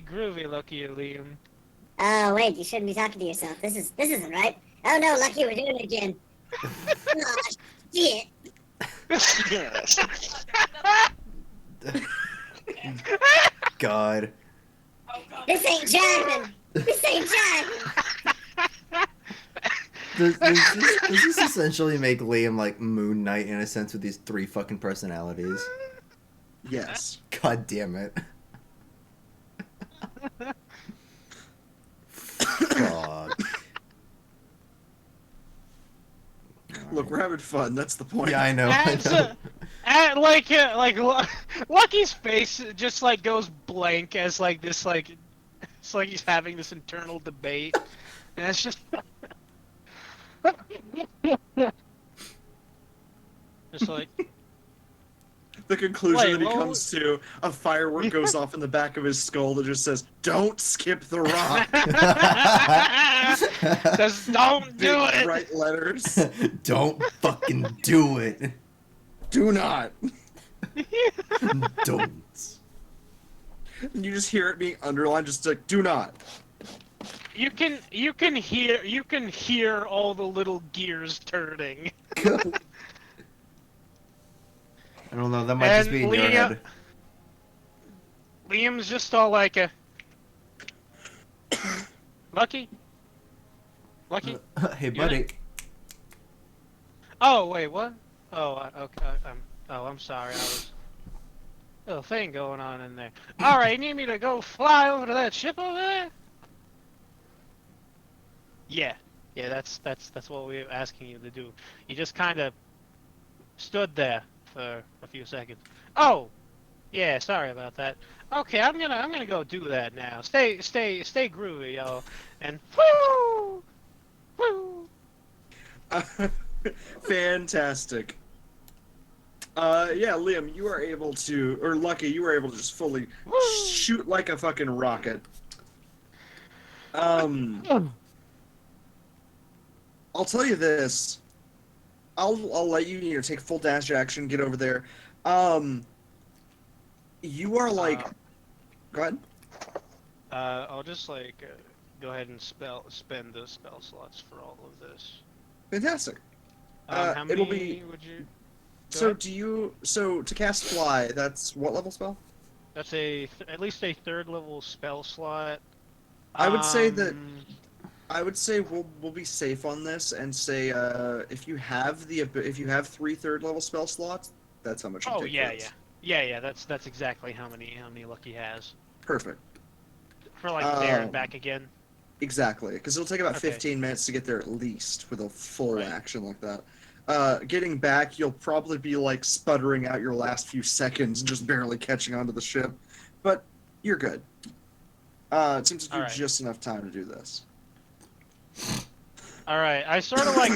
groovy, Lucky Liam. Oh wait, you shouldn't be talking to yourself. This isn't right. Oh no, Lucky, we're doing it again. Oh shit. God. This ain't jiving. This ain't jiving. Does this essentially make Liam like Moon Knight in a sense with these 3 fucking personalities? Yes. God damn it. Fuck. Look, we're having fun. That's the point. Yeah, I know. I And, know. Lucky's face just like goes blank as like this like it's like he's having this internal debate, and it's just just like The conclusion Wait, that he what comes was- to, a firework goes off in the back of his skull that just says, "Don't skip the rock." just don't Big do it. bright letters. Don't fucking do it. Do not. Don't. And you just hear it being underlined, just like, "Do not." You can hear all the little gears turning. I don't know. That might just And be in your Liam- head. Liam's just all like a Lucky? Lucky? Hey, buddy. Oh, wait, what? Oh, okay. I'm sorry. I was a little thing going on in there. All right, you need me to go fly over to that ship over there? Yeah, that's what we were asking you to do. You just kind of stood there for a few seconds. Oh, yeah, sorry about that. Okay, I'm gonna go do that now. Stay groovy, y'all. And woo, woo. Fantastic. Yeah, Liam, you are able to, or Lucky, you were able to just fully shoot like a fucking rocket. I'll tell you this. I'll let you, take full dash action, get over there. You are like, go ahead. I'll just like go ahead and spend the spell slots for all of this. Fantastic. How many it'll be. would you? So to cast fly, that's what level spell? That's at least a third level spell slot. I would say that. Um, I would say we'll be safe on this and say if you have 3 third level spell slots, that's how much. Oh you take yeah, for this. yeah. That's exactly how many Lucky has Perfect. for like there and back again. Exactly, because it'll take about Okay. 15 minutes to get there at least with a full Right. action like that. Getting back, you'll probably be like sputtering out your last few seconds and just barely catching onto the ship, but you're good. It seems to do Alright. just enough time to do this. All right, I sort of like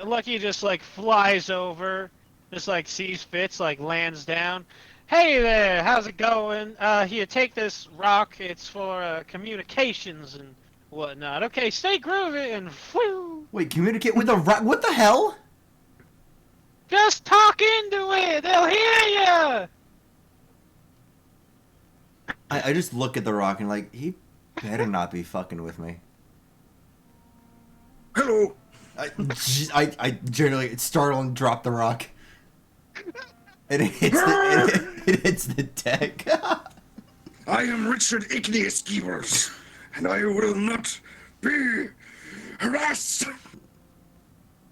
Lucky just like flies over, just like sees Fitz, like lands down. Hey there, how's it going? Here, take this rock. It's for communications and whatnot. Okay, stay groovy and whew. Wait, communicate with the rock? What the hell? Just talk into it. They'll hear ya. I just look at the rock and like, he better not be fucking with me. Hello. I generally startle and drop the rock. And it hits the deck. I am Richard Igneous Giebels, and I will not be harassed.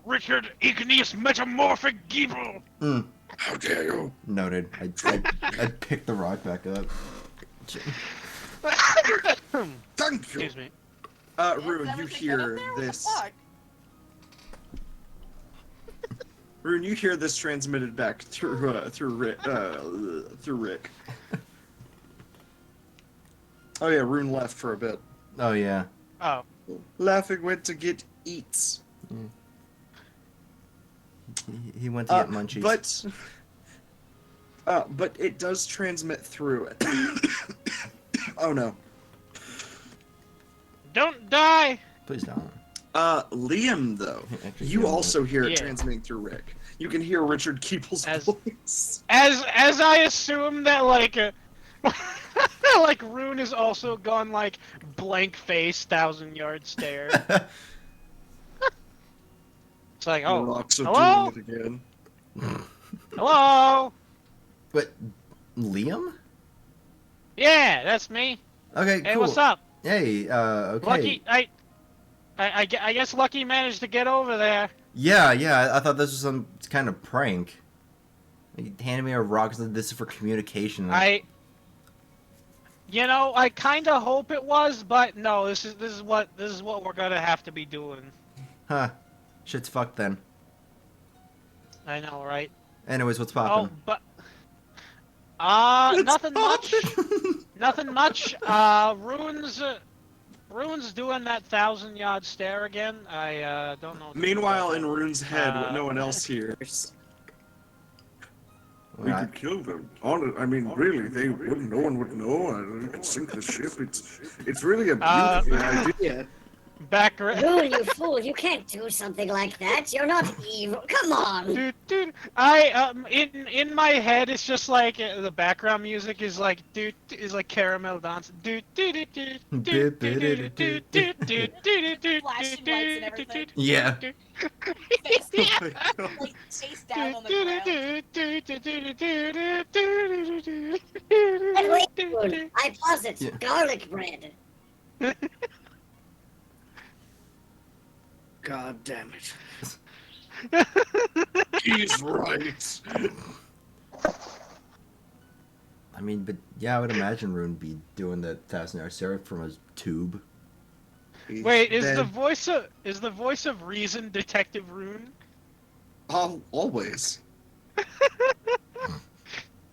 Richard Igneous Metamorphic Giebel. How dare you? Noted. I picked the rock back up. Thank you. Excuse me. Rune, you hear this. Rune, you hear this transmitted back through Rick. Oh yeah, Rune left for a bit. Oh yeah. Oh. Laughing went to get eats. He went to get munchies. But it does transmit through it. Oh no. Don't die. Please don't. Liam though, Actually, you yeah, also hear it Yeah. transmitting through Rick. You can hear Richard Keeple's voice. As I assume that like like Rune has also gone like blank face, 1,000-yard stare. It's like, The oh, rocks are hello, doing it again. hello, But Liam? yeah, that's me. Okay, Hey, cool. what's up? Hey, okay. Lucky, I guess Lucky managed to get over there. Yeah, I thought this was some kind of prank. He handed me a rock and said this is for communication. I kind of hope it was, but no. This is what we're gonna have to be doing. Huh. Shit's fucked then. I know, right? Anyways, what's Oh, poppin'? but It's nothing much. poppin'. Nothing much. Rune's doing that 1,000-yard stare again. I don't know. What to do Meanwhile, about in that. Rune's head, what no one else hears. We could kill them. I mean, really, they wouldn't. No one would know. We could sink the ship. It's really a beautiful idea. Back. Rune, you fool! You can't do something like that. You're not evil. Come on. Dude, in my head it's just like the background music is like caramel dance. Flashing lights and everything. Yeah. Face Oh my God. like face down on the ground. And wait, Rune, I posit Yeah. garlic bread. God damn it. He's right. I mean, but yeah, I would imagine Rune be doing the 1,000-yard stare from a tube. Wait, is Then- the voice of reason Detective Rune? Always.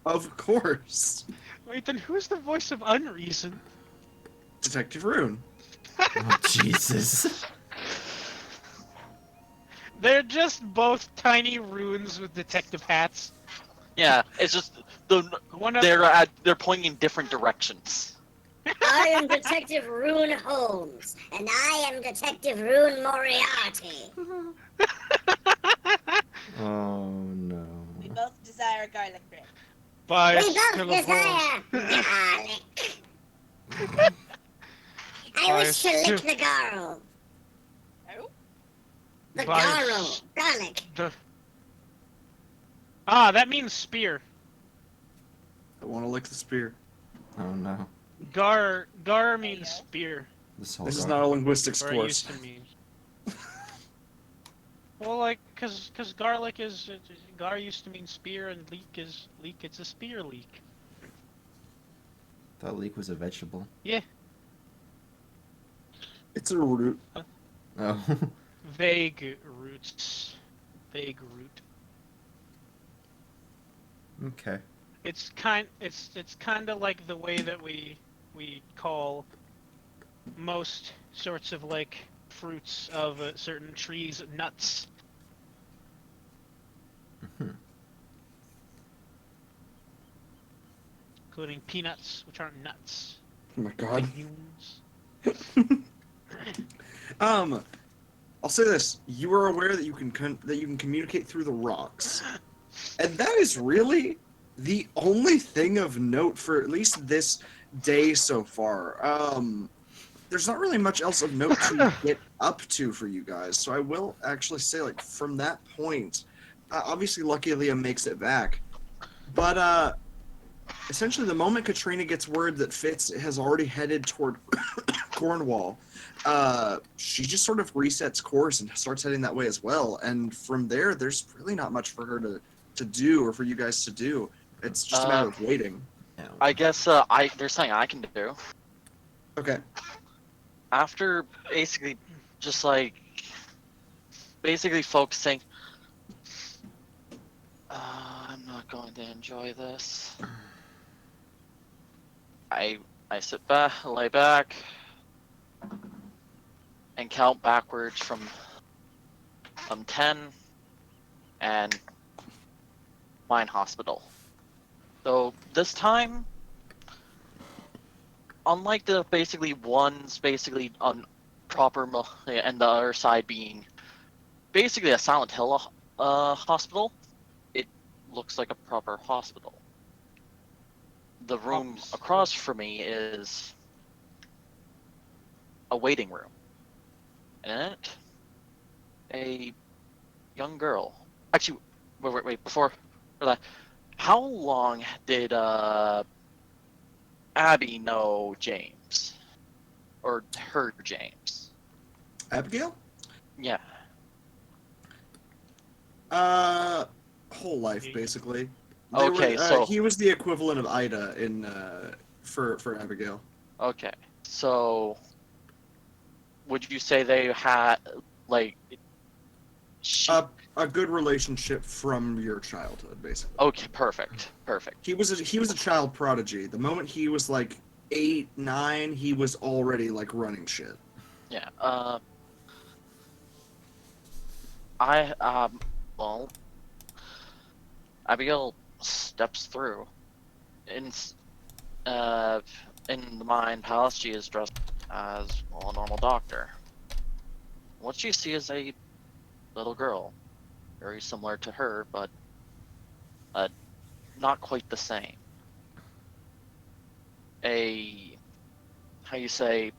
Of course. Wait, then who's the voice of unreason? Detective Rune. Oh, Jesus. They're just both tiny runes with detective hats. Yeah, it's just One of they're pointing in different directions. I am Detective Rune Holmes, and I am Detective Rune Moriarty. Oh, no. We both desire garlic bread. by We both Telephone. desire garlic. I By wish to lick stu- the garl. Oh? The By garl. Garlic. That means spear. I want to lick the spear. Oh, no. Gar means spear. This whole This is gar- not a linguistics Or it course. used to mean. Well, like, cause garlic is gar used to mean spear, and leek. It's a spear leek. Thought leek was a vegetable. Yeah, It's a root. Oh. vague roots. Vague root. Okay. It's kind of like the way that we call most sorts of like fruits of certain trees nuts. Mhm. Including peanuts, which aren't nuts. Oh my God. Legumes. I'll say this: you are aware that you can communicate through the rocks, and that is really the only thing of note for at least this day so far. There's not really much else of note to get up to for you guys, so I will actually say, like, from that point, obviously, lucky Liam makes it back, but essentially, the moment Katrina gets word that Fitz has already headed toward Cornwall, she just sort of resets course and starts heading that way as well. And from there, there's really not much for her to do or for you guys to do. It's just a matter of waiting. I guess there's something I can do. Okay. After basically just like basically focusing. I'm not going to enjoy this. I sit back, lay back, and count backwards from 10, and find hospital. So this time, unlike the basically ones basically on proper and the other side being basically a Silent Hill hospital, it looks like a proper hospital. The room across from me is a waiting room. In it, a young girl. Actually, wait, before that, how long did Abby know James? Or her James? Abigail? Yeah. Whole life, basically. Okay, so he was the equivalent of Ida in for Abigail. okay, so would you say they had like She. A good relationship from your childhood, basically. Okay, perfect. He was a child prodigy. The moment he was like 8, 9, he was already like running shit. Yeah. Well, Abigail steps through. In the Mind Palace, she is dressed as a normal doctor. What you see is a little girl, very similar to her, but not quite the same. How you say,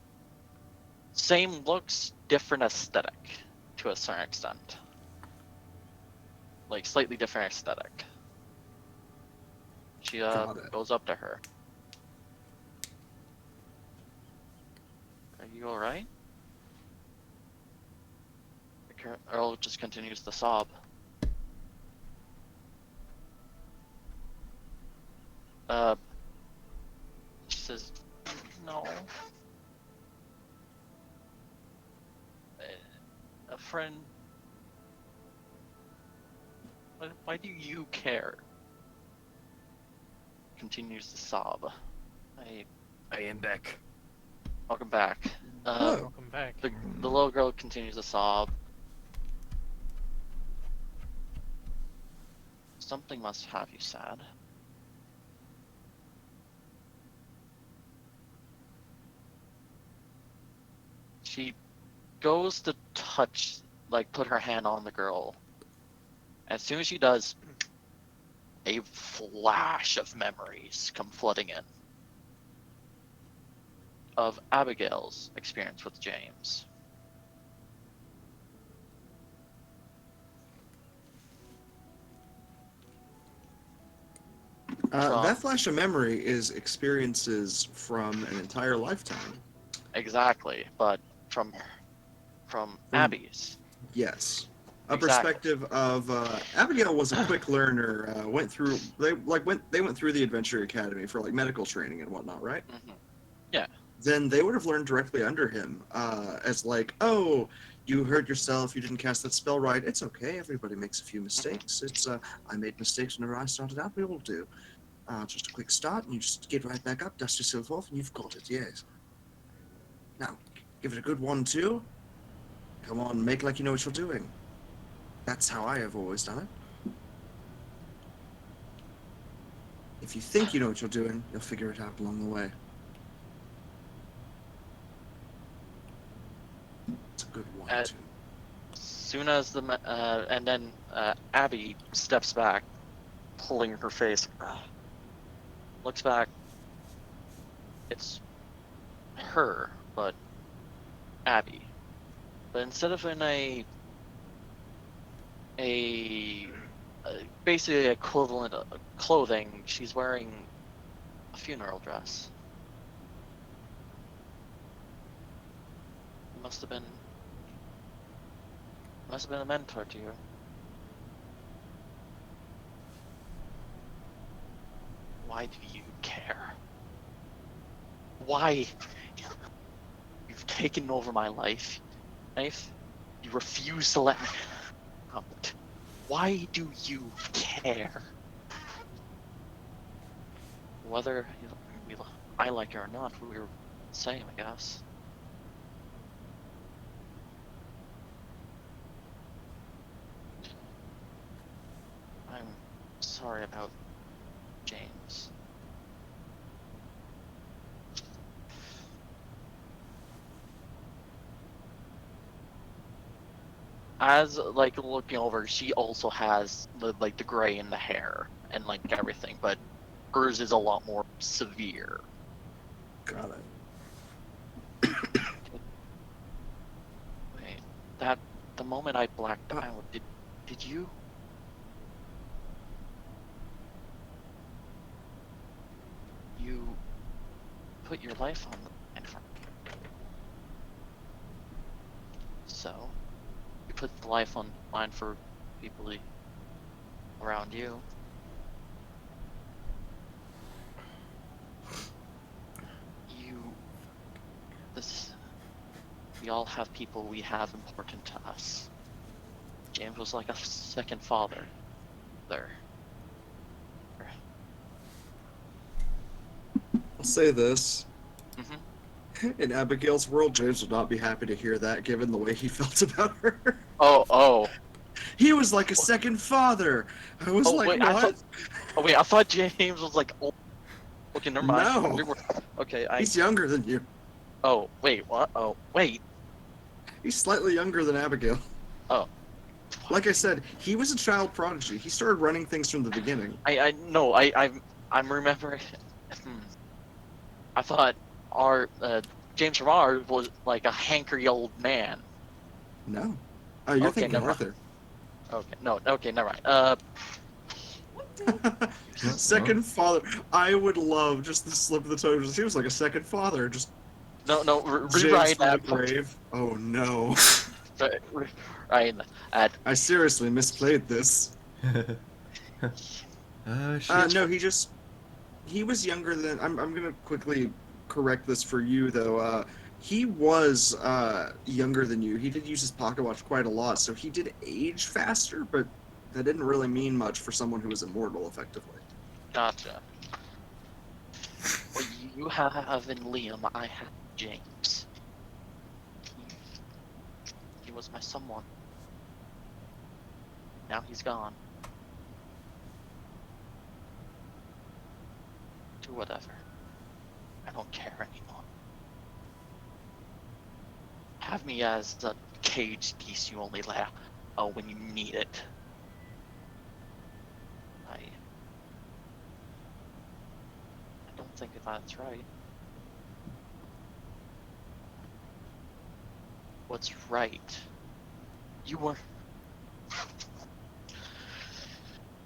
same looks, different aesthetic to a certain extent. Like, slightly different aesthetic. She goes up to her. Are you alright? The girl just continues to sob. She says, no. A friend. Why do you care? Continues to sob. I am back. Welcome back. Welcome back. The little girl continues to sob. Something must have you sad. She goes to touch, like, put her hand on the girl. As soon as she does, a flash of memories come flooding in. Of Abigail's experience with James. That flash of memory is experiences from an entire lifetime. Exactly, but from Abby's. Yes. A Exactly. perspective of Abigail was a quick learner. They went through the Adventure Academy for like medical training and whatnot, right? Mm-hmm. Yeah. Then they would have learned directly under him, as like, oh, you hurt yourself, you didn't cast that spell right. It's okay. Everybody makes a few mistakes. It's I made mistakes whenever I started out. We all do. Just a quick start, and you just get right back up, dust yourself off, and you've got it. Yes. Now, give it a good 1-2. Come on, make like you know what you're doing. That's how I have always done it. If you think you know what you're doing, you'll figure it out along the way. It's a good 1-2. Soon as and then Abby steps back, pulling her face, looks back. It's her, but Abby. But instead of in a basically equivalent of clothing, she's wearing a funeral dress. Must have been a mentor to you. Why do you care? Why? You've taken over my life. You refuse to let me out. Why do you care? Whether I like it or not, we're the same, I guess. I'm sorry about James. As like looking over, she also has the gray in the hair and like everything, but hers is a lot more severe. Got it. Wait, the moment I blacked out, did you? You put your life on the line for me. So, you put the life on the line for people around you. We all have people we have important to us. James was like a second father. There. I'll say this. Mm-hmm. In Abigail's world, James would not be happy to hear that, given the way he felt about her. Oh. He was like a second father. I was Oh like, wait, what? I thought James was like old. Okay, never mind. No. Okay, He's younger than you. Oh, wait, what? Oh, wait. He's slightly younger than Abigail. Oh. Like I said, he was a child prodigy. He started running things from the beginning. I'm remembering. I thought our James Remar was like a hankery old man. No. Oh, you're Okay, thinking never Arthur. Okay, no, okay, never mind. Second father. I would love just the slip of the tongue. He was like a second father. Just No, James rewrite from the that. grave. Oh no. Right. I seriously misplayed this. Shit. No, he was younger than. I'm gonna quickly correct this for you though. He was younger than you. He did use his pocket watch quite a lot, so he did age faster, but that didn't really mean much for someone who was immortal, effectively. Gotcha. Well, you have in Liam, I have James. He was my someone. Now he's gone. Do whatever. I don't care anymore. Have me as the cage piece you only laugh when you need it. I don't think that's right. What's right? You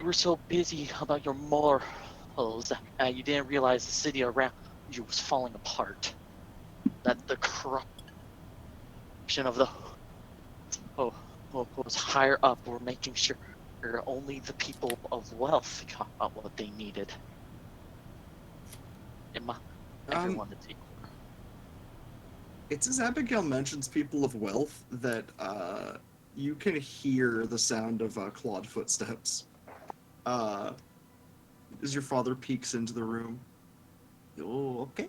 were so busy about your morals that you didn't realize the city around you was falling apart. That the corruption of the was higher up were making sure only the people of wealth got what they needed. Everyone is equal. It's as Abigail mentions people of wealth that you can hear the sound of clawed footsteps. As your father peeks into the room. Oh, okay.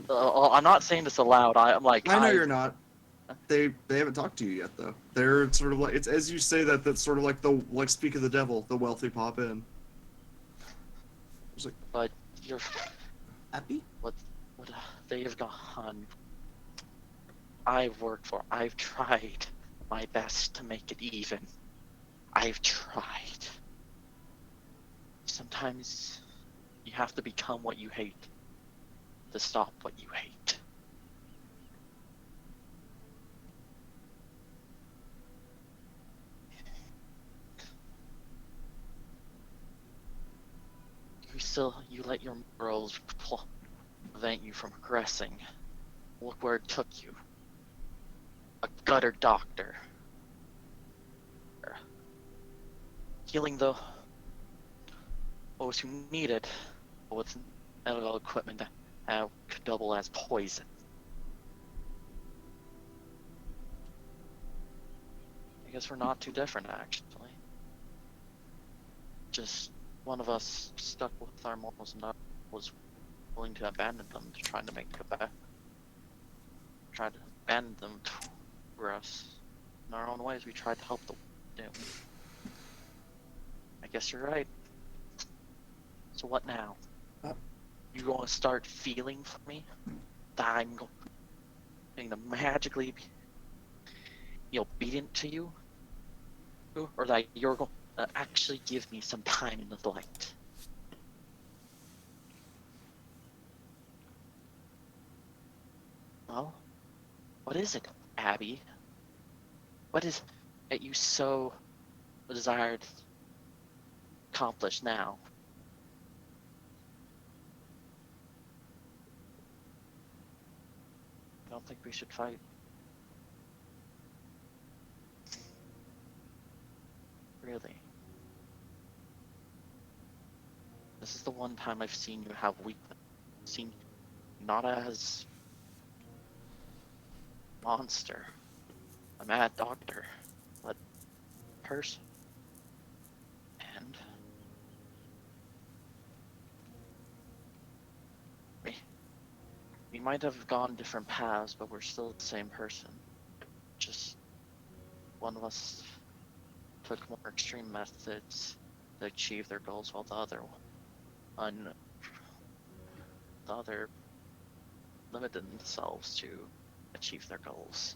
I'm not saying this aloud. I'm like. I know you're not. They haven't talked to you yet, though. They're sort of like, it's as you say that, that's sort of like the speak of the devil. The wealthy pop in. It's like, But you're happy? What they have gone. I've worked for. I've tried my best to make it even. I've tried. Sometimes you have to become what you hate to stop what you hate. You let your morals prevent you from progressing. Look where it took you. A gutter doctor. Healing those who need it with medical equipment that could double as poison. I guess we're not too different, actually. Just one of us stuck with our morals and was willing to abandon them to try to make it better. Tried to abandon them for us. In our own ways, we tried to help them, didn't we? I guess you're right. So what now? You gonna start feeling for me? That I'm going to magically be obedient to you? Or that you're going to actually give me some time in the light? Well, what is it, Abby? What is it you so desired to accomplish now? I don't think we should fight. Really. This is the one time I've seen you have weakness. Seen you not as monster, a mad doctor, a person, and we might have gone different paths, but we're still the same person. Just one of us took more extreme methods to achieve their goals, while the other limited themselves to achieve their goals.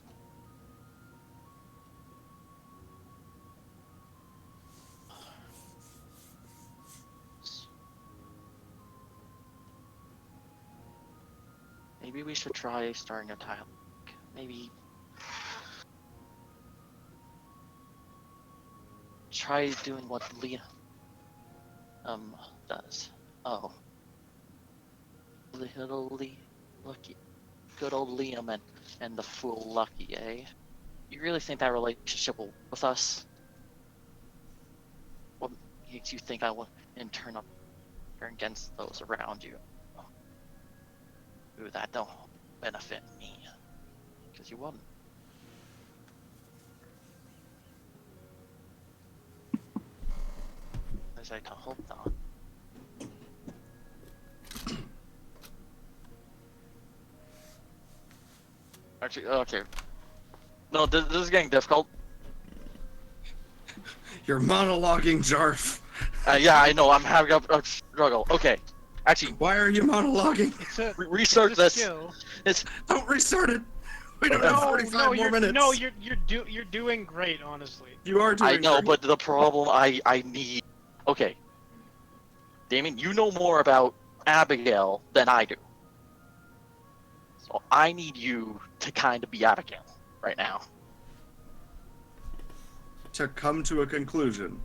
Maybe we should try starting a dialogue. Maybe try doing what Liam does. Oh, Lucky, good old Liam and the fool Lucky, eh? You really think that relationship will with us? What makes you think I will in turn up against those around you? Ooh, that don't benefit me, because you wouldn't. As I can hope not. Actually, okay. No, this is getting difficult. You're monologuing, Jarf. Yeah, I know. I'm having a struggle. Okay, actually, Why are you monologuing? It's a restart it's a this. skill. Don't restart it. We don't have No, 45 no, more you're minutes. no, you're doing great, honestly. You are doing I know, great. but the problem I need. Okay, Damien, you know more about Abigail than I do, so I need you to kind of be Abigail right now. To come to a conclusion.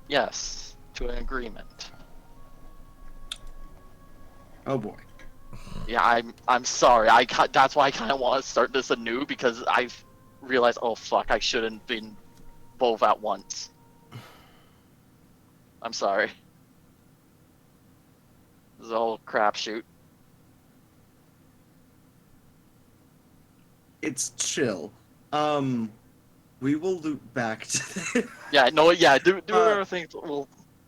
Yes, to an agreement. Oh boy. Yeah, I'm sorry. That's why I kind of want to start this anew, because I've realized, oh fuck, I shouldn't been both at once. I'm sorry. This is a whole crapshoot. It's chill. We will loop back to Yeah, no, yeah, do Uh, everything. Well,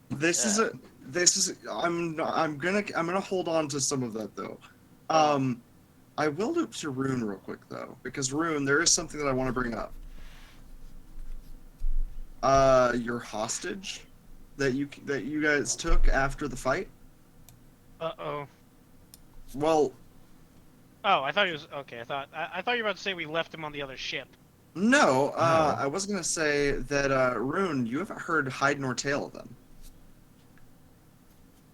This Yeah. is I'm gonna hold on to some of that though. I will loop to Rune real quick though, because Rune, there is something that I want to bring up. Your hostage that you guys took after the fight. Uh-oh. Well, Oh, I thought he was okay. I thought you were about to say we left him on the other ship. no, I was gonna say that Rune, you haven't heard hide nor tail of them,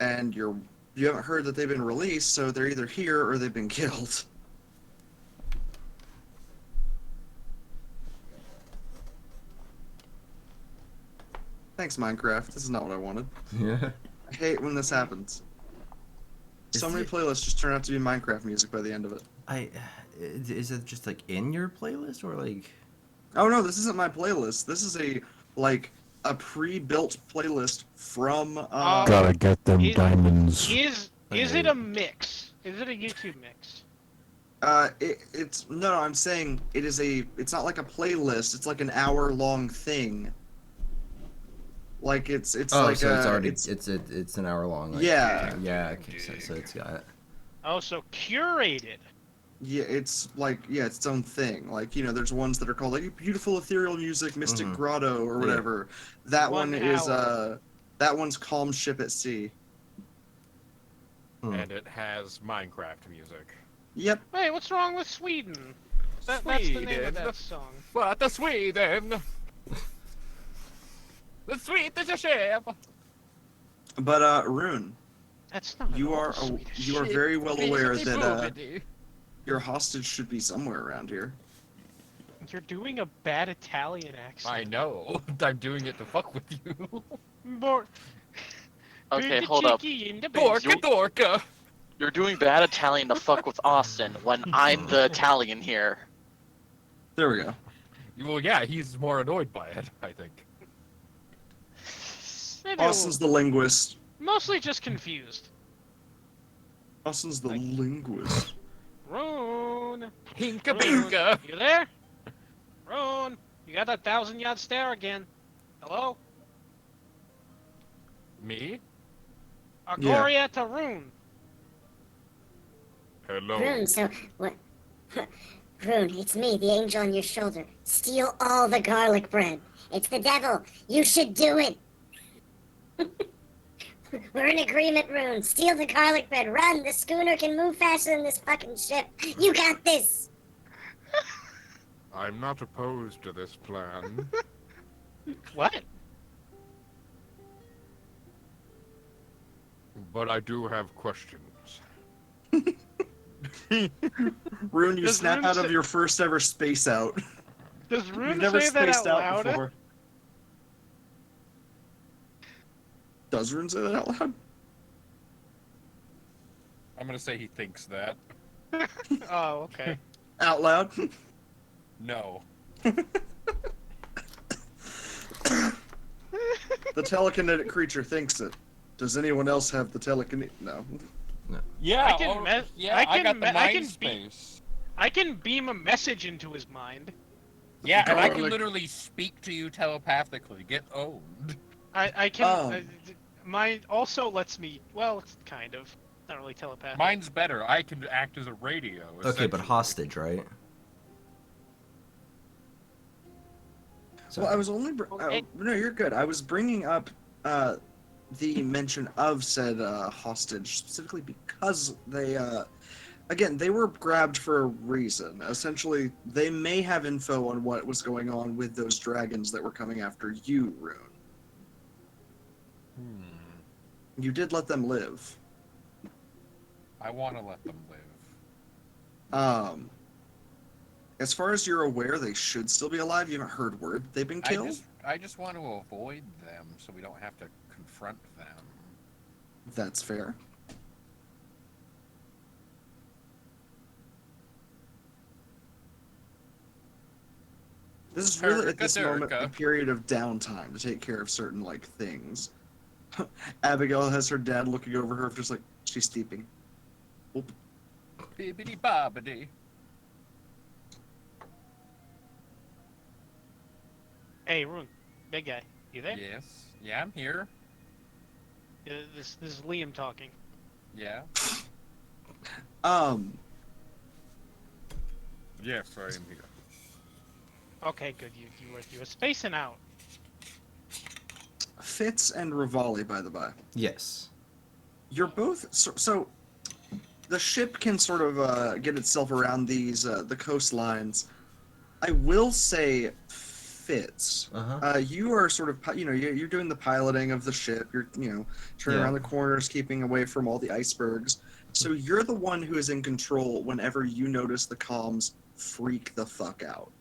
and you haven't heard that they've been released, so they're either here or they've been killed. Thanks, Minecraft. This is not what I wanted. Yeah. I hate when this happens. So many playlists just turn out to be Minecraft music by the end of it. Is it just like in your playlist or like? Oh no, this isn't my playlist. This is a pre-built playlist from. Gotta get them Is- diamonds. Is it a mix? Is it a YouTube mix? It's no. I'm saying it is a. It's not like a playlist. It's like an hour-long thing. Like it's Oh, like so it's a, already it's an hour long. Like, Yeah. Yeah. Okay. So it's got. Oh, so curated. Yeah, it's like it's its own thing. Like there's ones that are called like beautiful ethereal music, mystic Mhm. grotto, or Yeah. whatever. That One one is hour. that one's calm ship at sea. And it has Minecraft music. Yep. Hey, what's wrong with Sweden? That's the name of Sweden. that song. What the Sweden? The sweet is a ship. But Rune, That's not. you at all are Swedish. you are very well aware Shit, that movie. your hostage should be somewhere around here. You're doing a bad Italian accent. I know. I'm doing it to fuck with you. Bor- okay, Big hold up. cheeky in the Dorka basement. dorka. You're doing bad Italian to fuck with Austin when I'm the Italian here. There we go. Well, yeah, he's more annoyed by it, I think. Maybe a Austin's little- the linguist. Mostly just confused. Austin's the linguist. Rune. Hinka Rune, binka. you there? Rune, you got that 1,000-yard stare again. Hello? Me? Argoria to Rune. Hello. Rune, so what? Rune, it's me, the angel on your shoulder. Steal all the garlic bread. It's the devil. You should do it. We're in agreement, Rune. Steal the garlic bread. Run. The schooner can move faster than this fucking ship. You got this. I'm not opposed to this plan. What? But I do have questions. Rune, you Does snap Rune out say- of your first ever space out. Does You've Rune never say that spaced out out loud? before. Does Rune say that out loud? I'm gonna say he thinks that. Oh, okay. Out loud? No. The telekinetic creature thinks it. Does anyone else have the telekinetic? No. Yeah. I can oh, me- yeah, I can got the me- I mind can be- space. I can beam a message into his mind. Yeah, and I can Garlic. literally speak to you telepathically. Get owned. I can. Oh. Mine also lets me. Well, it's kind of not really telepathic. Mine's better. I can act as a radio. Okay, but essentially. hostage, right? Well, I was only. Okay. No, you're good. I was bringing up the mention of said hostage specifically because they. Again, they were grabbed for a reason. Essentially, they may have info on what was going on with those dragons that were coming after you, Rune. You did let them live. I want to let them live. As far as you're aware, they should still be alive. You haven't heard word they've been killed? I just want to avoid them so we don't have to confront them. That's fair. This is really at this moment a period of downtime to take care of certain like things. Abigail has her dad looking over her, just like she's sleeping. Oop. Bibbidi bobbidi. Hey, Rune, big guy, you there? Yes. Yeah, I'm here. This is Liam talking. Yeah. Yes, I am here. Okay, good. You were spacing out. Fitz and Revali, by the by. Yes. You're both so the ship can sort of get itself around these the coastlines. I will say, Fitz, you are sort of you're doing the piloting of the ship. You're turning around the corners, keeping away from all the icebergs. So you're the one who is in control whenever you notice the comms freak the fuck out.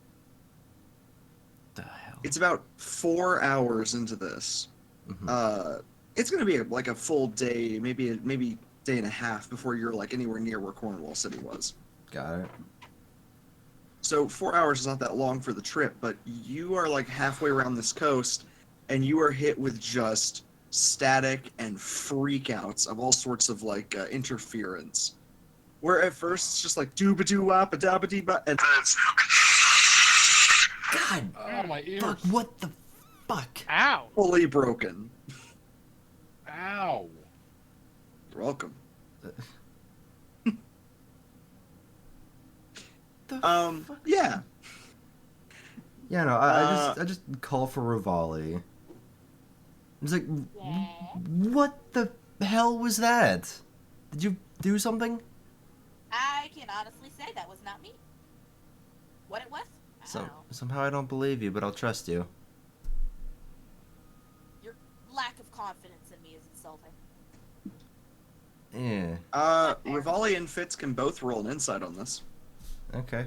The hell? It's about 4 hours into this. It's going to be like a full day, maybe day and a half before you're like anywhere near where Cornwall City was. Got it. So 4 hours is not that long for the trip, but you are like halfway around this coast, and you are hit with just static and freakouts of all sorts of like interference. Where at first it's just like doo-ba-doo wop a da ba dee ba and God. Oh, my ears. Fuck, what the fuck? Ow. fully broken. Ow. You're welcome. Yeah. Yeah, no, I just call for Revali. It's like, what the hell was that? Did you do something? I can honestly say that was not me. What it was? I don't know. Somehow I don't believe you, but I'll trust you. Your lack of confidence in me is insulting. Yeah. Revali and Fitz can both roll an insight on this. Okay.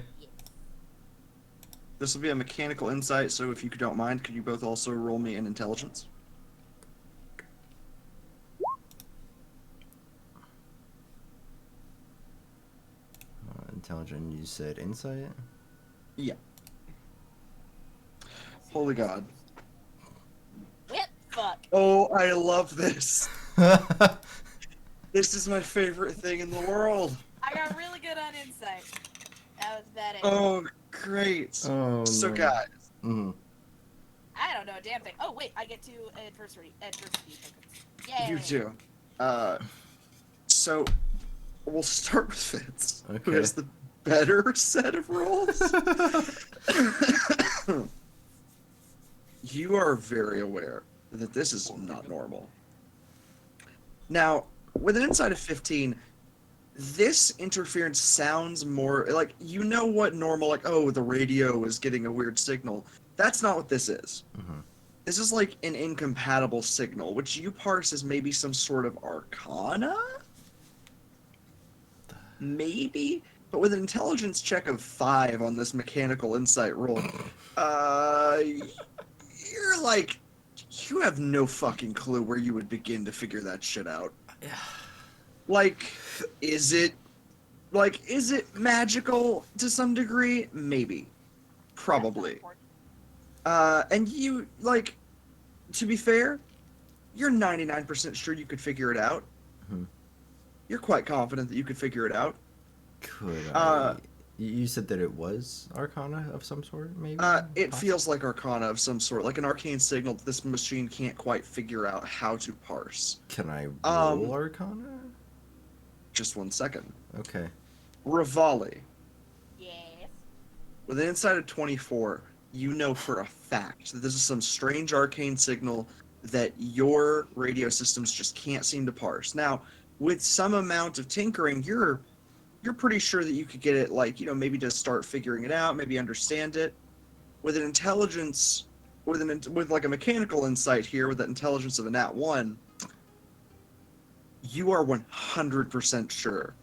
This will be a mechanical insight, so if you don't mind, could you both also roll me an intelligence? Intelligent, you said insight? Yeah. Holy God. Whip fuck. Oh, I love this. This is my favorite thing in the world. I got really good on insight. How's that? Oh, great. Oh, So, no. guys, Mm. I don't know a damn thing. Oh wait, I get 2 adversity tokens. Yay! you do. So we'll start with Fitz, who Okay. has the better set of rolls. You are very aware that this is not normal. Now, with an inside of 15, this interference sounds more like, you know what normal, like, oh, the radio is getting a weird signal. That's not what this is. Mhm. This is like an incompatible signal, which you parse as maybe some sort of arcana? Maybe? But with an intelligence check of 5 on this mechanical insight roll, you're like, you have no fucking clue where you would begin to figure that shit out. Like, is it magical to some degree? Maybe. Probably. And you, like, to be fair, you're 99% sure you could figure it out. Mhm. You're quite confident that you could figure it out. Could I? You said that it was Arcana of some sort, maybe? It feels like arcana of some sort, like an arcane signal that this machine can't quite figure out how to parse. Can I roll Arcana? Just 1 second. Okay. Revali, Yes. with an inside of 24, you know for a fact that this is some strange arcane signal that your radio systems just can't seem to parse. Now, with some amount of tinkering, you're pretty sure that you could get it, like, you know, maybe to start figuring it out, maybe understand it. With an intelligence, with like a mechanical insight here, with that intelligence of a nat 1, you are 100% sure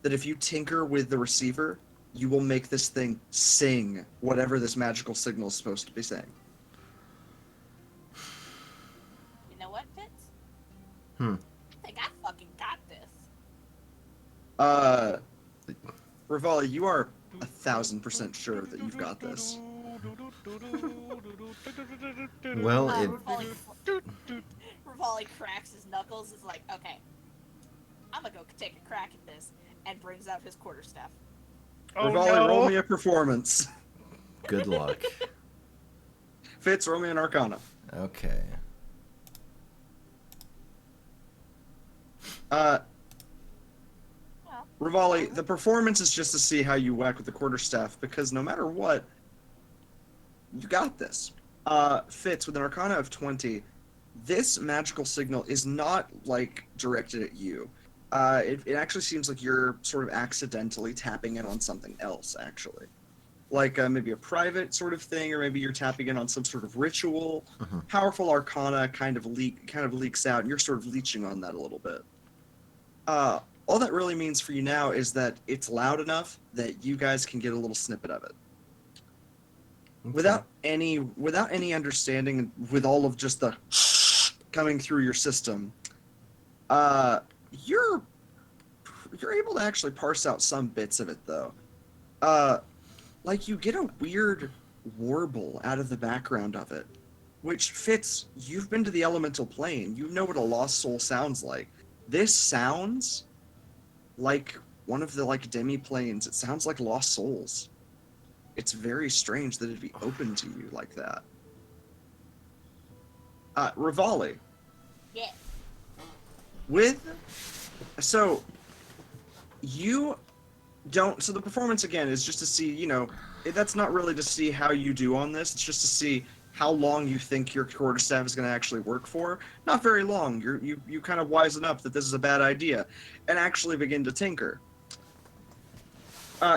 that if you tinker with the receiver, you will make this thing sing whatever this magical signal is supposed to be saying. You know what, Fitz? Hmm. I think I fucking got this. Revali, you are 1,000% sure that you've got this. Well, Revali cracks his knuckles. Is like, okay, I'm gonna go take a crack at this, and brings out his quarterstaff. Oh, Revali, no. roll me a performance. good luck. Fitz, roll me an arcana. Okay. Revali, the performance is just to see how you whack with the quarterstaff, because no matter what, you got this. Fitz, with an arcana of 20, this magical signal is not, like, directed at you. It actually seems like you're sort of accidentally tapping in on something else, actually. Like, maybe a private sort of thing, or maybe you're tapping in on some sort of ritual. Mhm. Powerful arcana kind of leaks out, and you're sort of leeching on that a little bit. All that really means for you now is that it's loud enough that you guys can get a little snippet of it. Okay. Without any understanding, with all of just the coming through your system, you're able to actually parse out some bits of it, though. Like, you get a weird warble out of the background of it, which fits. You've been to the elemental plane. You know what a lost soul sounds like. This sounds like one of the, like, demi-planes. It sounds like lost souls. It's very strange that it'd be open to you like that. Revali, Yeah. so you don't, so the performance again is just to see, you know, that's not really to see how you do on this, it's just to see how long you think your quarterstaff is going to actually work for. Not very long. You kind of wisen up that this is a bad idea and actually begin to tinker.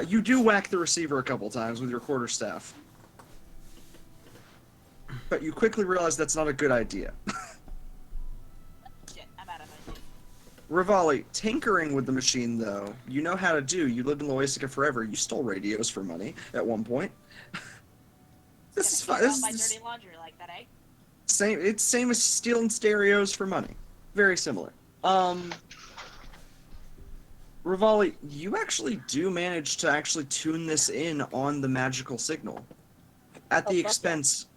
You do whack the receiver a couple times with your quarterstaff, but you quickly realize that's not a good idea. Shit, I'm out of ideas. Revali, tinkering with the machine, though, you know how to do. You lived in Loistica forever. You stole radios for money at one point. This is fine. This is my dirty laundry like that, eh? Same. It's same as stealing stereos for money. Very similar. Revali, you actually do manage to actually tune this in on the magical signal, at the expense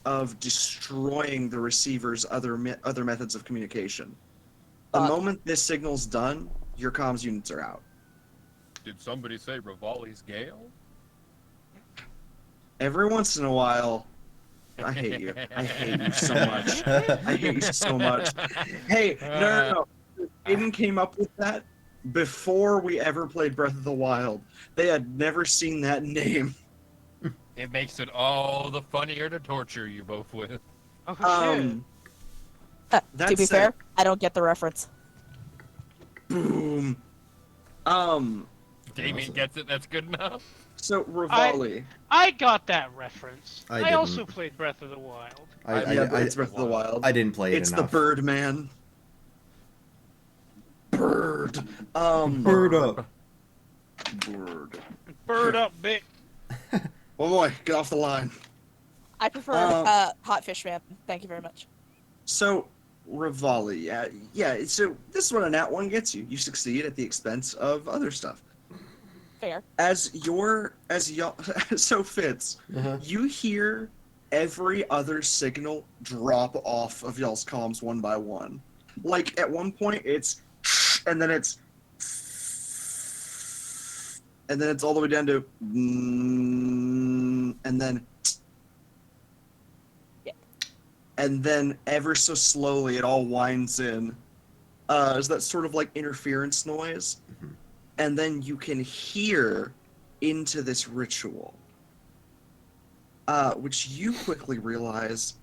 of destroying the receiver's other methods of communication. The moment this signal's done, your comms units are out. Did somebody say Revali's Gale? Every once in a while, I hate you. I hate you so much. I hate you so much. Hey, no. Aiden came up with that before we ever played Breath of the Wild. They had never seen that name. It makes it all the funnier to torture you both with. Oh shit. That To be said- fair, I don't get the reference. Boom. Damien gets it, that's good enough. So, Revali. I got that reference. I I, didn't. also played Breath of the Wild. Yeah, but it's Breath of the Wild. I didn't play it It's enough. the Birdman. Bird. Bird up. Bird. Bird up, bit. Oh boy, get off the line. I prefer Hot Fish Man. Thank you very much. So, Revali, yeah. So this is what a nat 1 gets you. You succeed at the expense of other stuff. Fair. So Fitz, you hear every other signal drop off of y'all's comms one by one. Like at one point it's, and then it's all the way down to, and then. And then ever so slowly it all winds in. Is that sort of like interference noise? Mm-hmm. And then you can hear into this ritual. Which you quickly realize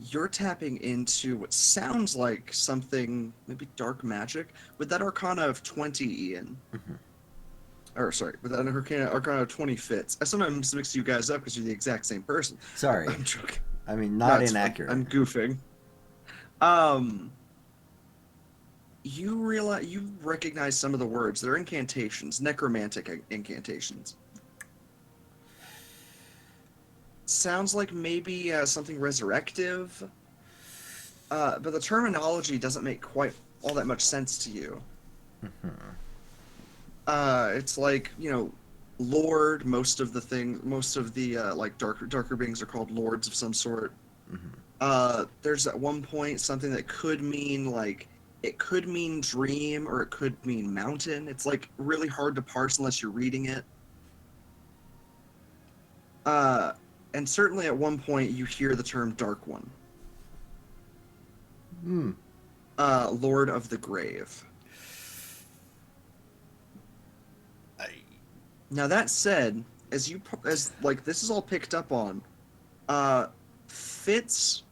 you're tapping into what sounds like something, maybe dark magic, with that arcana of 20, Ian. Mm-hmm. Or sorry, with that arcana of 20 Fitz. I sometimes mix you guys up because you're the exact same person. Sorry. I'm joking. I mean, not it's inaccurate. fine. I'm goofing. You recognize some of the words. They're incantations, necromantic incantations. Sounds like maybe something resurrective, but the terminology doesn't make quite all that much sense to you. It's like, Lord. Most of the like darker beings are called lords of some sort. There's at one point something that could mean it could mean dream or it could mean mountain. It's like really hard to parse unless you're reading it. And certainly at one point you hear the term Dark One. Lord of the Grave. Now that said, as this is all picked up on, Fitz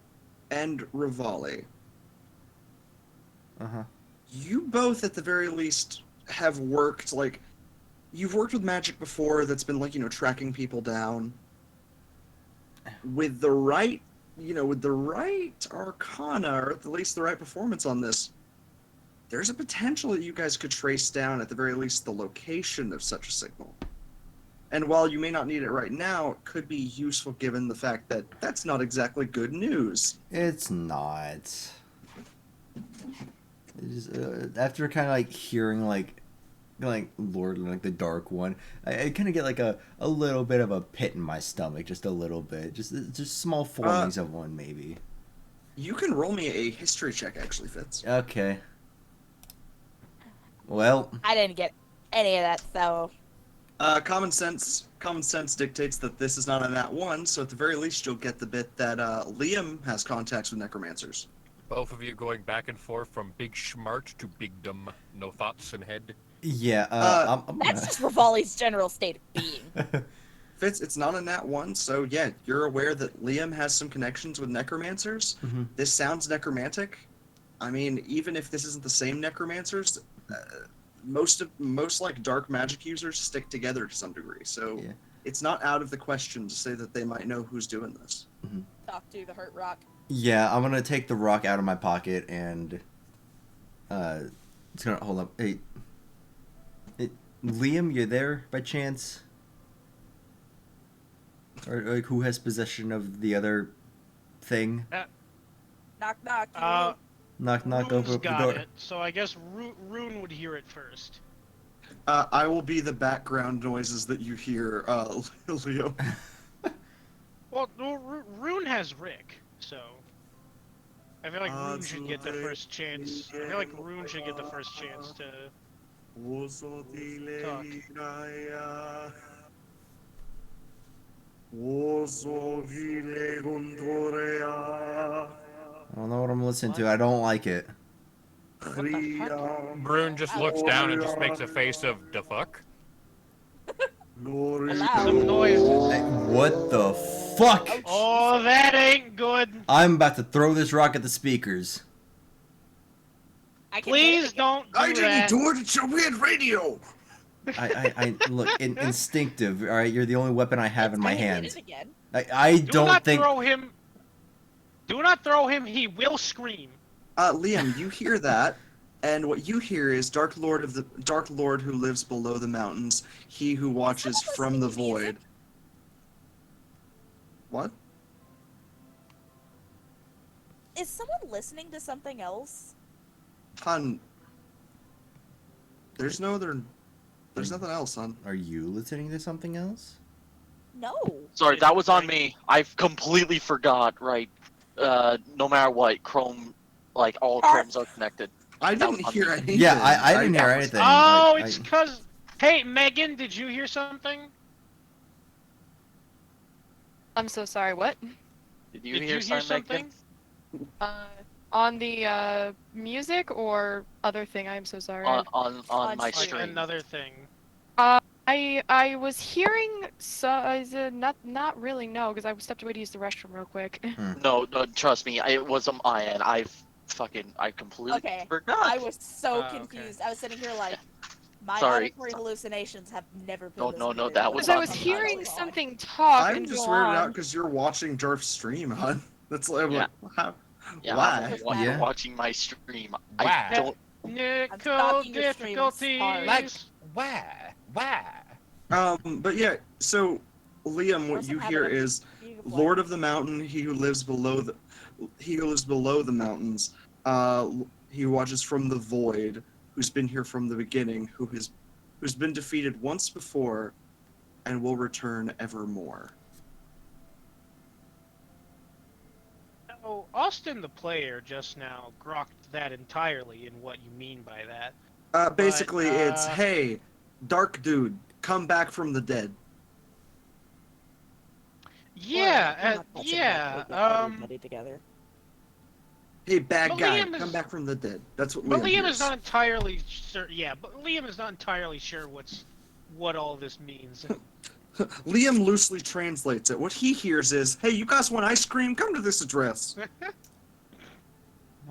and Revali. You both, at the very least, have worked you've worked with magic before that's been tracking people down. With the right, arcana, or at least the right performance on this, there's a potential that you guys could trace down, at the very least, the location of such a signal. And while you may not need it right now, it could be useful given the fact that that's not exactly good news. It's not. After kind of hearing Lord, the Dark One, I kind of get a little bit of a pit in my stomach, just a little bit, just small formings of one maybe. You can roll me a history check, actually, Fitz. Okay. Well, I didn't get any of that, so. Common sense dictates that this is not a nat 1, so at the very least you'll get the bit that Liam has contacts with necromancers. Both of you going back and forth from big schmart to bigdom. No thoughts in head. Yeah, That's just Revali's general state of being. Fitz, it's not a nat 1, so yeah, you're aware that Liam has some connections with necromancers. This sounds necromantic. I mean, even if this isn't the same necromancers, most dark magic users stick together to some degree, so it's not out of the question to say that they might know who's doing this. Talk to the hurt rock. Yeah, I'm gonna take the rock out of my pocket and it's gonna hold up. Hey, Liam, you there by chance? Or who has possession of the other thing? Knock knock. Knock knock, Rune's open up the got door. it, so I guess Rune would hear it first. I will be the background noises that you hear, Leo. Well, Rune has Rick, so I feel like Rune should get the first chance. I feel like Rune should get the first chance to I don't know what I'm listening to. I don't like it. What the fuck? Brune just looks down and just makes a face of the fuck. Some noise. What the fuck? Oh, that ain't good. I'm about to throw this rock at the speakers. Please don't do I didn't that. do it. It's your weird radio. I look, instinctive, alright? You're the only weapon I have in my hand. It again. I Do don't not think... throw him. Do not throw him. He will scream. Liam, you hear that, and what you hear is Dark Lord who lives below the mountains, he who watches from the void. What? Is someone listening to something else? Hun, there's nothing else, hon. Are you listening to something else? No. Sorry, that was on me. I completely forgot, right? No matter what, Chrome, like, all Chromes are connected. I didn't hear anything. Yeah, I didn't hear anything. Oh, it's because... Hey, Megan, did you hear something? I'm so sorry, what? Did you hear something? On the music or other thing? I'm so sorry. On my stream. Another thing. I was hearing not really, no, because I stepped away to use the restroom real quick. No, trust me, it was I completely forgot. I was so confused. I was sitting here like, my auditory hallucinations have never been. No, that was. Because I was hearing something talk. I'm just weirded out because you're watching Jarf's stream, hon. That's like, Yeah. How? Yeah, Why? I'm watching my stream. Why? I don't. Technical difficulties. Like, why? But yeah, so Liam, what you hear is Lord of the Mountain, he who lives below the mountains, he who watches from the void, who's been here from the beginning, who's been defeated once before, and will return evermore. So, Austin the player just now grokked that entirely in what you mean by that. Basically, it's, hey, dark dude, come back from the dead. Yeah, together. Hey, bad But guy, Liam come is- back from the dead. That's what But Liam Liam hears. is not entirely sure. Yeah, but Liam is not entirely sure what all this means. Liam loosely translates it. What he hears is, hey, you guys want ice cream? Come to this address.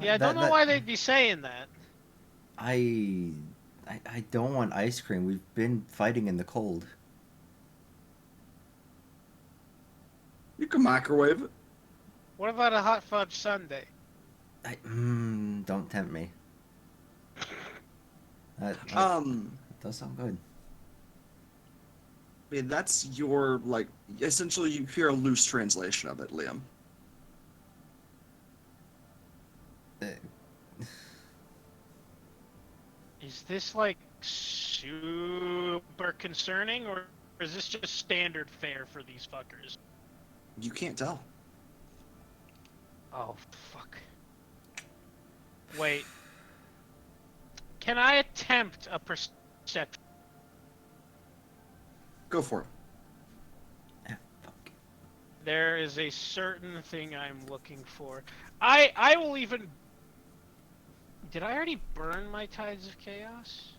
Yeah, I don't know why they'd be saying that. I don't want ice cream. We've been fighting in the cold. You can microwave it. What about a hot fudge sundae? Don't tempt me. That does sound good. I mean, that's your, like, essentially you hear a loose translation of it, Liam. Is this like super concerning, or is this just standard fare for these fuckers? You can't tell. Oh, fuck. Wait. Can I attempt a perception? Go for it. There is a certain thing I'm looking for. I will even... Did I already burn my Tides of Chaos?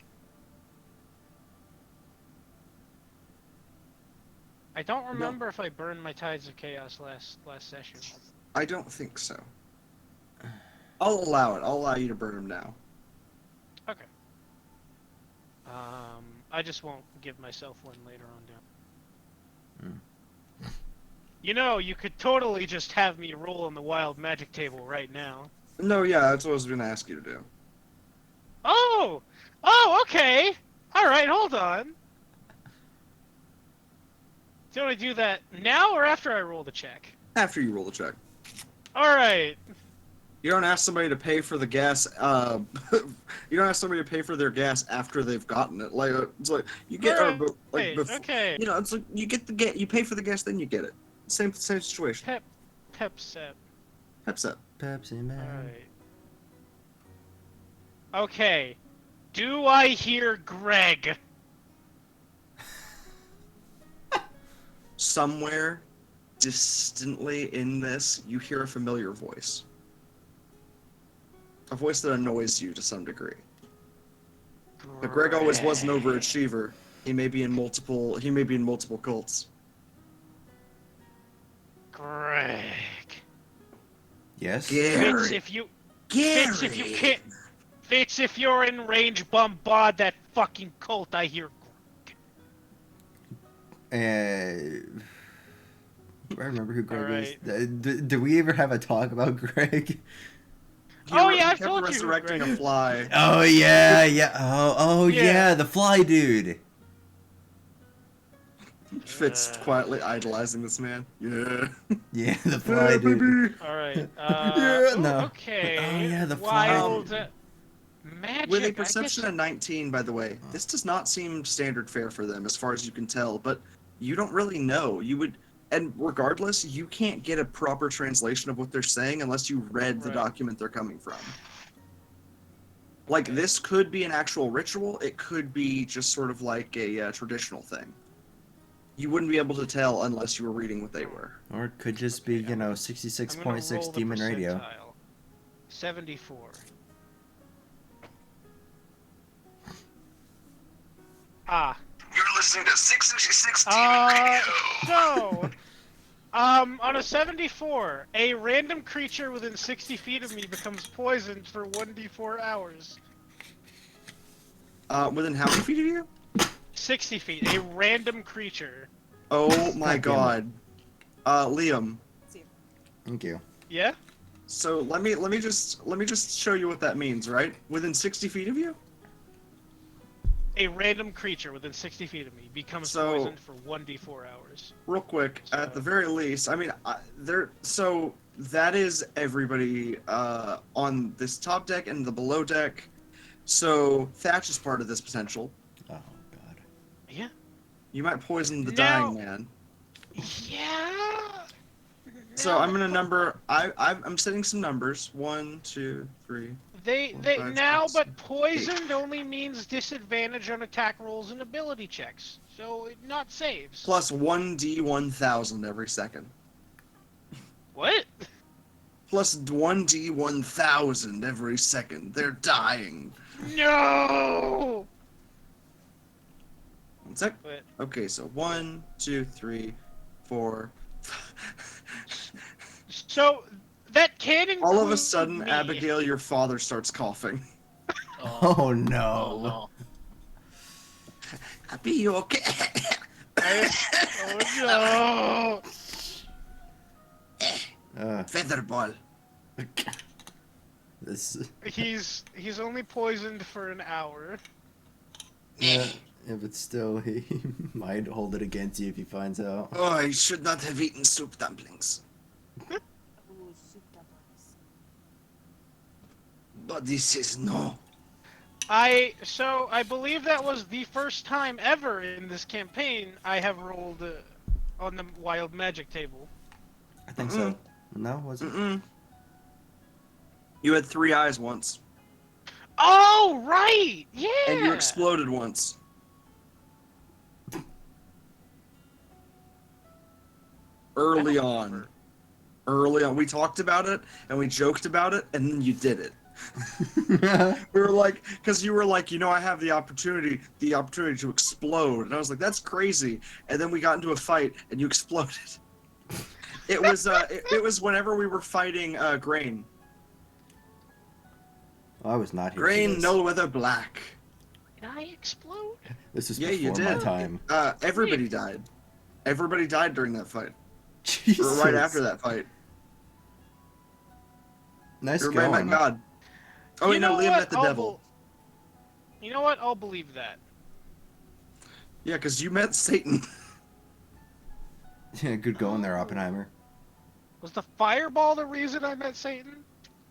I don't remember if I burned my Tides of Chaos last session. I don't think so. I'll allow it. I'll allow you to burn them now. Okay. I just won't give myself one later on down. You know, you could totally just have me roll on the wild magic table right now. No, yeah, that's what I was going to ask you to do. Oh! Oh, okay! Alright, hold on. Do you want to do that now or after I roll the check? After you roll the check. Alright. You don't ask somebody to pay for the gas, you don't ask somebody to pay for their gas after they've gotten it. Like, it's like, you get, Right, okay. You know, it's like, you get the gas, you pay for the gas, then you get it. Same situation. Pepsep. Pepsi. Pepsi Man. Alright. Okay. Do I hear Greg? Somewhere, distantly in this, you hear a familiar voice. A voice that annoys you to some degree. But Greg always was an overachiever. He may be in multiple cults. Greg. Yes. Fitz, if you can't. Fitz, if you're in range, bombard that fucking cult. I hear. I remember who Greg Alright. is. Did we ever have a talk about Greg? Oh yeah, I've kept told you. resurrecting Greg. a fly. Oh yeah, yeah. Oh Yeah. yeah, the fly dude. Fitz quietly idolizing this man. Yeah. Yeah, the fly dude. All right. Yeah, no. Okay. Oh, yeah, the fly. wild magic. With a I perception guess- of 19, by the way, this does not seem standard fare for them, as far as you can tell. But you don't really know. You would, and regardless, you can't get a proper translation of what they're saying unless you read the Right. document they're coming from. Like, this could be an actual ritual. It could be just sort of like a traditional thing. You wouldn't be able to tell unless you were reading what they were. Or it could just be, I'm gonna roll 66.6 the demon radio. percentile. 74. Ah. You're listening to 666 Demon Radio. So, on a 74, a random creature within 60 feet of me becomes poisoned for 1d4 hours. Within how many feet of you? 60 feet, a random creature. Oh my God god. Liam. Thank you. Yeah? So let me just show you what that means, right? Within 60 feet of you? A random creature within 60 feet of me becomes So- poisoned for 1d4 hours. Real quick, at the very least, I mean, so that is everybody on this top deck and the below deck. So Thatch is part of this potential. Oh god. Yeah. You might poison the Now- dying man. Yeah. So I'm gonna number. I'm setting some numbers. 1, 2, 3. They five, now, six, but poisoned only means disadvantage on attack rolls and ability checks, so not saves. Plus 1d1000 every second. What? Plus 1d1000 every second. They're dying. No. One sec. What? Okay, so 1, 2, 3, 4. So that can include All of a sudden, me. Abigail, your father starts coughing. Oh no. Abby, you okay? Oh Featherball. This. no! He's only poisoned for an hour. Yeah, but still, he might hold it against you if he finds out. Oh, I should not have eaten soup dumplings. Ooh, soup dumplings. But this is no. I believe that was the first time ever in this campaign I have rolled on the wild magic table. I think so. No, was it? Mm-mm. You had 3 eyes once. Oh right, yeah. And you exploded once. Early on. Early on. We talked about it, and we joked about it, and then you did it. We were like, because you were like, I have the opportunity to explode. And I was like, that's crazy. And then we got into a fight, and you exploded. It was it was whenever we were fighting Grain. I was not here. for Grain, this. no weather black. Did I explode? This is Yeah, you before my did. time. Everybody died. Everybody died during that fight. Jesus. Or right after that fight. Nice Everybody going. met God. Oh, You know Liam what? met the I'll devil. You know what? I'll believe that. Yeah, because you met Satan. Yeah, good going there, Oppenheimer. Was the fireball the reason I met Satan?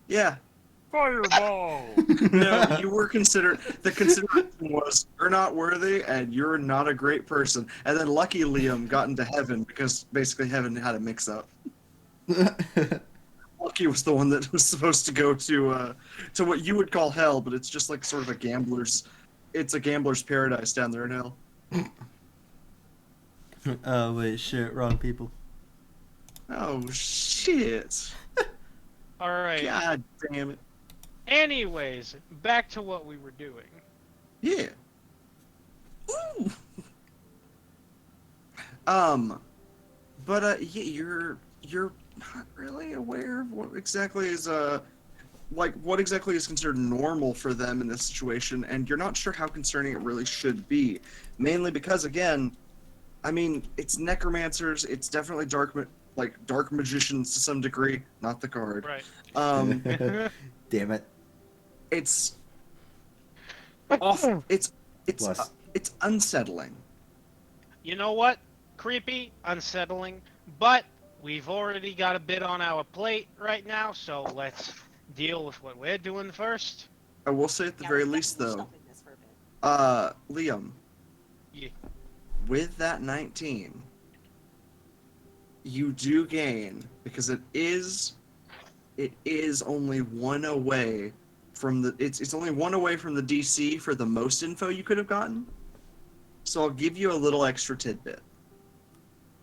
Yeah. Fireball! No, you were considered. The consideration was you're not worthy and you're not a great person. And then lucky Liam got into heaven because basically heaven had a mix-up. Lucky was the one that was supposed to go to what you would call hell, but it's just like sort of a gambler's. It's a gambler's paradise down there in hell. Oh wait, shit, wrong people. Oh shit! All right. God damn it! Anyways, back to what we were doing. Yeah. Ooh. But yeah, you're not really aware of what exactly is what exactly is considered normal for them in this situation, and you're not sure how concerning it really should be. Mainly because, again, I mean, it's necromancers. It's definitely dark magicians to some degree. Not the guard. Right. Damn it. It's awful. It's unsettling. You know what? Creepy, unsettling, but we've already got a bit on our plate right now, so let's deal with what we're doing first. I will say at the very least, though, Liam. Yeah. With that 19, you do gain, because it is only one away from the it's only one away from the DC for the most info you could have gotten. So I'll give you a little extra tidbit.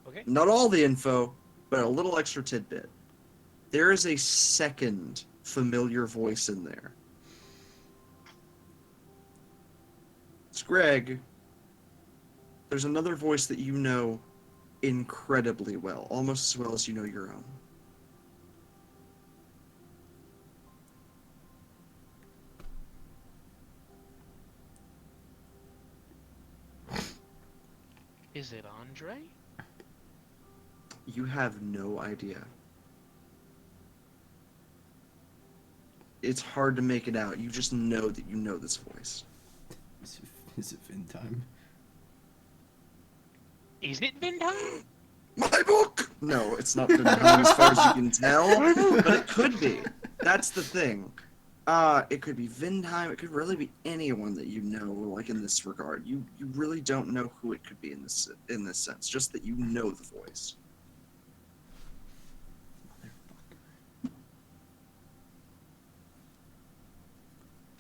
Okay. Not all the info, but a little extra tidbit. There is a second familiar voice in there. It's Greg. There's another voice that you know incredibly well, almost as well as you know your own. Is it Andre? You have no idea. It's hard to make it out. You just know that you know this voice. Is it Vin time? Is it been time? My book! No, it's not been time as far as you can tell, but it could be. That's the thing. It could be Vindheim. It could really be anyone that you know, like in this regard. You really don't know who it could be in this sense. Just that you know the voice.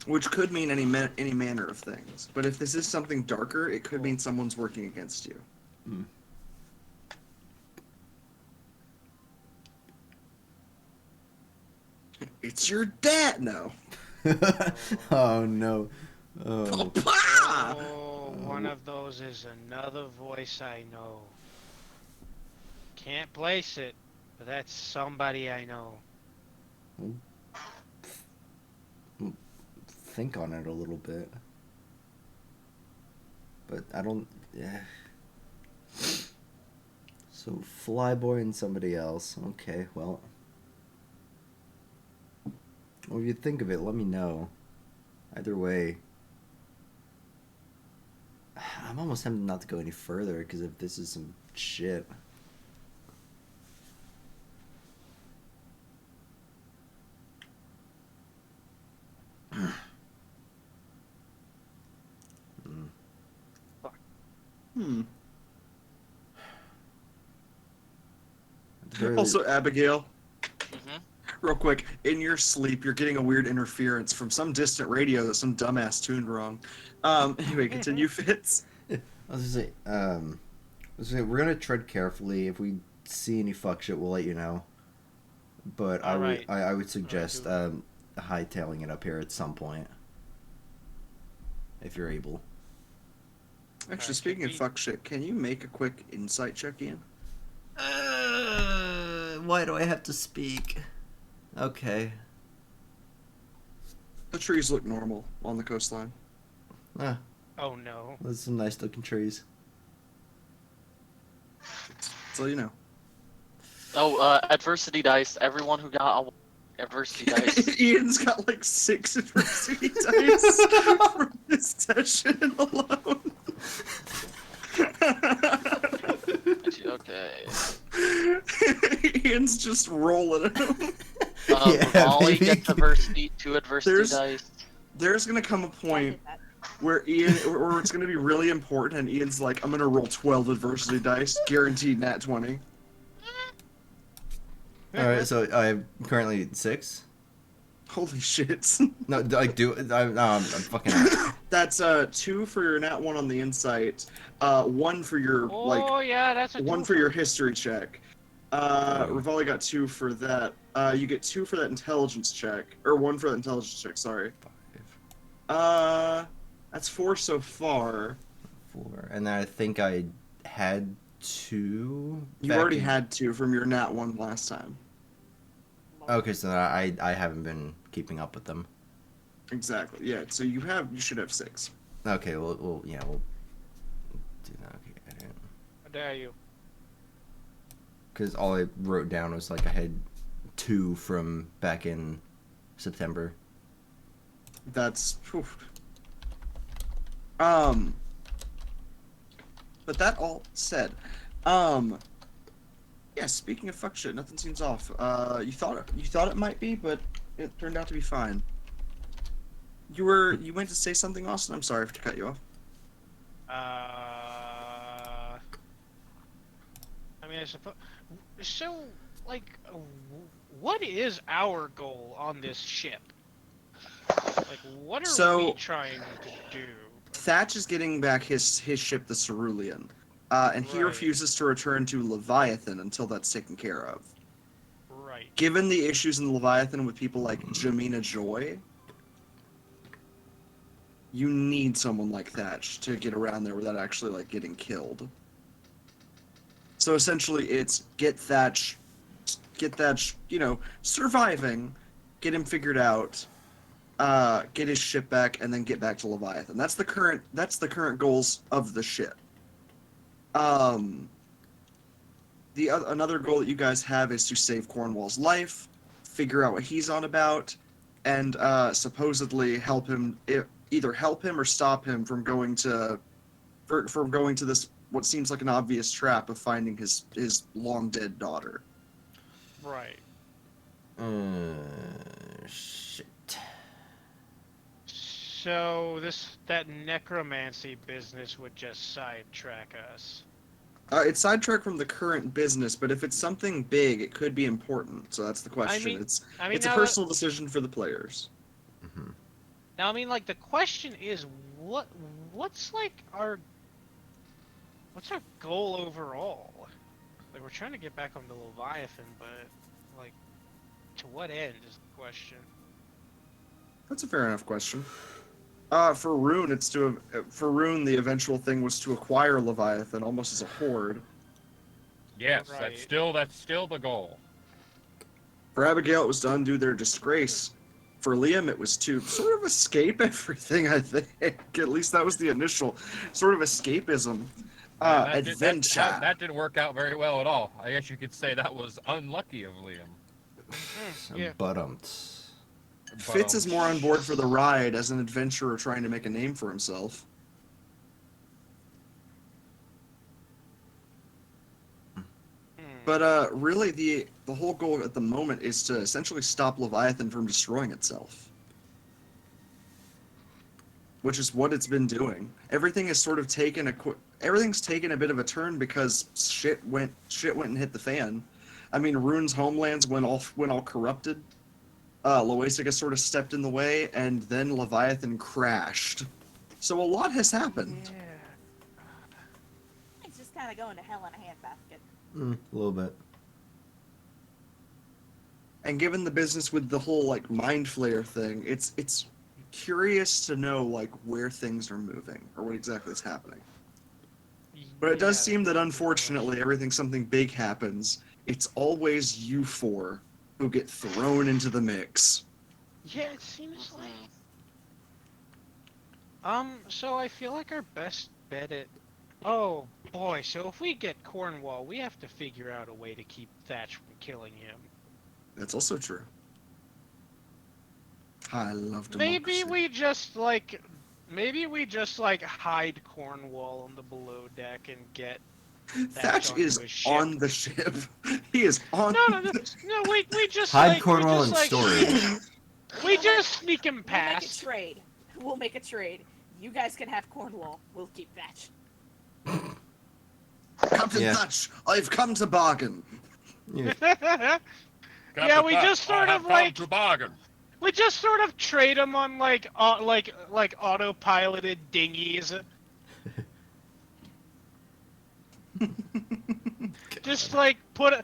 Which could mean any manner of things. But if this is something darker, it could mean someone's working against you. Hmm. It's your dad, no. Oh no. Oh. Oh, one of those is another voice I know. Can't place it, but that's somebody I know. Think on it a little bit. But I don't. Yeah. So Flyboy and somebody else. Okay, well. Well, if you think of it, let me know. Either way. I'm almost tempted not to go any further, because if this is some shit. Also, Abigail. Real quick, in your sleep, you're getting a weird interference from some distant radio that some dumbass tuned wrong. Anyway, continue, Fitz. I was gonna say, we're gonna tread carefully. If we see any fuck shit, we'll let you know. But I would suggest hightailing it up here at some point, if you're able. Actually, speaking of fuck shit, can you make a quick insight check, Ian? Why do I have to speak? Okay. The trees look normal on the coastline. Ah, Oh no. those are some nice looking trees. So you know. Oh, adversity dice. Everyone who got a adversity dice. Ian's got like 6 adversity dice from this session alone. Okay. Ian's just rolling them. Revali gets adversity, 2 adversity dice. There's gonna come a point where it's gonna be really important, and Ian's like, "I'm gonna roll 12 adversity dice, guaranteed nat 20." All right, so I'm currently 6. Holy shit. No, I'm fucking. That's 2 for your nat 1 on the insight, 1 for your Oh yeah, that's a 1 twofer. for your history check. Revali got 2 for that. You get 2 for that intelligence check, or 1 for that intelligence check. Sorry. 5. That's 4 so far. 4, and then I think I had 2. You already had 2 from your nat 1 last time. Okay, so I haven't been keeping up with them. Exactly. Yeah. So you should have 6. Okay, we'll do that. Okay, I didn't. How dare you? Because all I wrote down was like I had 2 from back in September. That's. Whew. But that all said, yeah. Speaking of fuck shit, nothing seems off. You thought it might be, but it turned out to be fine. You went to say something, Austin. I'm sorry to cut you off. I mean, I suppose. So, like, what is our goal on this ship? Like, what are we trying to do? Thatch is getting back his ship, the Cerulean, and he refuses to return to Leviathan until that's taken care of. Right. Given the issues in Leviathan with people like Jamina Joy, you need someone like Thatch to get around there without actually like getting killed. So essentially, it's get Thatch, surviving, get him figured out, get his ship back, and then get back to Leviathan. That's the current goals of the ship. Another goal that you guys have is to save Cornwall's life, figure out what he's on about, and supposedly help him, either help him or stop him from going to this what seems like an obvious trap of finding his long dead daughter. Right. Shit. So that necromancy business would just sidetrack us. It's sidetracked from the current business, but if it's something big, it could be important. So that's the question. It's a personal decision for the players. Mm-hmm. Now, I mean, like, the question is, what's our goal overall? Like, we're trying to get back onto Leviathan, but, like, to what end is the question? That's a fair enough question. For Rune, the eventual thing was to acquire Leviathan almost as a horde. Yes, that's still the goal. For Abigail, it was to undo their disgrace. For Liam, it was to sort of escape everything, I think. At least that was the initial sort of escapism. Adventure. That didn't work out very well at all. I guess you could say that was unlucky of Liam. Yeah. Fitz is more on board for the ride as an adventurer trying to make a name for himself. But really, the whole goal at the moment is to essentially stop Leviathan from destroying itself, which is what it's been doing. Everything has sort of everything's taken a bit of a turn because shit went and hit the fan. I mean, Rune's homelands went all corrupted. Loasica sort of stepped in the way, and then Leviathan crashed. So a lot has happened. Yeah. It's just kind of going to hell in a handbasket. A little bit. And given the business with the whole like mind flayer thing, it's curious to know like where things are moving or what exactly is happening. But it does seem that unfortunately, something big happens, it's always you four who get thrown into the mix. Yeah, it seems like. So I feel like our best bet at. Oh boy, so if we get Cornwall, we have to figure out a way to keep Thatch from killing him. That's also true. I love democracy. Maybe we just hide Cornwall on the below deck and get Thatch is on the ship. He is on. No, we just hide Cornwall in storage. We just sneak him past. We'll make a trade. You guys can have Cornwall. We'll keep Thatch. Captain Thatch, I've come to bargain. Yeah. Yeah, we just sort of like to bargain. we just sort of trade them on like autopiloted dinghies. Just like put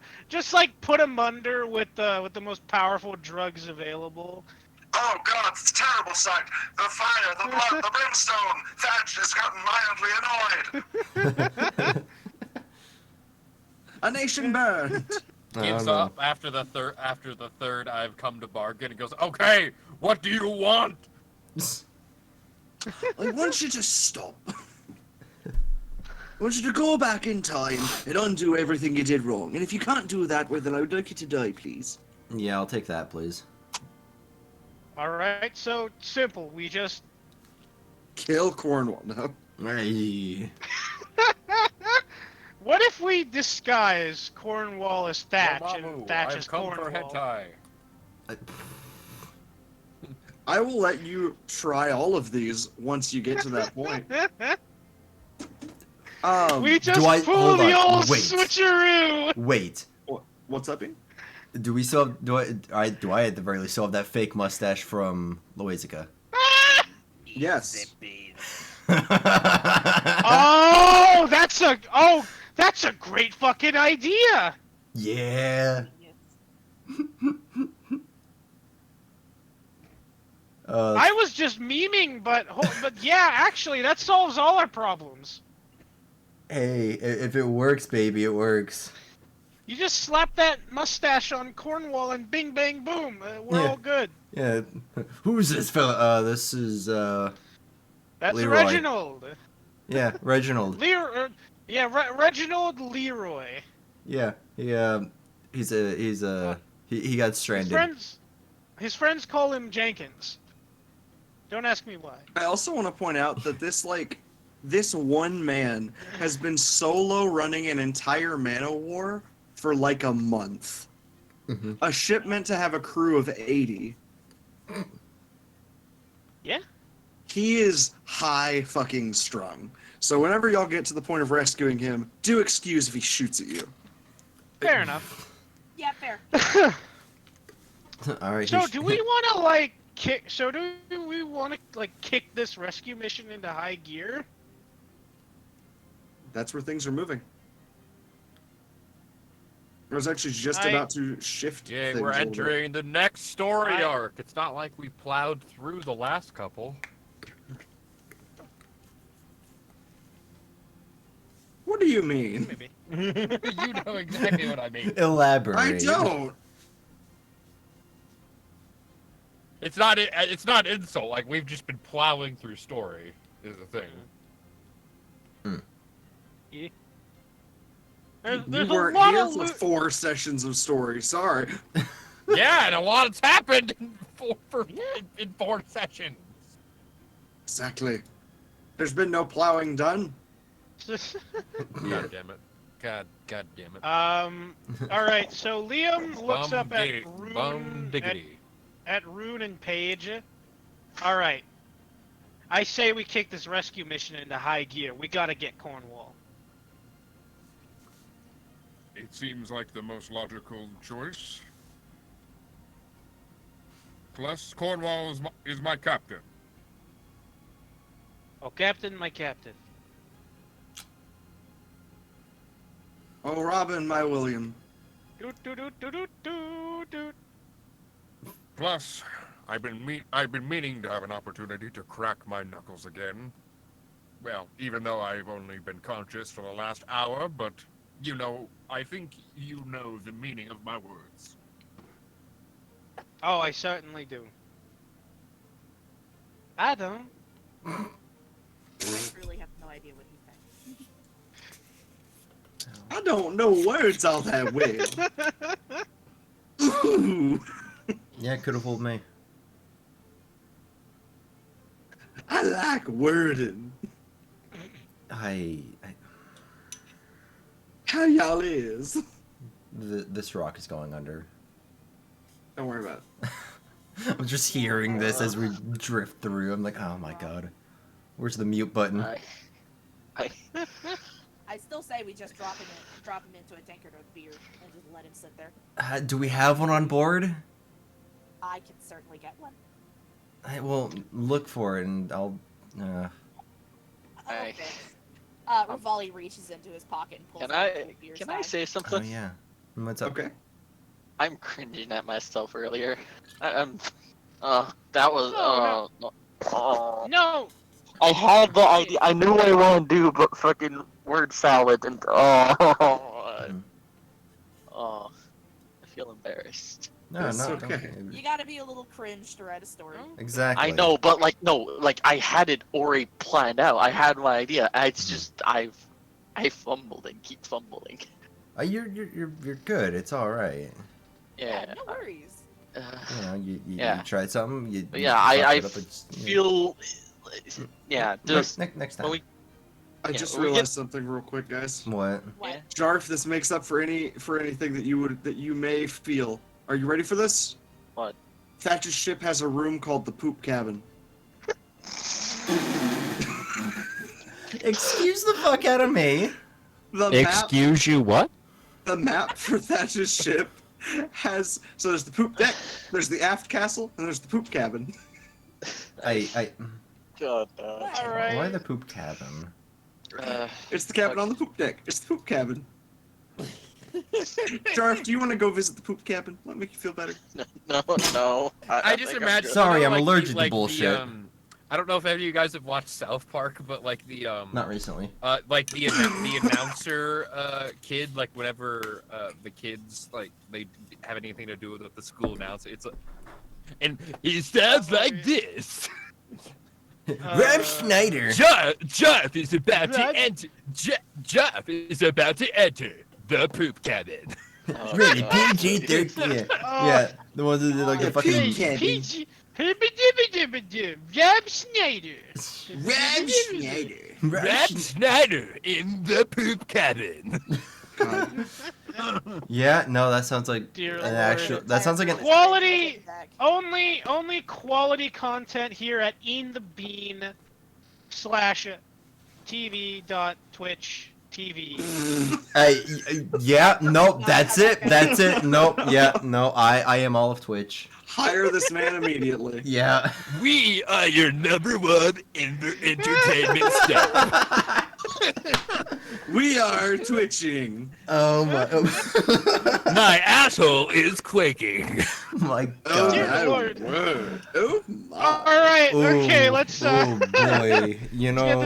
them under with the most powerful drugs available. Oh God, it's a terrible sight. The fire, the blood, the brimstone. Thatch has gotten mildly annoyed. A nation burned. Gives up after the third I've come to bargain and goes, okay, what do you want? I want you to stop. I want you to go back in time and undo everything you did wrong. And if you can't do that, well, then I would like you to die, please. Yeah, I'll take that, please. Alright, so simple. We just Kill Cornwall. No. Hey. What if we disguise Cornwall as Thatch Mamamoo, and Thatch I've as come for Cornwall? hentai. I will let you try all of these once you get to that point. We just do I- pull hold the on, old wait. switcheroo! Wait. What's up, Ian? Do we still have, do I at the very least still have that fake mustache from Loizica? Yes. Oh, that's a great fucking idea. Yeah. I was just memeing, but yeah, actually, that solves all our problems. Hey, if it works, baby, it works. You just slap that mustache on Cornwall and bing bang boom, we're all good. Yeah. Who's this fella? This is That's Leroy. Reginald. Yeah, Reginald. Reginald Leroy. Yeah, he got stranded. His friends call him Jenkins. Don't ask me why. I also want to point out that this one man has been solo running an entire mana war for like a month. Mm-hmm. A ship meant to have a crew of 80. Yeah? He is high fucking strung. So whenever y'all get to the point of rescuing him, do excuse if he shoots at you. Fair enough. Yeah, fair. All right. So do we want to kick this rescue mission into high gear? That's where things are moving. I was actually just about to shift Yeah, things we're a little bit. entering the next story arc. It's not like we plowed through the last couple. What do you mean? Maybe. You know exactly what I mean. Elaborate. I don't. It's not insult. Like, we've just been plowing through story is the thing. Yeah. You There's a weren't lot here of for 4 sessions of story. Sorry. Yeah, and a lot has happened in 4 sessions. Exactly. There's been no plowing done. God damn it. God damn it. All right. So Liam looks up at Bum diggity. at Rune and Paige. All right. I say we kick this rescue mission into high gear. We gotta get Cornwall. It seems like the most logical choice. Plus, Cornwall is my captain. Oh, Captain, my Captain. Oh, Robin, my William. Doot, doot, doot, doot, doot, doot, doot. Plus, I've been meaning to have an opportunity to crack my knuckles again. Well, even though I've only been conscious for the last hour, but, you know, I think you know the meaning of my words. Oh, I certainly do. I don't. I really have no idea what he's saying. I don't know words all that well. Ooh, Yeah, it could have fooled me. I like wording. I How y'all is? this rock is going under. Don't worry about it. I'm just hearing this as we drift through. I'm like, oh my god. Where's the mute button? I I still say we just drop him into a tankard of beer and just let him sit there. Do we have one on board? I can certainly get one. I will look for it, and I'll. Okay. Revali reaches into his pocket and pulls out a beer Can stein. I say something? Oh yeah. What's up? Okay. I'm cringing at myself earlier. That was No. I had the idea. I knew what I want to do, but fucking word salad and I feel embarrassed. No, It's no, okay. You gotta be a little cringe to write a story. Exactly. I know, but I had it already planned out. I had my idea. It's just I fumbled and keep fumbling. You're good. It's all right. Yeah. No worries. You Yeah. tried something. I fucked it up, it's, feel. Yeah. Just next time. when we. I Yeah, just we realized get- something real quick, guys. What? Yeah. Jarf, this makes up for anything that you may feel. Are you ready for this? What? Thatch's ship has a room called the poop cabin. Excuse the fuck out of me. Excuse you, what? The map for Thatch's ship has there's the poop deck, there's the aft castle, and there's the poop cabin. God. All right. Why the poop cabin? It's the cabin on the poop deck. It's the poop cabin. Jarf, do you want to go visit the poop cabin? Let me make you feel better. No. I just think I'm imagine. good. Sorry, you know, I'm like, allergic to like bullshit. I don't know if any of you guys have watched South Park, but like the Not recently. like the announcer kid, like whenever the kids like they have anything to do with the school announcer, it's like, and he sounds like this. Ralph Schneider. Jarf is about to enter. Jarf is about to enter the poop cabin. Really, PG-13. Yeah, the ones that did like the fucking. PG. Rob Schneider. Rab Schneider. Rab Schneider in the poop cabin. Yeah, no, that sounds like Dear an Lord. actual. That sounds like an. Quality. Only quality content here at EenTheBean /TV.Twitch TV. Yeah, nope, that's it. That's it. Nope, yeah, no, I am all of Twitch. Hire this man immediately. Yeah. We are your #1 entertainment staff. We are twitching. Oh my. My asshole is quaking. My Oh, God. Dear my Lord. word. Oh my. All right. Okay. Ooh, Let's Oh boy, you know.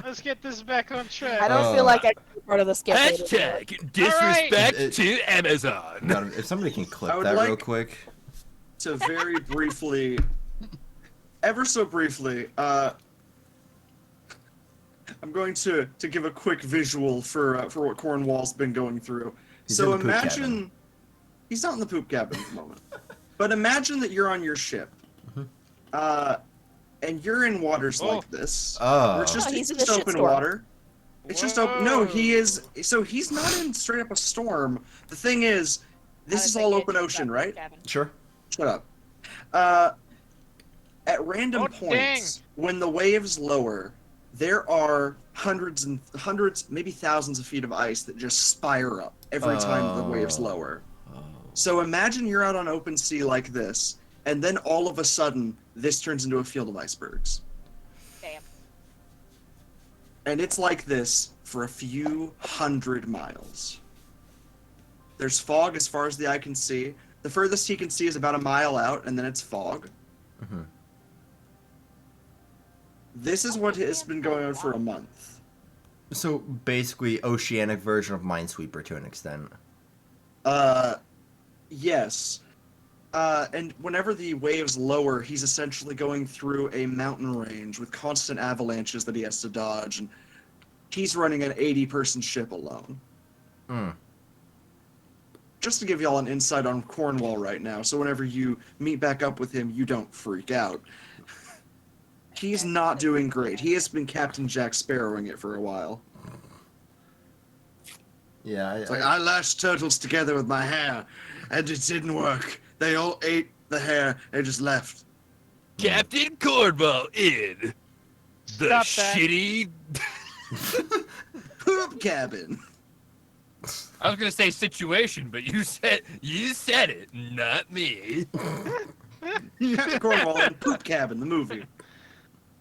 let's get this back on track. I don't feel like I can be part of the skip. Hashtag disrespect It- to Amazon. God, if somebody can clip I would that real like- quick. To very briefly, ever so briefly, I'm going to give a quick visual for what Cornwall's been going through. He's in So the poop imagine cabin. he's not in the poop cabin at the moment, but imagine that you're on your ship, and you're in waters like this. Oh. Where it's just, he's it's in the just shit open storm. water. It's just open. No, he is. So he's not in straight up a storm. The thing is, this is all open ocean, right? Sure. Shut up. At random Oh, points, when the waves lower, there are hundreds, maybe thousands of feet of ice that just spire up every time the waves lower. So imagine you're out on open sea like this, and then all of a sudden, this turns into a field of icebergs. Damn. And it's like this for a few hundred miles. There's fog as far as the eye can see. The furthest he can see is about a mile out, and then it's fog. Mhm. This is what has been going on for a month. So basically, oceanic version of Minesweeper to an extent. Yes. And whenever the waves lower, he's essentially going through a mountain range with constant avalanches that he has to dodge, and he's running an 80-person ship alone. Hmm. Just to give y'all an insight on Cornwall right now, so whenever you meet back up with him, you don't freak out. He's not doing great. He has been Captain Jack Sparrowing it for a while. Yeah. It's like, I lashed turtles together with my hair, and it didn't work. They all ate the hair and just left. Captain Cornwall in the Stop that. shitty. poop cabin. I was gonna say situation, but you said it, not me. Captain Cornwall in Poop Cabin, the movie.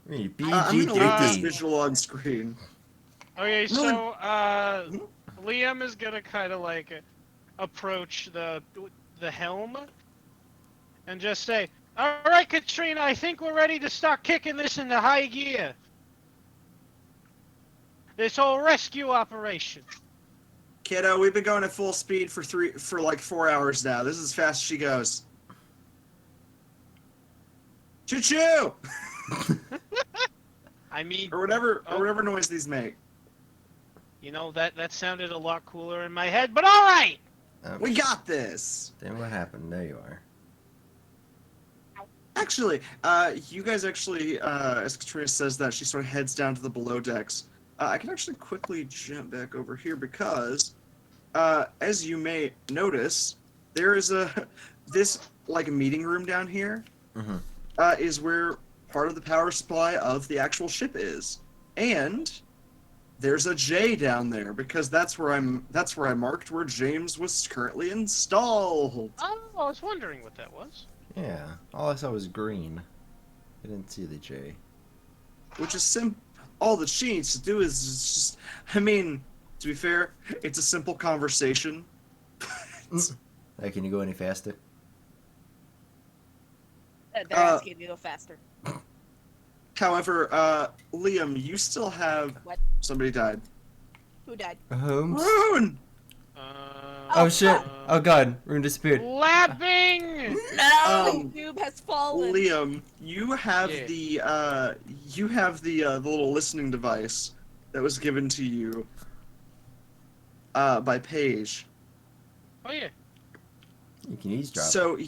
I'm gonna leave this BG-13. visual on screen. Okay, so Liam is gonna kind of like approach the helm and just say, "All right, Katrina, I think we're ready to start kicking this into high gear. This whole rescue operation." Kiddo, we've been going at full speed for like 4 hours now. This is as fast as she goes. Choo choo! I mean, or whatever noise these make. You know, that sounded a lot cooler in my head, but all right. We got this. Then what happened? There you are. Actually, you guys actually, as Katrina says that, she sort of heads down to the below decks. I can actually quickly jump back over here because, as you may notice, there is this like meeting room down here. Mm-hmm. Is where part of the power supply of the actual ship is, and there's a J down there because that's where I marked where James was currently installed. Oh, I was wondering what that was. Yeah, all I saw was green. I didn't see the J. Which is all that she needs to do is just, I mean, to be fair, it's a simple conversation. Hey, can you go any faster? They're asking you to go faster. However, Liam, you still have... What? Somebody died. Who died? Holmes? Rune! Oh shit! Oh god, Rune disappeared. Lapping! No! The tube has fallen. Liam, you have the little listening device that was given to you by Paige. Oh yeah. You can eavesdrop. So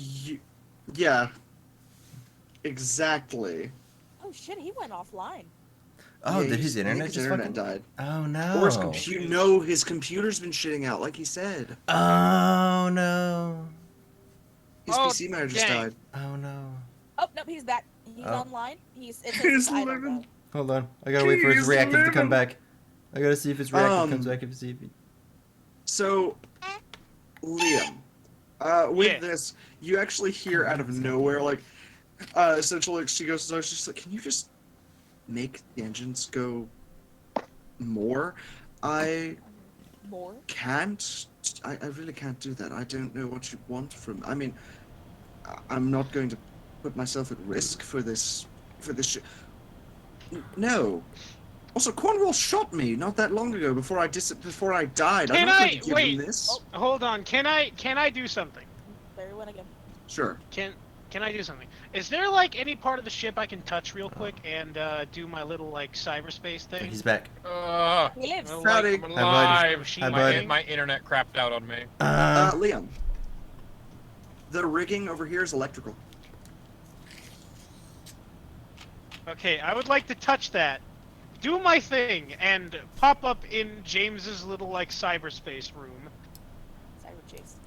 yeah, exactly. Oh shit, he went offline. Oh, Yeah, did his internet his just internet fucking... died? Oh no. Or his computer's been shitting out, like he said. Oh no. His PC might have just died. Oh no. Oh no, he's back. He's Oh. online. He's I don't know. Hold on, I gotta wait for his He's reactive to come living. back. I gotta see if his reactive comes back. See if he... So, Liam, with this, you actually hear out of nowhere, like, essentially, she goes, she's just like, can you just make the engines go more? I can't. I really can't do that. I don't know what you want from. I mean, I'm not going to put myself at risk for this. No. Also, Cornwall shot me not that long ago before I died. I'm not going to give him this. Oh, hold on. Can I do something? There he went again. Sure. Can I do something? Is there like any part of the ship I can touch real quick and do my little like cyberspace thing? He's back. He lives. I'm Howdy. alive. Hi, bud. My internet crapped out on me. Liam, the rigging over here is electrical. Okay, I would like to touch that, do my thing, and pop up in James's little like cyberspace room. Cyber chase.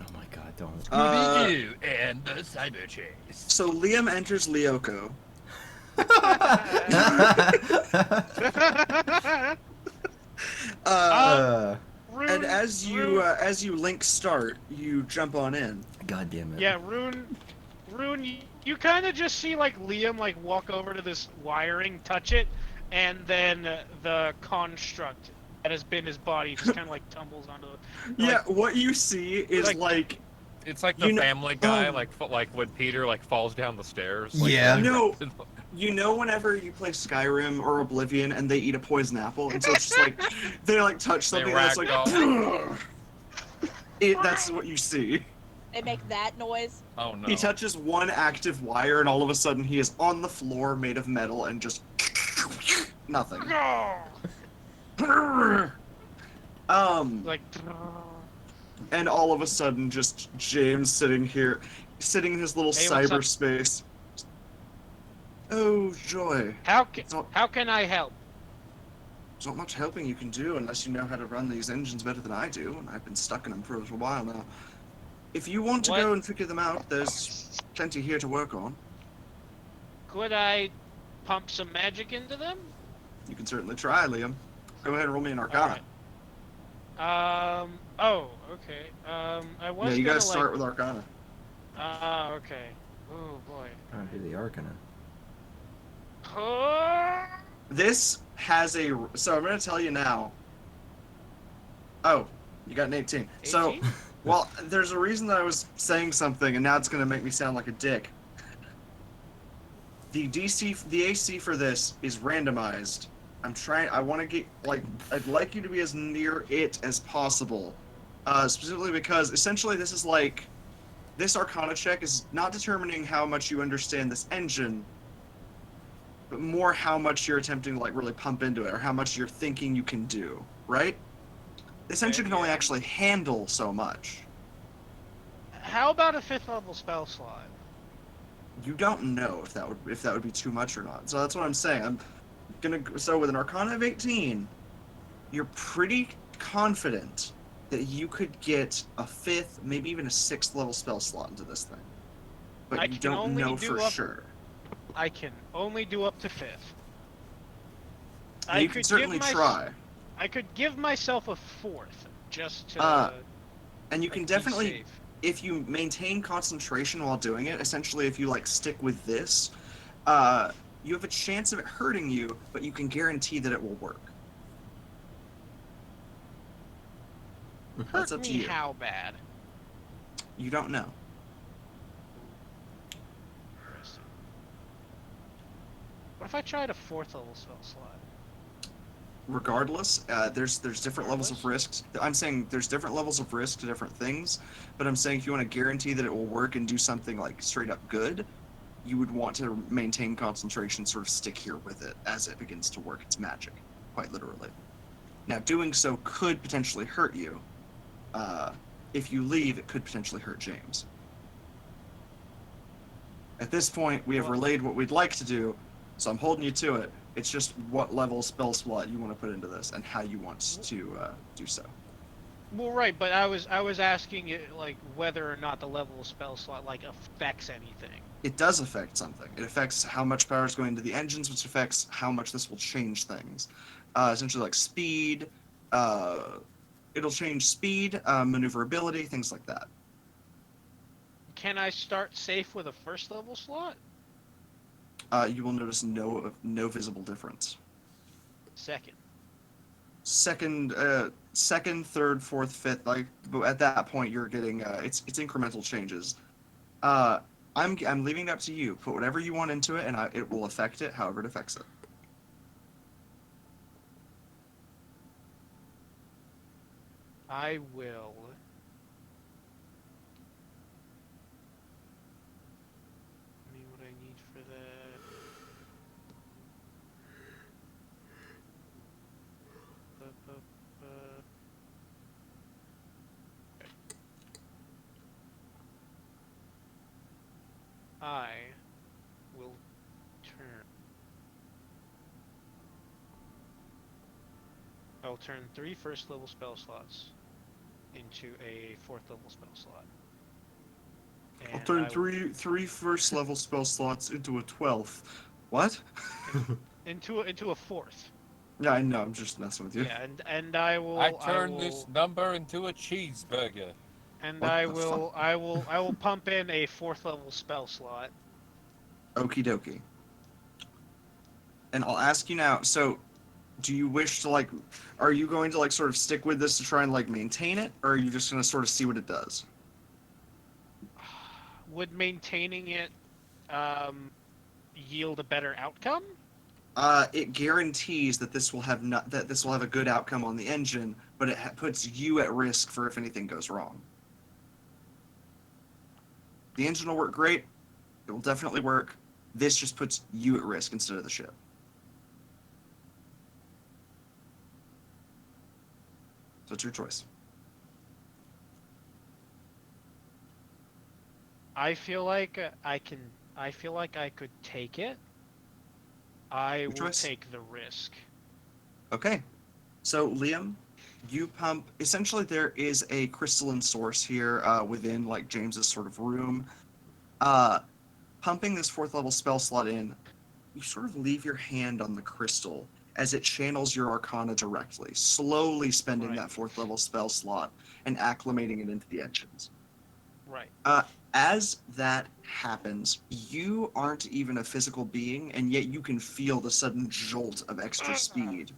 Oh my god, don't. Scooby-Doo and the cyber chase. So Liam enters Lyoko. And as you link start, you jump on in. God damn it. Yeah, Rune, you kind of just see like Liam like walk over to this wiring, touch it, and then the construct that has been his body just kind of like tumbles onto the. Yeah, what you see is like. It's like the Family Guy, like when Peter like falls down the stairs. Like, Yeah. No. You know whenever you play Skyrim or Oblivion and they eat a poison apple, and so it's just like they like touch something and it's like that's what you see. They make that noise. Oh no. He touches one active wire and all of a sudden he is on the floor made of metal and just nothing. Like. And all of a sudden just James sitting in his little Hey, what's up? cyberspace. Oh joy. How can I help? There's not much helping you can do unless you know how to run these engines better than I do, and I've been stuck in them for a little while now. If you want to go and figure them out, there's plenty here to work on. Could I pump some magic into them? You can certainly try, Liam. Go ahead and roll me an Arcana. Oh, okay. I was Yeah, you gonna guys start with Arcana. Okay. Oh boy. Trying to do the Arcana. This has a. So I'm going to tell you now. Oh, you got an 18. So, 18? well, there's a reason that I was saying something, and now it's going to make me sound like a dick. The AC for this is randomized. I want to get, like, I'd like you to be as near it as possible. Specifically because, essentially, this is like, this Arcana check is not determining how much you understand this engine, but more how much you're attempting to, like, really pump into it, or how much you're thinking you can do, right? This engine can only actually handle so much. How about a 5th level spell slot? You don't know if that would be too much or not. So that's what I'm saying. So with an Arcana of 18, you're pretty confident that you could get a 5th, maybe even a 6th level spell slot into this thing. But you don't know for sure. I can only do up to 5th. You can certainly try. I could give myself a 4th, just to. And you can definitely, if you maintain concentration while doing it, essentially if you like stick with this, you have a chance of it hurting you, but you can guarantee that it will work. That's up to you. How bad? You don't know. What if I tried a 4th level spell slot? Regardless, there's different levels of risks. I'm saying there's different levels of risk to different things, but I'm saying if you want to guarantee that it will work and do something like straight up good, you would want to maintain concentration, sort of stick here with it as it begins to work its magic, quite literally. Now, doing so could potentially hurt you. If you leave, it could potentially hurt James. At this point, we have relayed what we'd like to do, so I'm holding you to it. It's just what level spell slot you want to put into this and how you want to do so. Well, right, but I was asking it like whether or not the level of spell slot like affects anything. It does affect something. It affects how much power is going into the engines, which affects how much this will change things. Essentially, like speed. It'll change speed, maneuverability, things like that. Can I start safe with a 1st level slot? You will notice no visible difference. Second, third, fourth, fifth. Like at that point, you're getting it's incremental changes. I'm leaving it up to you. Put whatever you want into it, and it will affect it however it affects it. I will. Give me what I need for that. I will turn. I'll turn 3 1st level spell slots into a 4th level spell slot. I'll turn three first level spell slots into a 12th. What? into a 4th. Yeah, I know. I'm just messing with you. Yeah, and I will. I turn this number into a cheeseburger. And What I the will. fuck? I will pump in a 4th level spell slot. Okie dokie. And I'll ask you now. So, do you wish to like? Are you going to like sort of stick with this to try and like maintain it, or are you just going to sort of see what it does? Would maintaining it yield a better outcome? It guarantees that this will have a good outcome on the engine, but it puts you at risk for if anything goes wrong. The engine will work great. It will definitely work. This just puts you at risk instead of the ship. So it's your choice. I feel like I could take it. I will choice. take the risk. Okay. So, Liam, you pump... Essentially, there is a crystalline source here within, like, James's sort of room. Pumping this 4th level spell slot in, you sort of leave your hand on the crystal as it channels your Arcana directly, slowly spending Right. that 4th level spell slot and acclimating it into the engines. Right. As that happens, you aren't even a physical being, and yet you can feel the sudden jolt of extra speed.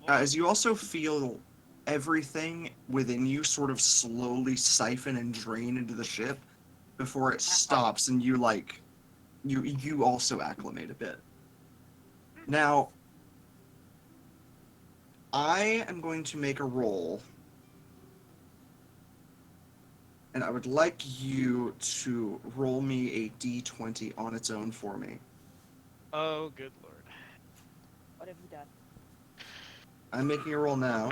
As you also feel everything within you sort of slowly siphon and drain into the ship before it stops, and you also acclimate a bit. Now, I am going to make a roll, and I would like you to roll me a d20 on its own for me. Oh, good lord. What have you done? I'm making a roll now.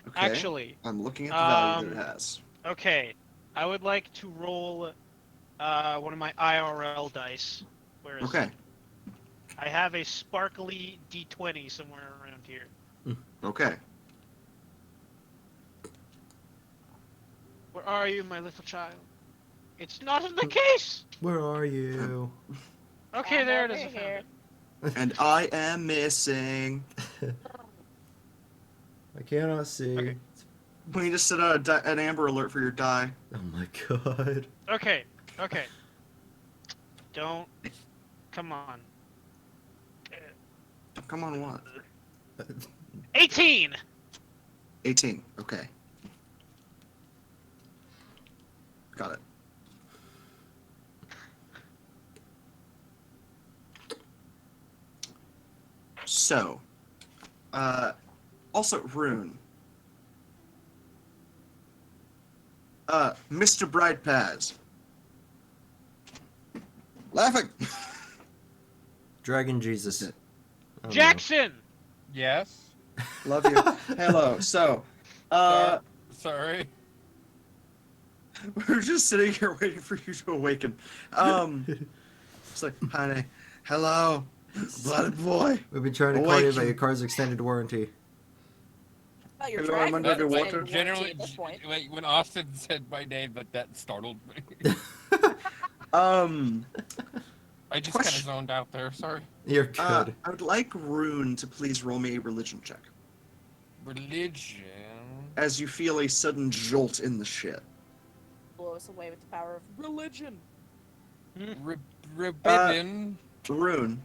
Okay. Actually, I'm looking at the value that it has. Okay, I would like to roll one of my IRL dice. Where is Okay. it? I have a sparkly D20 somewhere around here. Okay. Where are you, my little child? It's not in the case! Where are you? Okay, I'm there it over is. I found here. it. And I am missing. I cannot see. Okay. We need to set out an Amber Alert for your die. Oh my god. Okay, okay. Don't. Come on. Come on, what? 18! 18. Okay. Got it. So, also Rune. Mr. Brightpaz. Laughing. Dragon Jesus. I don't Jackson! Yes. Love you. Hello. So, Sorry. we're just sitting here waiting for you to awaken. It's like, honey, hello, blooded boy. We've been trying to call you about Awaken. your car's extended warranty. Oh, you're Hello, I'm dragging under the me water. to the Generally, warranty at this point. like, when Austin said my name, but that startled me. I just kind of Question. zoned out there. Sorry. You're good. I would like Rune to please roll me a religion check, Religion. as you feel a sudden jolt in the ship. Blow us away with the power of religion. Rebellion. Rune,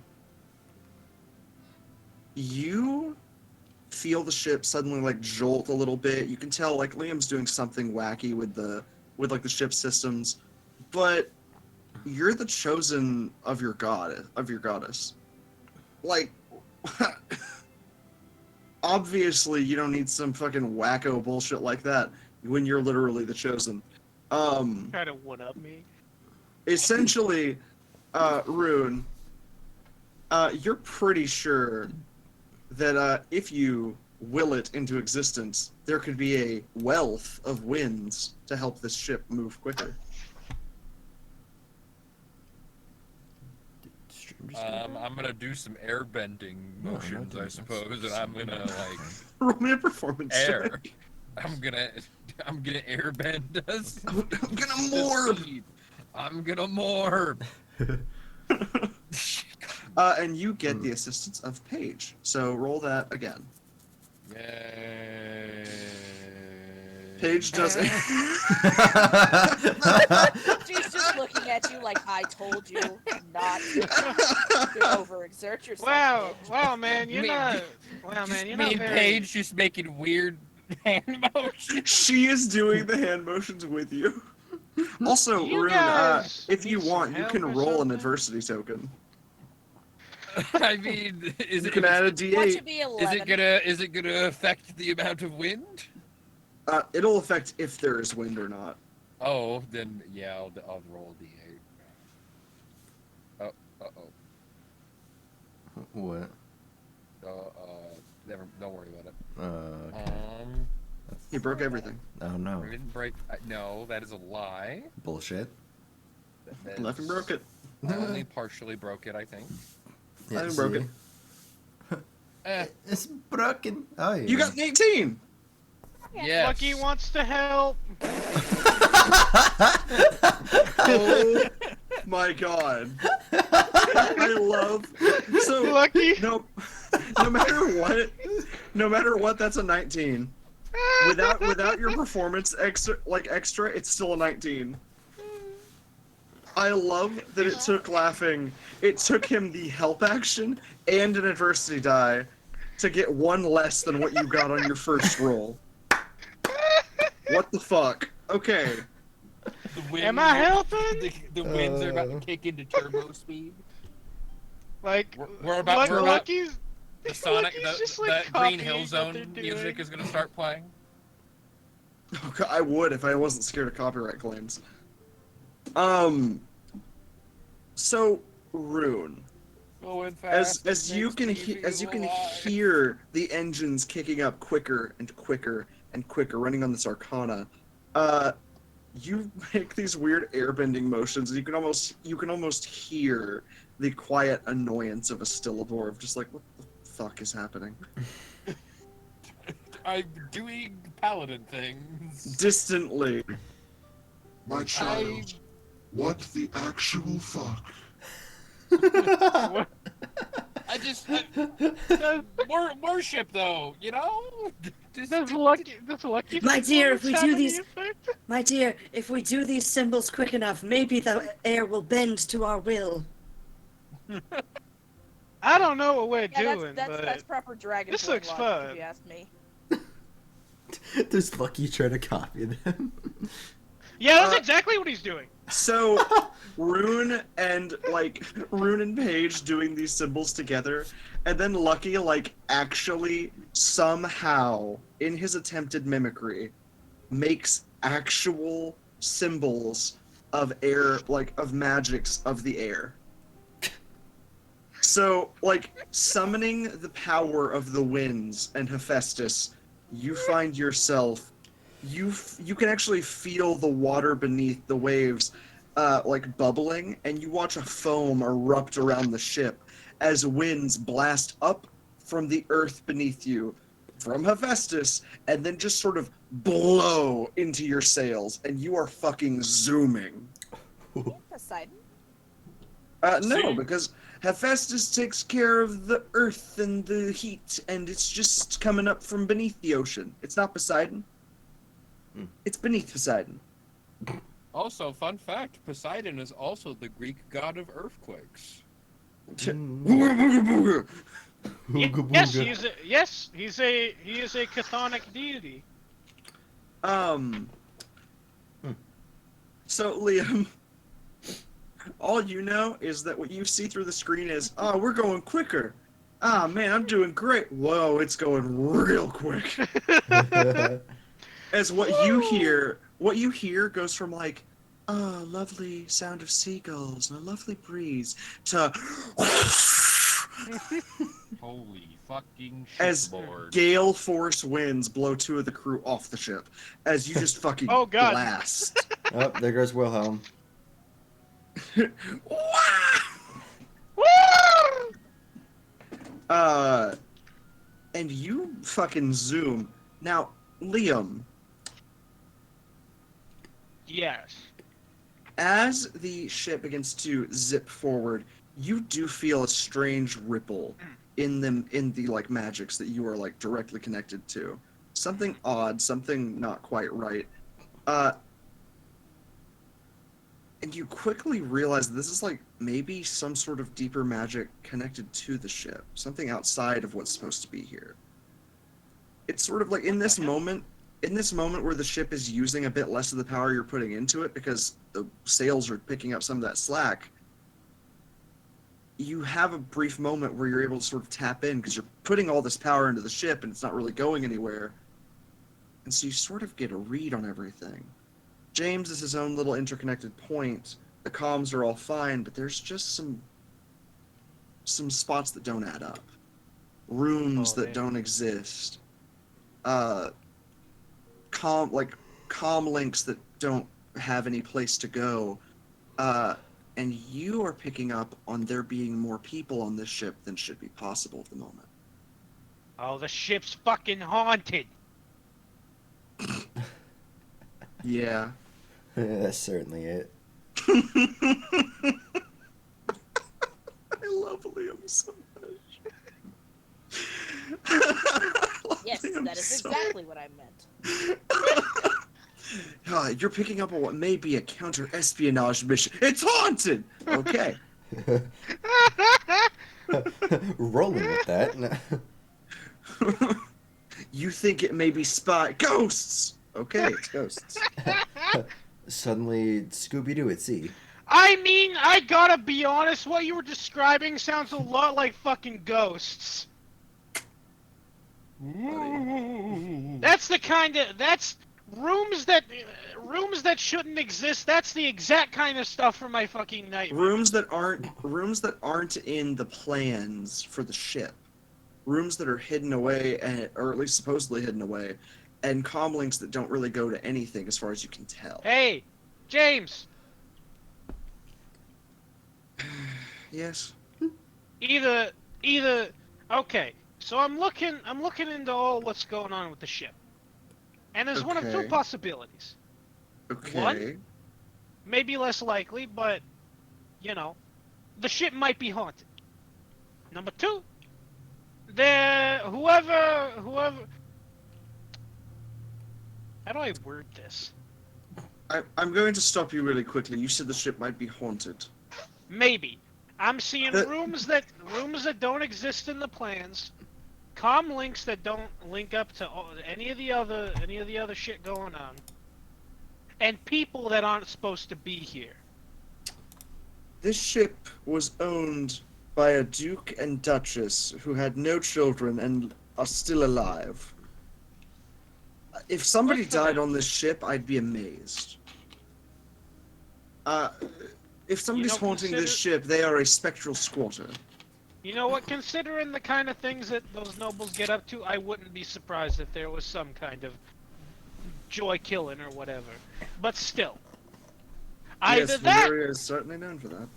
you feel the ship suddenly like jolt a little bit. You can tell like Liam's doing something wacky with like the ship systems, but you're the chosen of your goddess. Like, obviously you don't need some fucking wacko bullshit like that when you're literally the chosen. Try to one-up me. Essentially, Rune, you're pretty sure that if you will it into existence, there could be a wealth of winds to help this ship move quicker. I'm gonna do some air bending motions, I suppose, and I'm gonna like Roll me a performance air. check. I'm gonna air bend us. I'm gonna morb. I'm gonna morb. And you get the assistance of Paige. So roll that again. Yay. Paige does it. She's just looking at you like I told you not to overexert yourself. Wow, bitch. wow, man, you're Me- not. Wow, man, you're Me not and very. Paige just making weird hand motions. She is doing the hand motions with you. Also, You Rune, guys if you need some want, you help can or roll an something? adversity token. I mean, is You it can add a What D8. should be 11? is it gonna affect the amount of wind? It'll affect if there is wind or not. Oh, then yeah, I'll roll a D8. Oh, What? never. Don't worry about it. Okay. He broke everything. Oh no. We didn't break. No, that is a lie. Bullshit. That Left and is- broke it. I only partially broke it, I think. I broke see? it. It's broken. Oh yeah. You got an 18! Yes. Lucky wants to help. Oh my god. I love so Lucky. no matter what, that's a 19. Without your performance extra, it's still a 19. I love that it took laughing. It took him the help action and an adversity die to get one less than what you got on your first roll. What the fuck? Okay. Am I helping? The winds are about to kick into turbo speed. Like, We're about Lucky's, the Sonic, Lucky's just, the like, Green copying Hill what Zone they're music doing. is gonna start playing. Okay, I would if I wasn't scared of copyright claims. So Rune, Going fast. as you can hear the engines kicking up quicker and quicker and quicker, running on this Arcana, you make these weird airbending motions, and you can almost hear the quiet annoyance of a Stillivore of just like, what the fuck is happening? I'm doing paladin things. Distantly. My child, what the actual fuck? I just worship though, you know. That's lucky. My dear, if we performance do have these, any effect? my dear, if we do these symbols quick enough, maybe the air will bend to our will. I don't know what we're Yeah, doing, that's but proper dragon. this Throwing looks logic, fun. If you ask me. There's Lucky trying to copy them. yeah, that's exactly what he's doing. So, Rune and Paige doing these symbols together, and then Lucky, actually, somehow, in his attempted mimicry, makes actual symbols of air, of magics of the air. So, summoning the power of the winds and Hephaestus, you find yourself you can actually feel the water beneath the waves bubbling, and you watch a foam erupt around the ship as winds blast up from the earth beneath you from Hephaestus and then just sort of blow into your sails, and you are fucking zooming. Poseidon. No, because Hephaestus takes care of the earth and the heat, and it's just coming up from beneath the ocean. It's not Poseidon. It's beneath Poseidon. Also, fun fact: Poseidon is also the Greek god of earthquakes. Yes, he is a chthonic deity. So Liam, all you know is that what you see through the screen is, oh, we're going quicker. Ah, man, I'm doing great. Whoa, it's going real quick. As what you hear goes from oh, lovely sound of seagulls and a lovely breeze to Holy fucking as shitboard. gale force winds blow two of the crew off the ship as you just fucking Oh, God. blast. Oh, there goes Wilhelm. And you fucking zoom. Now, Liam, Yes. as the ship begins to zip forward, you do feel a strange ripple in the magics that you are directly connected to. Something odd, something not quite right. And you quickly realize this is maybe some sort of deeper magic connected to the ship, something outside of what's supposed to be here. It's sort of in this moment where the ship is using a bit less of the power you're putting into it because the sails are picking up some of that slack. You have a brief moment where you're able to sort of tap in because you're putting all this power into the ship and it's not really going anywhere. And so you sort of get a read on everything. James is his own little interconnected point. The comms are all fine, but there's just some spots that don't add up. Runes that don't exist. Comm links that don't have any place to go. And you are picking up on there being more people on this ship than should be possible at the moment. Oh, the ship's fucking haunted. Yeah. That's certainly it. I love Liam so much. Yes, that is exactly what I meant. You're picking up on what may be a counter-espionage mission. It's haunted! Okay. Rolling with that. You think it may be ghosts! Okay, it's ghosts. Suddenly, Scooby-Doo at sea. I mean, I gotta be honest, what you were describing sounds a lot like fucking ghosts. That's the kind of, that's rooms that shouldn't exist. That's the exact kind of stuff for my fucking nightmare. Rooms that aren't in the plans for the ship. Rooms that are hidden away, or at least supposedly hidden away, and comlinks that don't really go to anything as far as you can tell. Hey, James. Yes. Either. Okay, so I'm looking into all what's going on with the ship, and there's one of two Okay. possibilities. Okay. One, maybe less likely, but you know, the ship might be haunted. Number two, whoever. How do I word this? I'm going to stop you really quickly. You said the ship might be haunted. Maybe. I'm seeing rooms that don't exist in the plans, comm links that don't link up to any of the other shit going on, and people that aren't supposed to be here. This ship was owned by a duke and duchess who had no children and are still alive. If somebody died on this ship, I'd be amazed. If somebody's haunting this ship, they are a spectral squatter. You know what? Considering the kind of things that those nobles get up to, I wouldn't be surprised if there was some kind of joy killing or whatever. But still, either yes, that. Valeria is certainly known for that.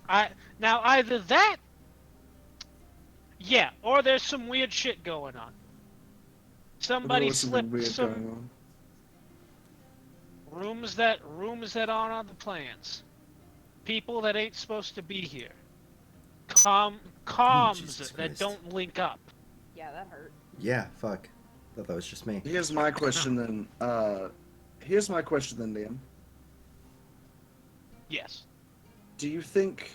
Either that. Yeah, or there's some weird shit going on. Somebody slipped some rooms that aren't on the plans. People that ain't supposed to be here. Comms that don't link up. Yeah, that hurt. Yeah, fuck. Thought that was just me. Here's my question then. Liam. Yes. Do you think,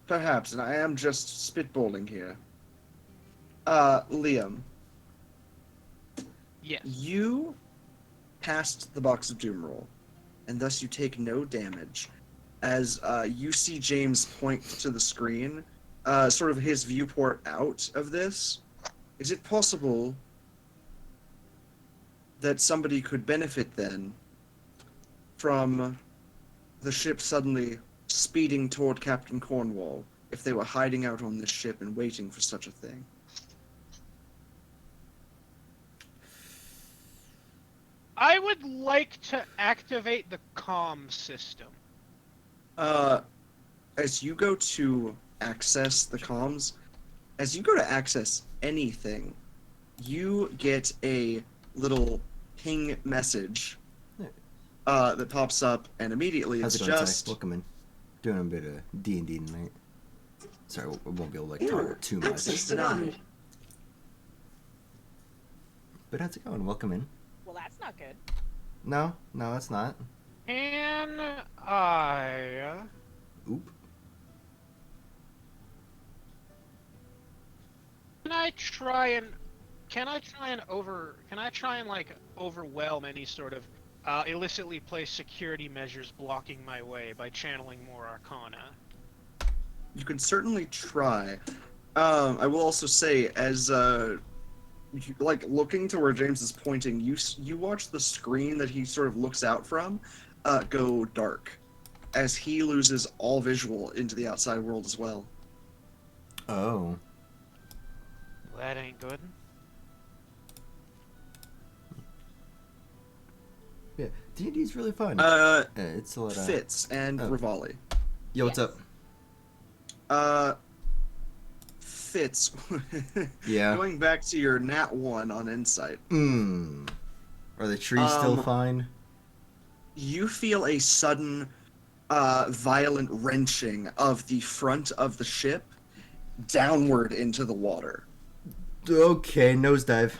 perhaps, and I am just spitballing here, Liam? Yes. You passed the box of doom roll, and thus you take no damage. As you see James point to the screen, sort of his viewport out of this, is it possible that somebody could benefit then from the ship suddenly speeding toward Captain Cornwall if they were hiding out on this ship and waiting for such a thing? I would like to activate the comm system. As you go to access the comms, as you go to access anything, you get a little ping message that pops up, and immediately How's it's it going, just... Ty? Welcome in. Doing a bit of D&D tonight. Sorry, we won't be able to talk too much. Access denied. But how's it going? Welcome in. Well, that's not good. No, it's not. Can I... Oop. Can I try and like overwhelm any sort of illicitly placed security measures blocking my way by channeling more arcana? You can certainly try. I will also say, as like looking to where James is pointing, you watch the screen that he sort of looks out from go dark, as he loses all visual into the outside world as well. Oh. Well, that ain't good. Yeah, D&D's really fun. It's a lot of... Fitz and Revali. Yo, what's up? Fitz. Yeah. Going back to your nat 1 on Insight. Are the trees still fine? You feel a sudden violent wrenching of the front of the ship downward into the water. Okay, nosedive.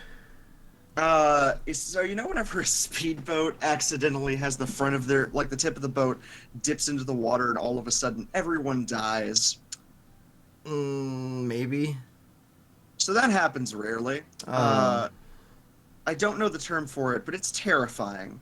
So you know whenever a speedboat accidentally has the front of their, like the tip of the boat dips into the water and all of a sudden everyone dies? Maybe. So that happens rarely. I don't know the term for it, but it's terrifying.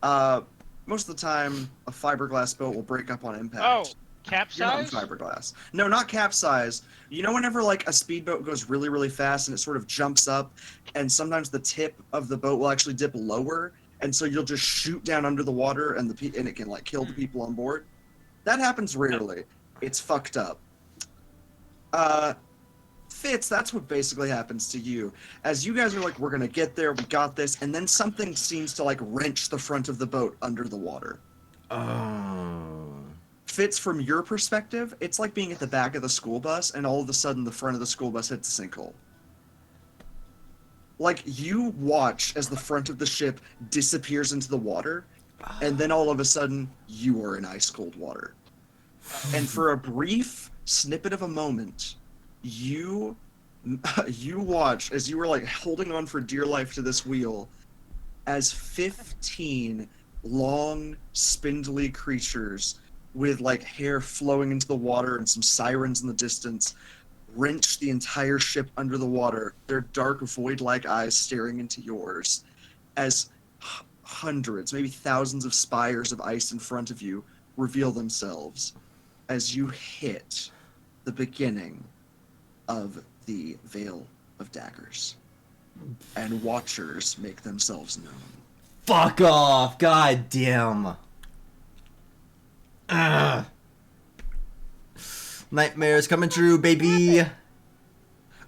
Most of the time, a fiberglass boat will break up on impact. Oh, You're not in capsize? fiberglass. No, not capsize. You know whenever like a speedboat goes really, really fast and it sort of jumps up, and sometimes the tip of the boat will actually dip lower, and so you'll just shoot down under the water and and it can like kill the people on board? That happens rarely. It's fucked up. Fitz, that's what basically happens to you. As you guys are like, we're gonna get there, we got this, and then something seems to like wrench the front of the boat under the water. Fitz, from your perspective, it's like being at the back of the school bus and all of a sudden the front of the school bus hits a sinkhole. Like, you watch as the front of the ship disappears into the water, and then all of a sudden, you are in ice cold water. And for a brief snippet of a moment, you watch as you were like holding on for dear life to this wheel as 15 long, spindly creatures with like hair flowing into the water and some sirens in the distance wrench the entire ship under the water, their dark void-like eyes staring into yours as hundreds, maybe thousands of spires of ice in front of you reveal themselves as you hit the beginning of the Veil of Daggers. And watchers make themselves known. Fuck off! God damn. Ugh. Nightmares coming true, baby.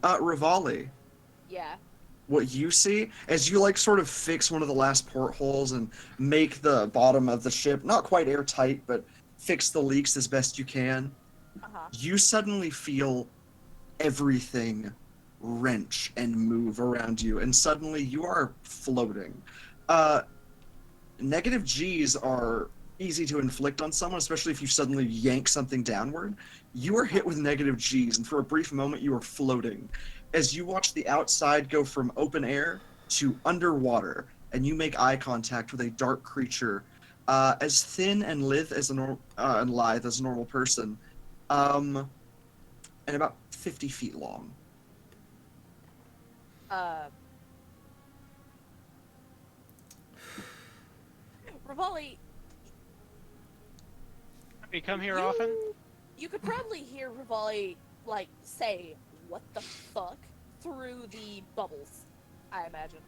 Revali, Yeah. what you see as you like sort of fix one of the last portholes and make the bottom of the ship not quite airtight, but fix the leaks as best you can. You suddenly feel everything wrench and move around you, and suddenly you are floating. Negative G's are easy to inflict on someone, especially if you suddenly yank something downward. You are hit with negative G's, and for a brief moment you are floating as you watch the outside go from open air to underwater, and you make eye contact with a dark creature as thin and lithe as a normal person, and about 50 feet long. Revali, You come here often? you could probably hear Revali like say "what the fuck" through the bubbles, I imagine.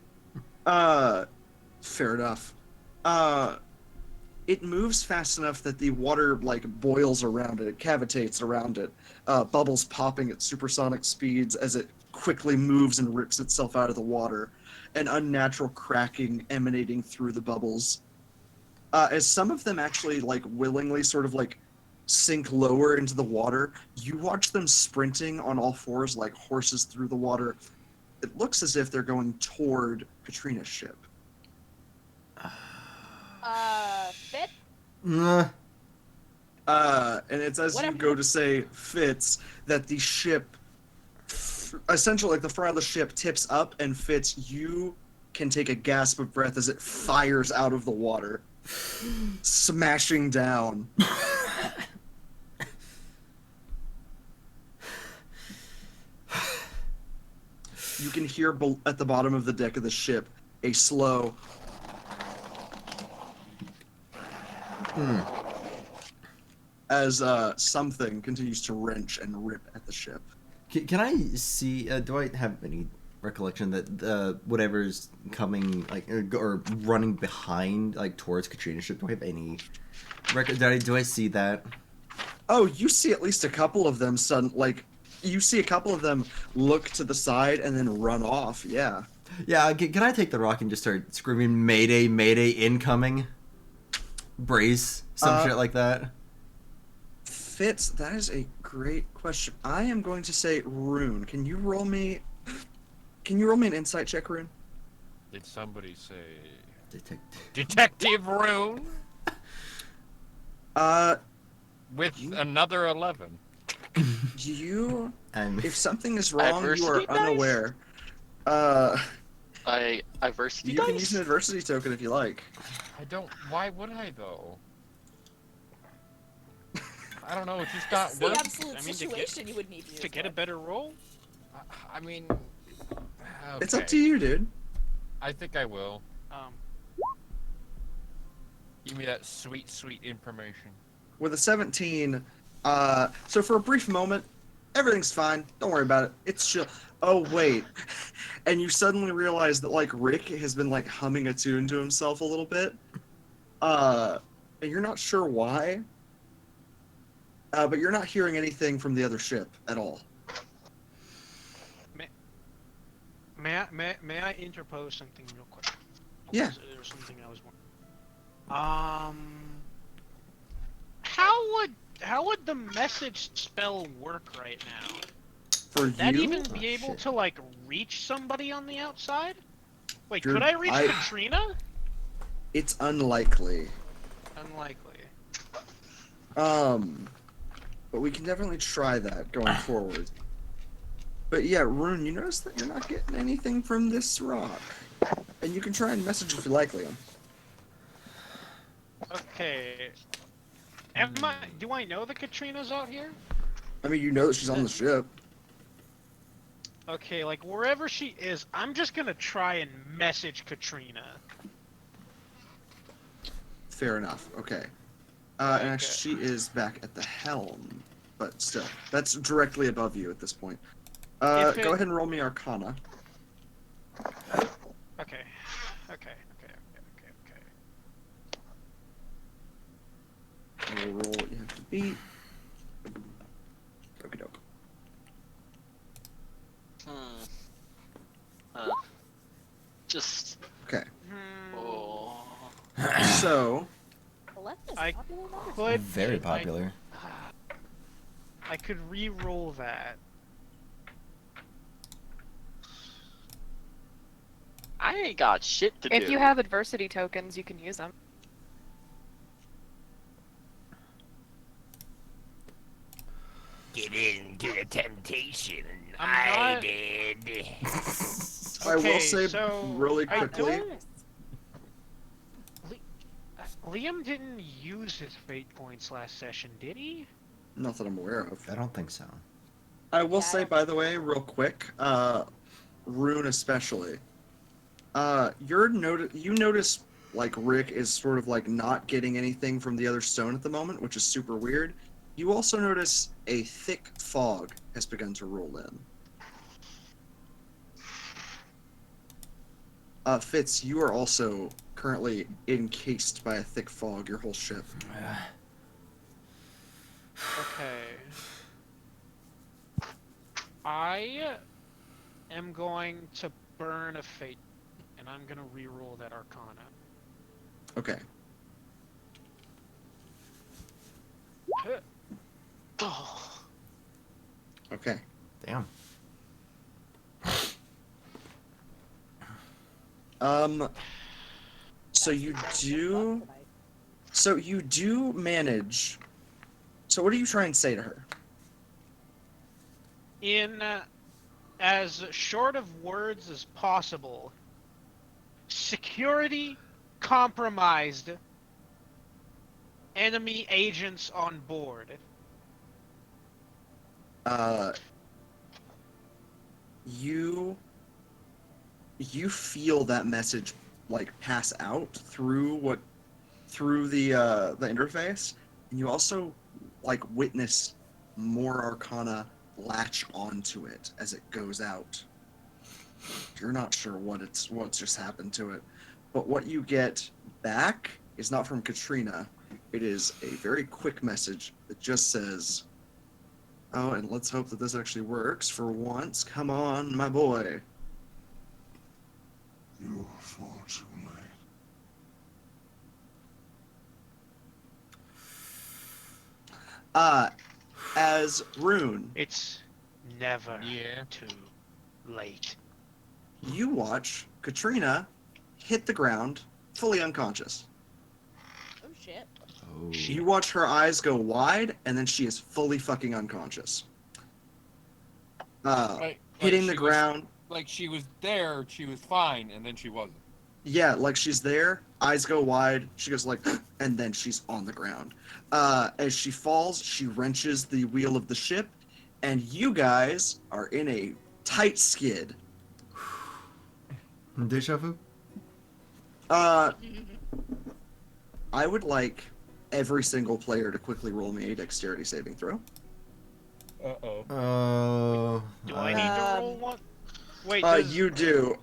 Fair enough. It moves fast enough that the water like boils around it, it cavitates around it, bubbles popping at supersonic speeds as it quickly moves and rips itself out of the water, an unnatural cracking emanating through the bubbles. As some of them actually like willingly sort of like sink lower into the water, you watch them sprinting on all fours like horses through the water. It looks as if they're going toward Katrina's ship. Fit? And it's as you go to say Fitz that the ship, essentially like the front of the ship tips up, and Fitz, you can take a gasp of breath as it fires out of the water, smashing down. You can hear at the bottom of the deck of the ship a slow as something continues to wrench and rip at the ship. Can I see? Do I have any recollection that whatever's coming, like, or running behind, like, towards Katrina's ship? Do I have any record? Do I see that? Oh, you see at least a couple of them you see a couple of them look to the side and then run off. Yeah. Yeah. Can I take the rock and just start screaming "Mayday, Mayday, incoming"? Brace, some shit like that. Fitz, that is a great question. I am going to say Rune. Can you roll me an insight check, Rune? Did somebody say Detective Detective Rune? With You- another 11. You, And if something is wrong, you are Adversity dice? unaware. Adversity You can dice? use an adversity token if you like. I don't. Why would I though? I don't know. It's just not It's the worth. absolute I mean, situation you would need to use. To get a one. better roll? I mean, It's up okay. to you, dude. I think I will. Um, Give me that sweet, sweet information. With a 17, so for a brief moment, everything's fine. Don't worry about it. It's chill. Oh, wait. And you suddenly realize that, like, Rick has been, like, humming a tune to himself a little bit. And you're not sure why. But you're not hearing anything from the other ship at all. may I interpose something real quick? Yeah. There's something I was wondering. How would the message spell work right now? For Would that you, even be Oh, able shit. to like reach somebody on the outside? Like, You're- could I reach I- Katrina? it's unlikely. Unlikely. But we can definitely try that going forward. But yeah, Rune, you notice that you're not getting anything from this rock. And you can try and message if you like, Liam. Okay. Do I know that Katrina's out here? I mean, you know that she's on the ship. Okay, like wherever she is, I'm just gonna try and message Katrina. Fair enough. Okay. And Okay. actually, she is back at the helm, but still, that's directly above you at this point. If it- Go ahead and roll me Arcana. Okay. Okay. And we'll roll what you have to beat. Okie doke. Just. Okay. Oh. So, The left is I popular number. could Very popular. I could re-roll that. I ain't got shit to do. If you have adversity tokens, you can use them. Get into the temptation. I'm not- did. I will Okay, say so really I quickly. Liam didn't use his fate points last session, did he? Not that I'm aware of. I don't think so. I will Yeah, I say, don't by the way, real quick, Rune especially. You notice like Rick is sort of like not getting anything from the other stone at the moment, which is super weird. You also notice a thick fog has begun to roll in. Fitz, you are also currently encased by a thick fog, your whole ship. Okay. I am going to burn a fate, and I'm gonna re-roll that Arcana. Okay. Oh. Okay. Damn. So you do. So you do manage. So what do you try and say to her? In as short of words as possible, security compromised, enemy agents on board. You feel that message like pass out through the interface, and you also like witness more arcana latch onto it as it goes out. You're not sure what's just happened to it, but what you get back is not from Katrina. It is a very quick message that just says, "Oh, and let's hope that this actually works for once. Come on, my boy." You're far too late. As Rune, It's never Yeah. too late. you watch Katrina hit the ground, fully unconscious. Oh shit. Oh. You watch her eyes go wide, and then she is fully fucking unconscious. Hitting the she ground. Like she was there, she was fine, and then she wasn't. Yeah, like she's there, eyes go wide, she goes like, and then she's on the ground. As she falls, she wrenches the wheel of the ship, and you guys are in a tight skid. Deja vu? I would like every single player to quickly roll me a dexterity saving throw. Uh-oh. Oh. Do I need to roll one? Wait, You do.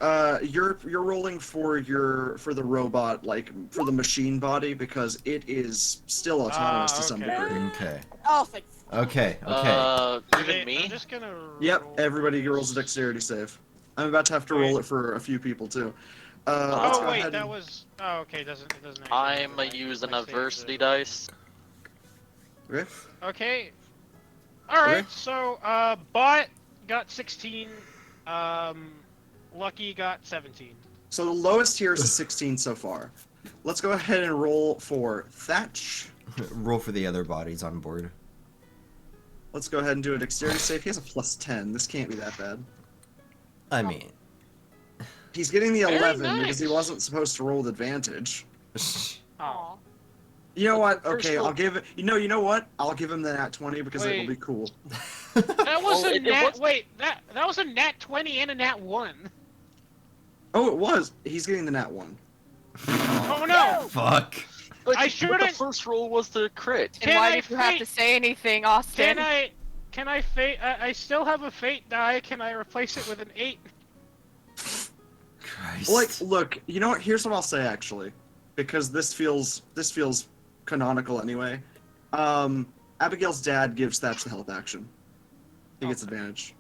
You're rolling for the robot, like for the machine body, because it is still autonomous to some degree. Okay. Oh, thank Okay. Even me? I'm just gonna Yep, everybody rolls a dexterity save. I'm about to have to roll it for a few people too. Let's go wait, ahead that and- was. Oh, okay, it doesn't. I'm using adversity dice. Okay. Okay. All right. Okay. So, Bot got 16. Lucky got 17. So the lowest here is a 16 so far. Let's go ahead and roll for Thatch. Roll for the other bodies on board. Let's go ahead and do a dexterity save. He has a plus 10. This can't be that bad. I mean, He's getting the Very 11 because he nice. wasn't supposed to roll with advantage. Oh. You know what? First Okay, roll. I'll give it. You know what? I'll give him the nat 20 because it'll Wait. be cool. That was Well, a it nat. was- Wait, that was a nat 20 and a nat 1. Oh, it was. He's getting the nat 1. Oh no! fuck. Like, I but shouldn't- the first roll was the crit. And why did you have to say anything, Austin? Can I fate? I still have a fate die. Can I replace it with an 8? Christ. Like, look. You know what? Here's what I'll say actually, because this feels canonical anyway. Abigail's dad gives Thatch the help action. He gets advantage.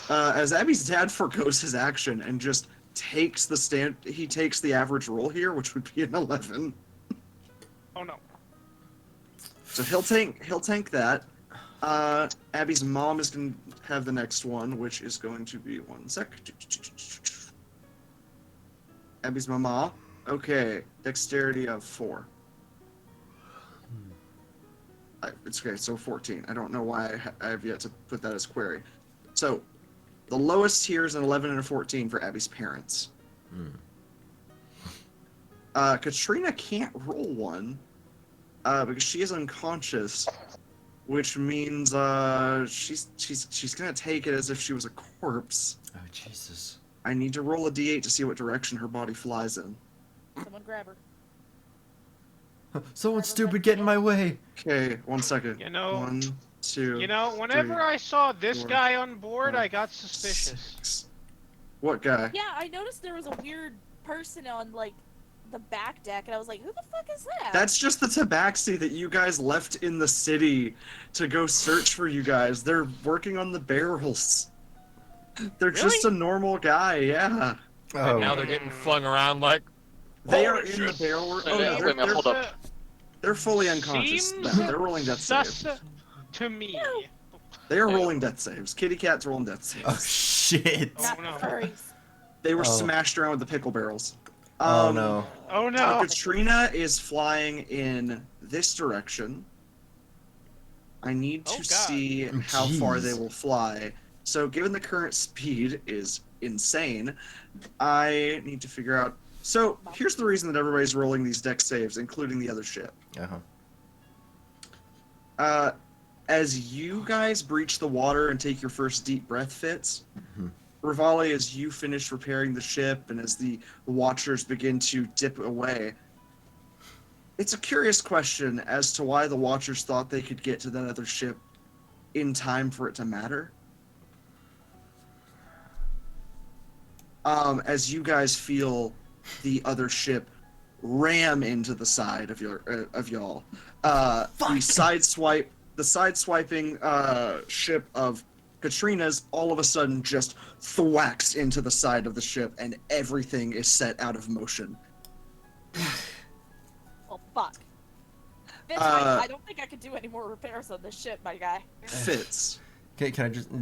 As Abby's dad forgoes his action and just takes he takes the average roll here, which would be an 11. Oh no. So he'll tank that. Abby's mom is gonna have the next one, which is going to be one sec. Abby's mama. Okay, dexterity of 4. It's okay, so 14. I don't know why I have yet to put that as query. So, the lowest here is an 11 and a 14 for Abby's parents. Katrina can't roll one because she is unconscious, which means she's gonna take it as if she was a corpse. Oh Jesus! I need to roll a d8 to see what direction her body flies in. Someone grab her. Someone stupid get in my way. Okay, 1 second. You know. 1, 2. You know, whenever 3, I saw this 4, guy on board, 5, I got suspicious. 6. What guy? Yeah, I noticed there was a weird person on like the back deck, and I was like, "Who the fuck is that?" That's just the tabaxi that you guys left in the city to go search for you guys. They're working on the barrels. They're just a normal guy, yeah. Oh. And now they're getting flung around like. They Holy are in shit. the barrel. Wait, Oh, no, wait a minute, hold up. they're fully unconscious. Seems They're rolling death sus saves. to me. They are rolling death saves. Kitty cat's rolling death saves. Oh shit! Oh Not no. furries. They were Oh. smashed around with the pickle barrels. Oh no! Oh no. Katrina is flying in this direction. I need to Oh, God. see how far Jeez. they will fly. So, given the current speed is insane, I need to figure out. So, here's the reason that everybody's rolling these deck saves, including the other ship. As you guys breach the water and take your first deep breath, Fitz, Revali, as you finish repairing the ship and as the watchers begin to dip away, it's a curious question as to why the watchers thought they could get to that other ship in time for it to matter. As you guys feel the other ship ram into the side of y'all, the sideswiping ship of Katrina's all of a sudden just thwacks into the side of the ship, and everything is set out of motion. Well, fuck. Fitz, Uh, I don't think I could do any more repairs on this ship, my guy. Fitz. Okay,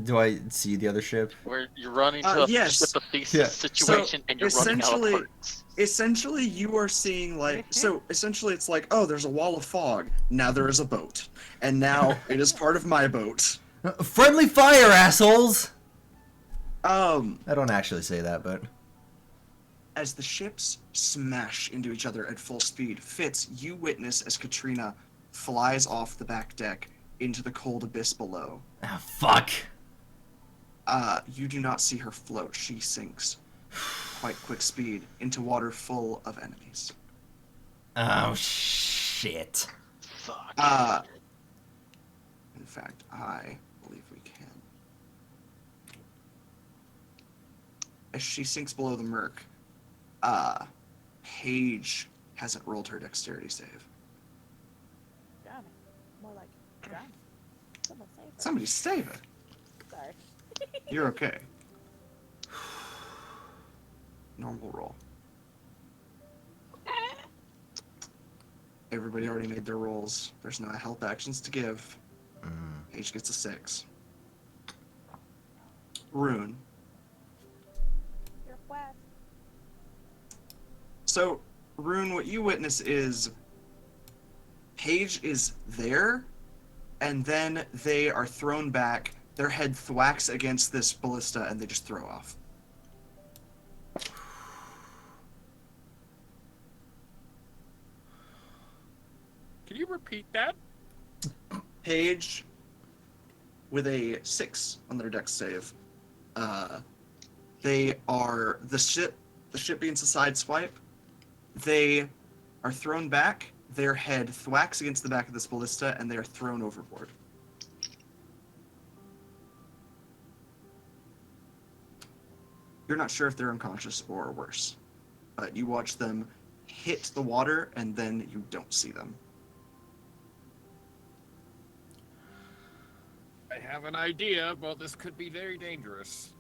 do I see the other ship? Where you're running to a Yes. ship of thesis Yeah. situation and you're running out of essentially- parts. Essentially, you are seeing like so. Essentially, it's like, oh, there's a wall of fog. Now there is a boat, and now it is part of my boat. Friendly fire, assholes! I don't actually say that, but as the ships smash into each other at full speed, Fitz, you witness as Katrina flies off the back deck into the cold abyss below. ah, fuck. You do not see her float. She sinks quite quick speed into water full of enemies. Oh shit. Fuck. In fact, I believe we can. As she sinks below the murk, Paige hasn't rolled her dexterity save. Drowning. More like drowning. Someone save her. Somebody save her. Sorry. You're okay. Normal roll. Everybody already made their rolls. There's no help actions to give. Paige gets a 6. Rune. You're wet. So, Rune, what you witness is Paige is there, and then they are thrown back. Their head thwacks against this ballista, and they just throw off. Can you repeat that? Paige, with a 6 on their dex save, they are the ship being a side swipe. They are thrown back. Their head thwacks against the back of this ballista, and they are thrown overboard. You're not sure if they're unconscious or worse, but you watch them hit the water, and then you don't see them. I have an idea, but this could be very dangerous.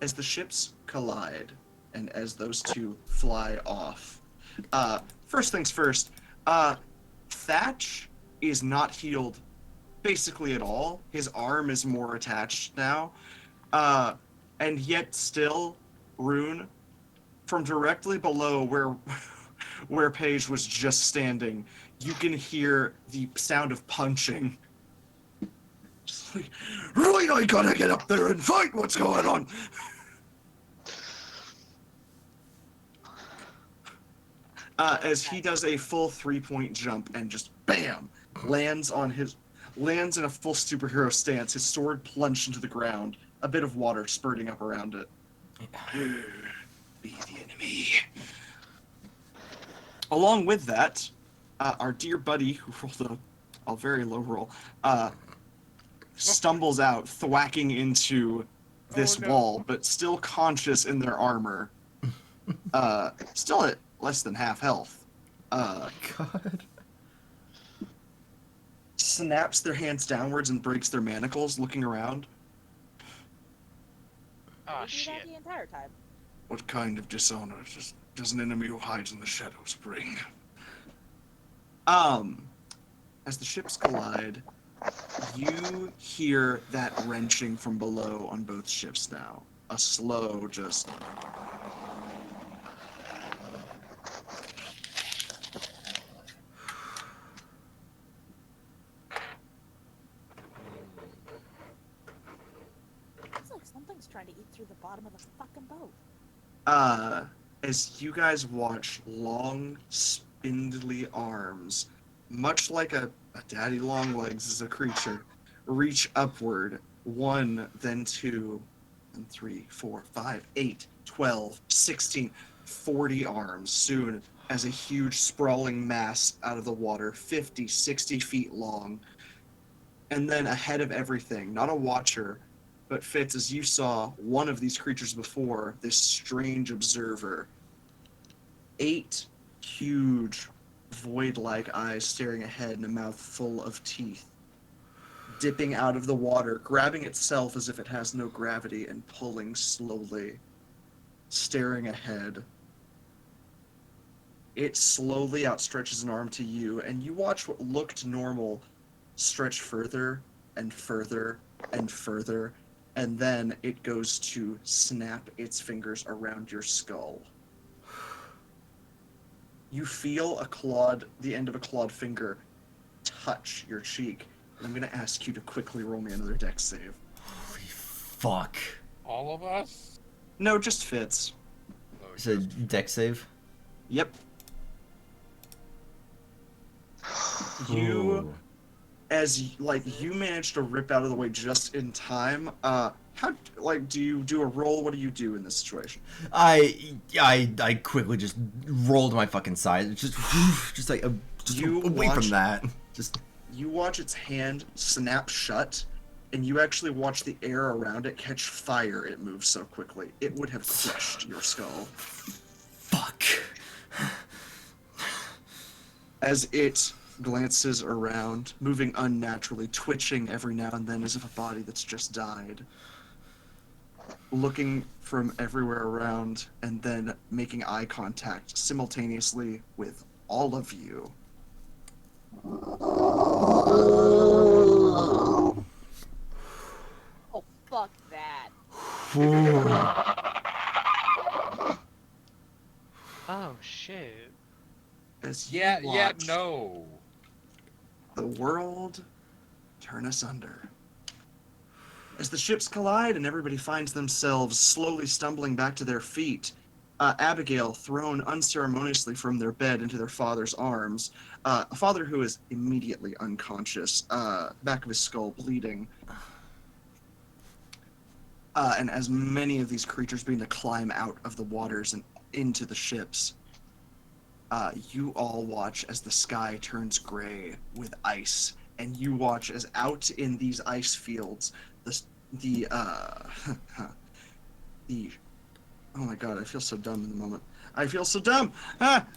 As the ships collide, and as those two fly off, first things first, Thatch is not healed basically at all. His arm is more attached now. And yet still, Rune, from directly below where Paige was just standing, you can hear the sound of punching. Just like, really, I gotta get up there and fight what's going on. As he does a full 3-point jump and just BAM! Lands in a full superhero stance, his sword plunged into the ground, a bit of water spurting up around it. Be the enemy. Along with that, our dear buddy, who rolled a very low roll, stumbles out, thwacking into this wall, but still conscious in their armor. Still at less than half health. God. Snaps their hands downwards and breaks their manacles, looking around. Oh We do shit. that the entire time. What kind of dishonor does an enemy who hides in the shadows bring? As the ships collide, you hear that wrenching from below on both ships now. A slow, just... It's like something's trying to eat through the bottom of the fucking boat. As you guys watch long, spindly arms, much like a daddy long legs is a creature, reach upward, 1, then 2, and 3, 4, 5, 8, 12, 16, 40 arms soon as a huge sprawling mass out of the water, 50, 60 feet long. And then ahead of everything, not a watcher, but Fitz, as you saw one of these creatures before, this strange observer, 8 huge void-like eyes staring ahead and a mouth full of teeth, dipping out of the water, grabbing itself as if it has no gravity and pulling slowly, staring ahead. It slowly outstretches an arm to you, and you watch what looked normal stretch further and further and further, and then it goes to snap its fingers around your skull. You feel the end of a clawed finger touch your cheek, and I'm going to ask you to quickly roll me another dex save. Holy fuck. All of us? No, just Fitz. It's a dex save? Yep. You, you managed to rip out of the way just in time. Do you do a roll? What do you do in this situation? I quickly just rolled my fucking side. Just away from that. You watch its hand snap shut, and you actually watch the air around it catch fire. It moves so quickly. It would have crushed your skull. Fuck. As it glances around, moving unnaturally, twitching every now and then as if a body that's just died. Looking from everywhere around, and then making eye contact simultaneously with all of you. Oh, fuck that. Oh, shit. As you Yeah, watch no. the world turn asunder. As the ships collide and everybody finds themselves slowly stumbling back to their feet, Abigail thrown unceremoniously from their bed into their father's arms, a father who is immediately unconscious, back of his skull bleeding. And as many of these creatures begin to climb out of the waters and into the ships, you all watch as the sky turns gray with ice, and you watch as out in these ice fields, the oh my god, I feel so dumb in the moment. I feel so dumb!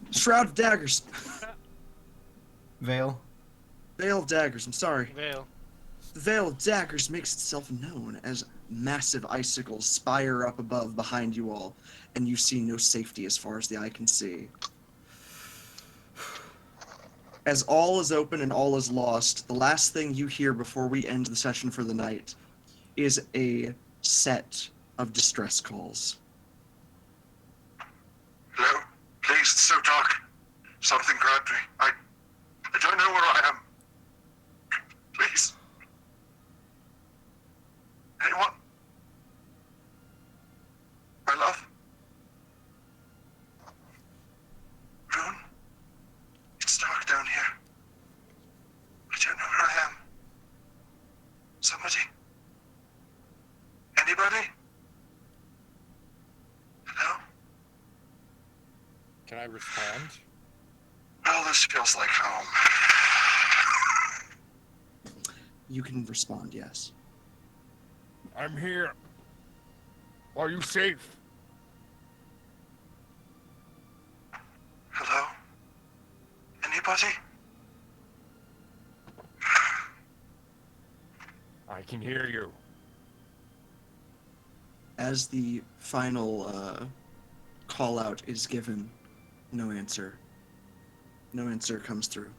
Shroud of Daggers! Veil? Veil of Daggers, I'm sorry. Veil. The Veil of Daggers makes itself known as massive icicles spire up above behind you all, and you see no safety as far as the eye can see. As all is open and all is lost, the last thing you hear before we end the session for the night is a set of distress calls. Hello? Please, it's so dark. Something grabbed me. I don't know where I am. Please. Anyone? My love? Rune? It's dark down here. I don't know where I am. Somebody? Anybody? Hello? Can I respond? Well, this feels like home. You can respond, yes. I'm here. Are you safe? Hello? Anybody? I can hear you. As the final call out is given, no answer. No answer comes through.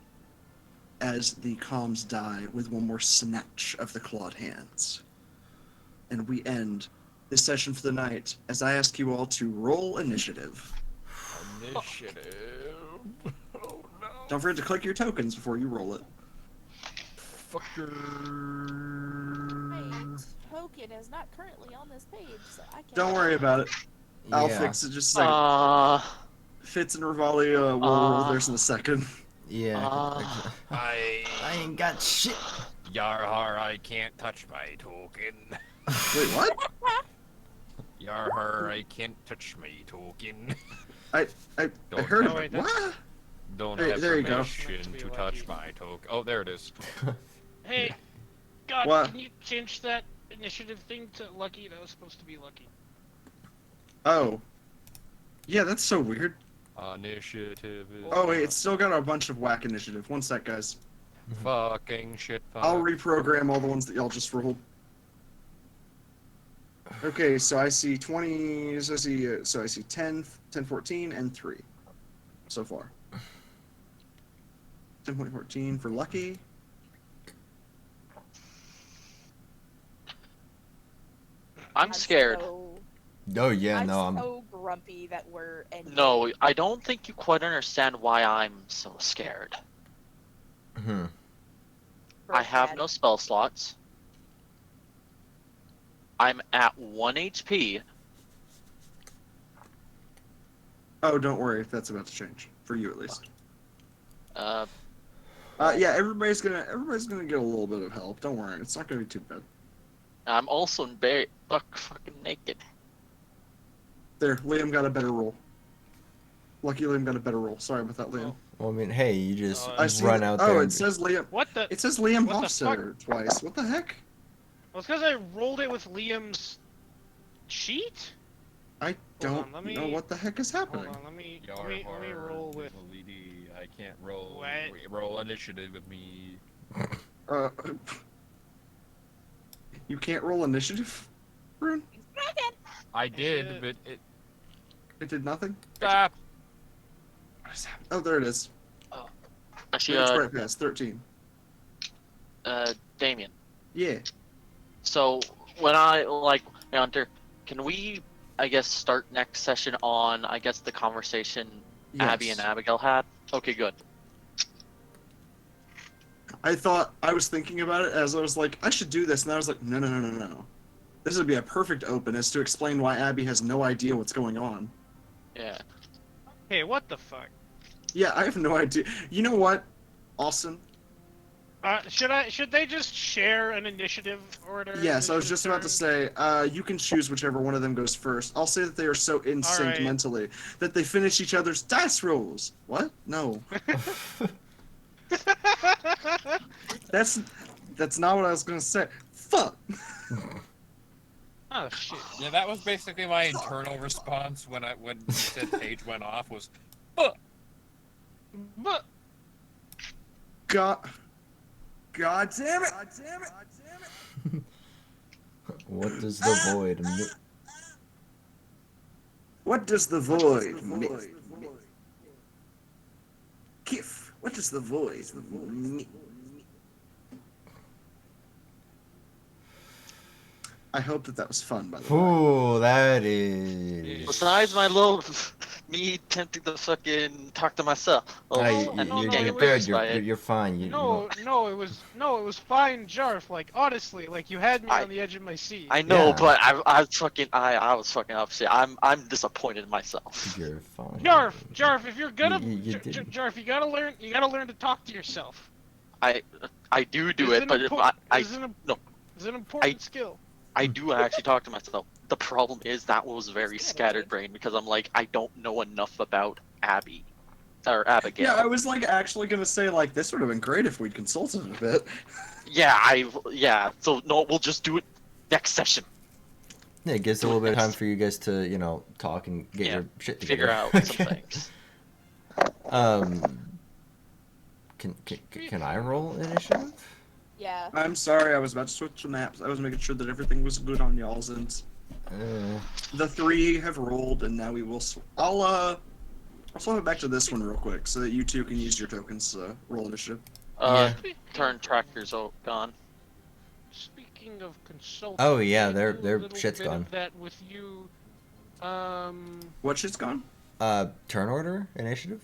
As the comms die with one more snatch of the clawed hands. And we end this session for the night as I ask you all to roll initiative. Initiative. Oh no. Don't forget to click your tokens before you roll it. Fucker. My token is not currently on this page, so I can't. Don't worry about it. I'll Yeah. fix it just a second. Fitz and Revali will roll theirs in a second. Yeah. I ain't got shit. Yarhar, I can't touch my token. Wait, what? Yarhar, I can't touch my token. I Don't heard have- of it. What? Don't Hey, have there you go. permission to touch my token. Oh, there it is. Hey, God, What? can you change that initiative thing to lucky? That was supposed to be lucky. Oh. Yeah, that's so weird. Initiative is... Oh wait, it's still got a bunch of whack initiative. One sec, guys. Fucking shit. I'll reprogram all the ones that y'all just rolled. Okay, so I see 20s, I see 10, 10, 14, and 3 so far. 10.14 for lucky. I'm scared. Oh yeah, I'm no, I'm. so grumpy that we're ending. No, I don't think you quite understand why I'm so scared. Hmm. I have no spell slots. I'm at 1 HP. Oh, don't worry, that's about to change for you at least. Yeah, everybody's gonna get a little bit of help. Don't worry, it's not gonna be too bad. I'm also very fucking naked. There, Liam got a better roll. Lucky Liam got a better roll. Sorry about that, Liam. Well, I mean, hey, you just I see run that- out oh, there. it and- says Liam. What the? It says Liam what the fuck? Hofstadter twice. What the heck? Well, it's because I rolled it with Liam's cheat. I don't on, let know me- what the heck is happening. Hold on, let me roll with. Lady, I can't roll. What? Wait, roll initiative with me. You can't roll initiative, Rune? I did, but It did nothing? stop. What is happening? Oh, there it is. Actually, It's Brightpaz, 13. Damien. Yeah. So when I Hunter, can we, I guess, start next session on, I guess, the conversation Abby and Yes. Abigail had? Okay, good. I was thinking about it as I was like, I should do this, and I was like, no. This would be a perfect open as to explain why Abby has no idea what's going on. Yeah. Hey, what the fuck? Yeah, I have no idea. You know what, Austin? Should they just share an initiative order? Yes, I was initiative just about to turn? say, you can choose whichever one of them goes first. I'll say that they are so in sync Alright. mentally that they finish each other's dice rolls. What? No. That's not what I was gonna say. Fuck. Oh shit. Yeah, that was basically my internal response when you said Paige went off was, "Fuck." But God damn it! What does the void? What does the void mean? Kif, what does the void mean? I hope that was fun, by the way. Ooh, that is. Besides my little me attempting to fucking talk to myself. You're fine. No, it was fine, Jarf. Like honestly, like you had me on the edge of my seat. I know, Yeah. but I was fucking upset. I'm disappointed in myself. You're fine. Jarf, if you're gonna, You did. Jarf, you gotta learn to talk to yourself. I do It's it, an but if impor- I it's an- no, It's an important skill. I do actually talk to myself. The problem is that was very scattered brain because I'm like, I don't know enough about Abby. Or Abigail. Yeah, I was like actually gonna say like this would have been great if we'd consulted a bit. Yeah, so no, we'll just do it next session. Yeah, it gives a little bit of time for you guys to, talk and get your shit together. Figure out some things. Can I roll initiative? Yeah. I'm sorry, I was about to switch to maps. I was making sure that everything was good on y'all's ends. The 3 have rolled, and now we will. I'll swap it back to this one real quick, so that you two can use your tokens to roll initiative. Turn trackers gone. Speaking of consulting. Oh, yeah, can I their do a little shit's bit gone. Of that with you. What shit's gone? Turn order initiative.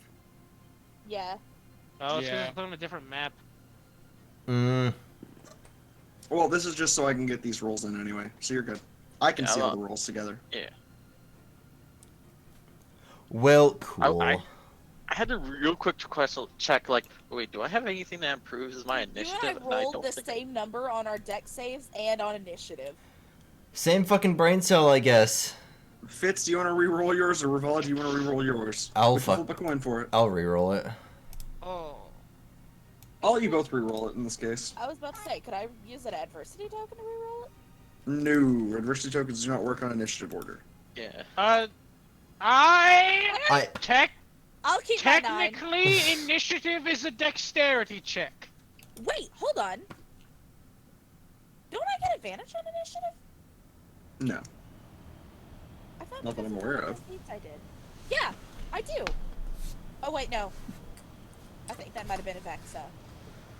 Yeah. Oh, it's Yeah. on a different map. Well, this is just so I can get these rolls in anyway, so you're good. I can see all the rolls together. Yeah. Well, cool. I had a real quick question check. Like, wait, do I have anything that improves my You and initiative? I rolled the same number on our deck saves and on initiative. Same fucking brain cell, I guess. Fitz, do you want to re-roll yours, or Revali, do you want to re-roll yours? I'll We can flip a coin for it. I'll re-roll it. Oh. I'll let you both re-roll it in this case. I was about to say, could I use an adversity token to reroll it? No, adversity tokens do not work on initiative order. Yeah. I'll keep my 9. Technically, initiative is a dexterity check. Wait, hold on. Don't I get advantage on initiative? No. I thought Not that I'm because aware one of. the feats I did. Yeah, I do. Oh wait, no. I think that might have been a Vex.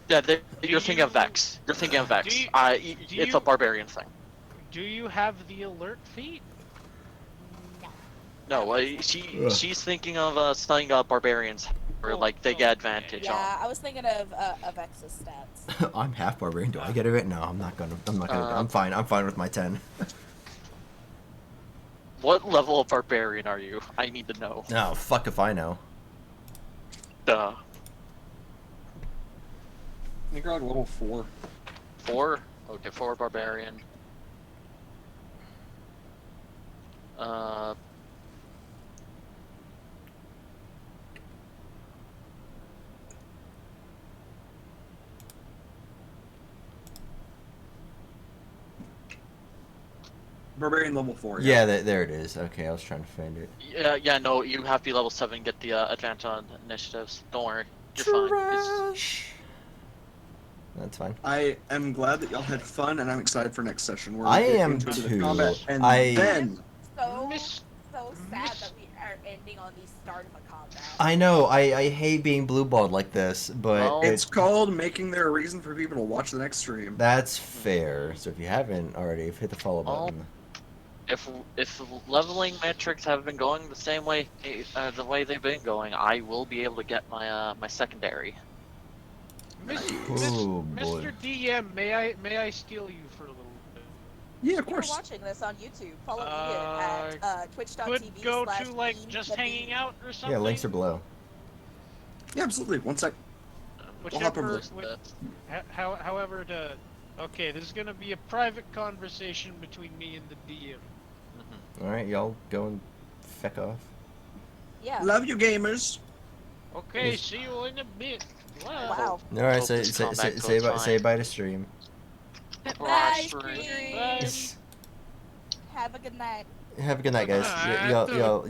Yeah, you're thinking of Vex. You're thinking of Vex. It's a barbarian thing. Do you have the alert feat? No, she's thinking of stunning up barbarians, or like they get advantage on. Yeah, I was thinking of Ex's stats. I'm half barbarian. Do I get it? No, I'm not gonna. I'm fine. I'm fine with my 10. What level of barbarian are you? I need to know. No, fuck if I know. Duh. I think you're like level 4. 4? Okay, 4 barbarian. Barbarian level 4. Yeah, there it is. Okay, I was trying to find it. Yeah, no, you have to be level 7 get the advantage on initiatives. Don't worry, you're fine. That's fine. I am glad that y'all had fun, and I'm excited for next session. Where we I get am into the too. combat, and I- then So sad that we are ending on the start of a combat. I know. I hate being blue-balled like this, but Well, it's called making there a reason for people to watch the next stream. that's fair. So if you haven't already, hit the follow button. If leveling metrics have been going the same way, the way they've been going, I will be able to get my my secondary. Oh, boy. Mr. DM, may I steal you for a little bit? Yeah, of If you're course. watching this on YouTube, follow me at twitch.tv. Could go to like just hanging out or something. Yeah, links are below. Yeah, absolutely. One sec. We'll hop over Whichever, this. however, okay, this is gonna be a private conversation between me and the DM. All right, y'all go and feck off. Yeah. Love you, gamers. Okay, see you in a bit. Wow. Wow. All right, Hope say this say comeback say, say, goes bye, say fine. bye to stream. Bye, Bye. stream. Have a good night. Have a good night, guys. Bye.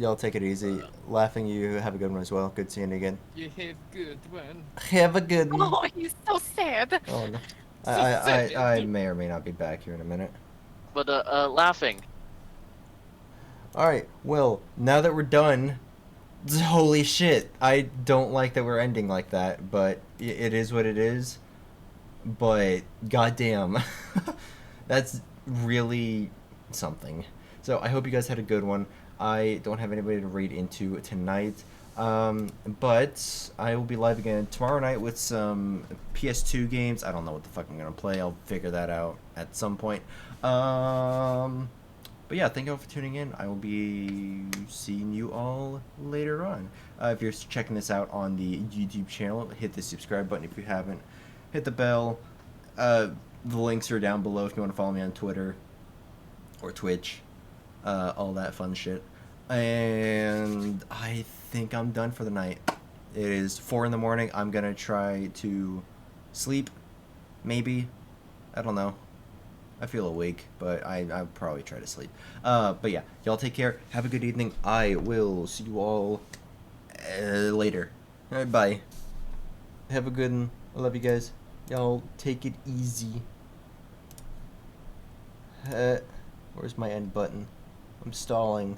Y'all take it easy. Laughing, you have a good one as well. Good seeing you again. You have good one. Have a good one. Oh, he's so sad. Oh no. sad. I may or may not be back here in a minute. But laughing. Alright, well, now that we're done, holy shit, I don't like that we're ending like that, but it is what it is. But, goddamn, that's really something. So, I hope you guys had a good one. I don't have anybody to read into tonight, but I will be live again tomorrow night with some PS2 games. I don't know what the fuck I'm gonna play. I'll figure that out at some point. But yeah, thank you all for tuning in. I will be seeing you all later on. If you're checking this out on the YouTube channel, hit the subscribe button if you haven't. Hit the bell. The links are down below if you want to follow me on Twitter or Twitch. All that fun shit. And I think I'm done for the night. It is 4 in the morning. I'm going to try to sleep. Maybe. I don't know. I feel awake, but I'll probably try to sleep. But yeah, y'all take care. Have a good evening. I will see you all later. All right, bye. Have a good one. I love you guys. Y'all take it easy. Where's my end button? I'm stalling.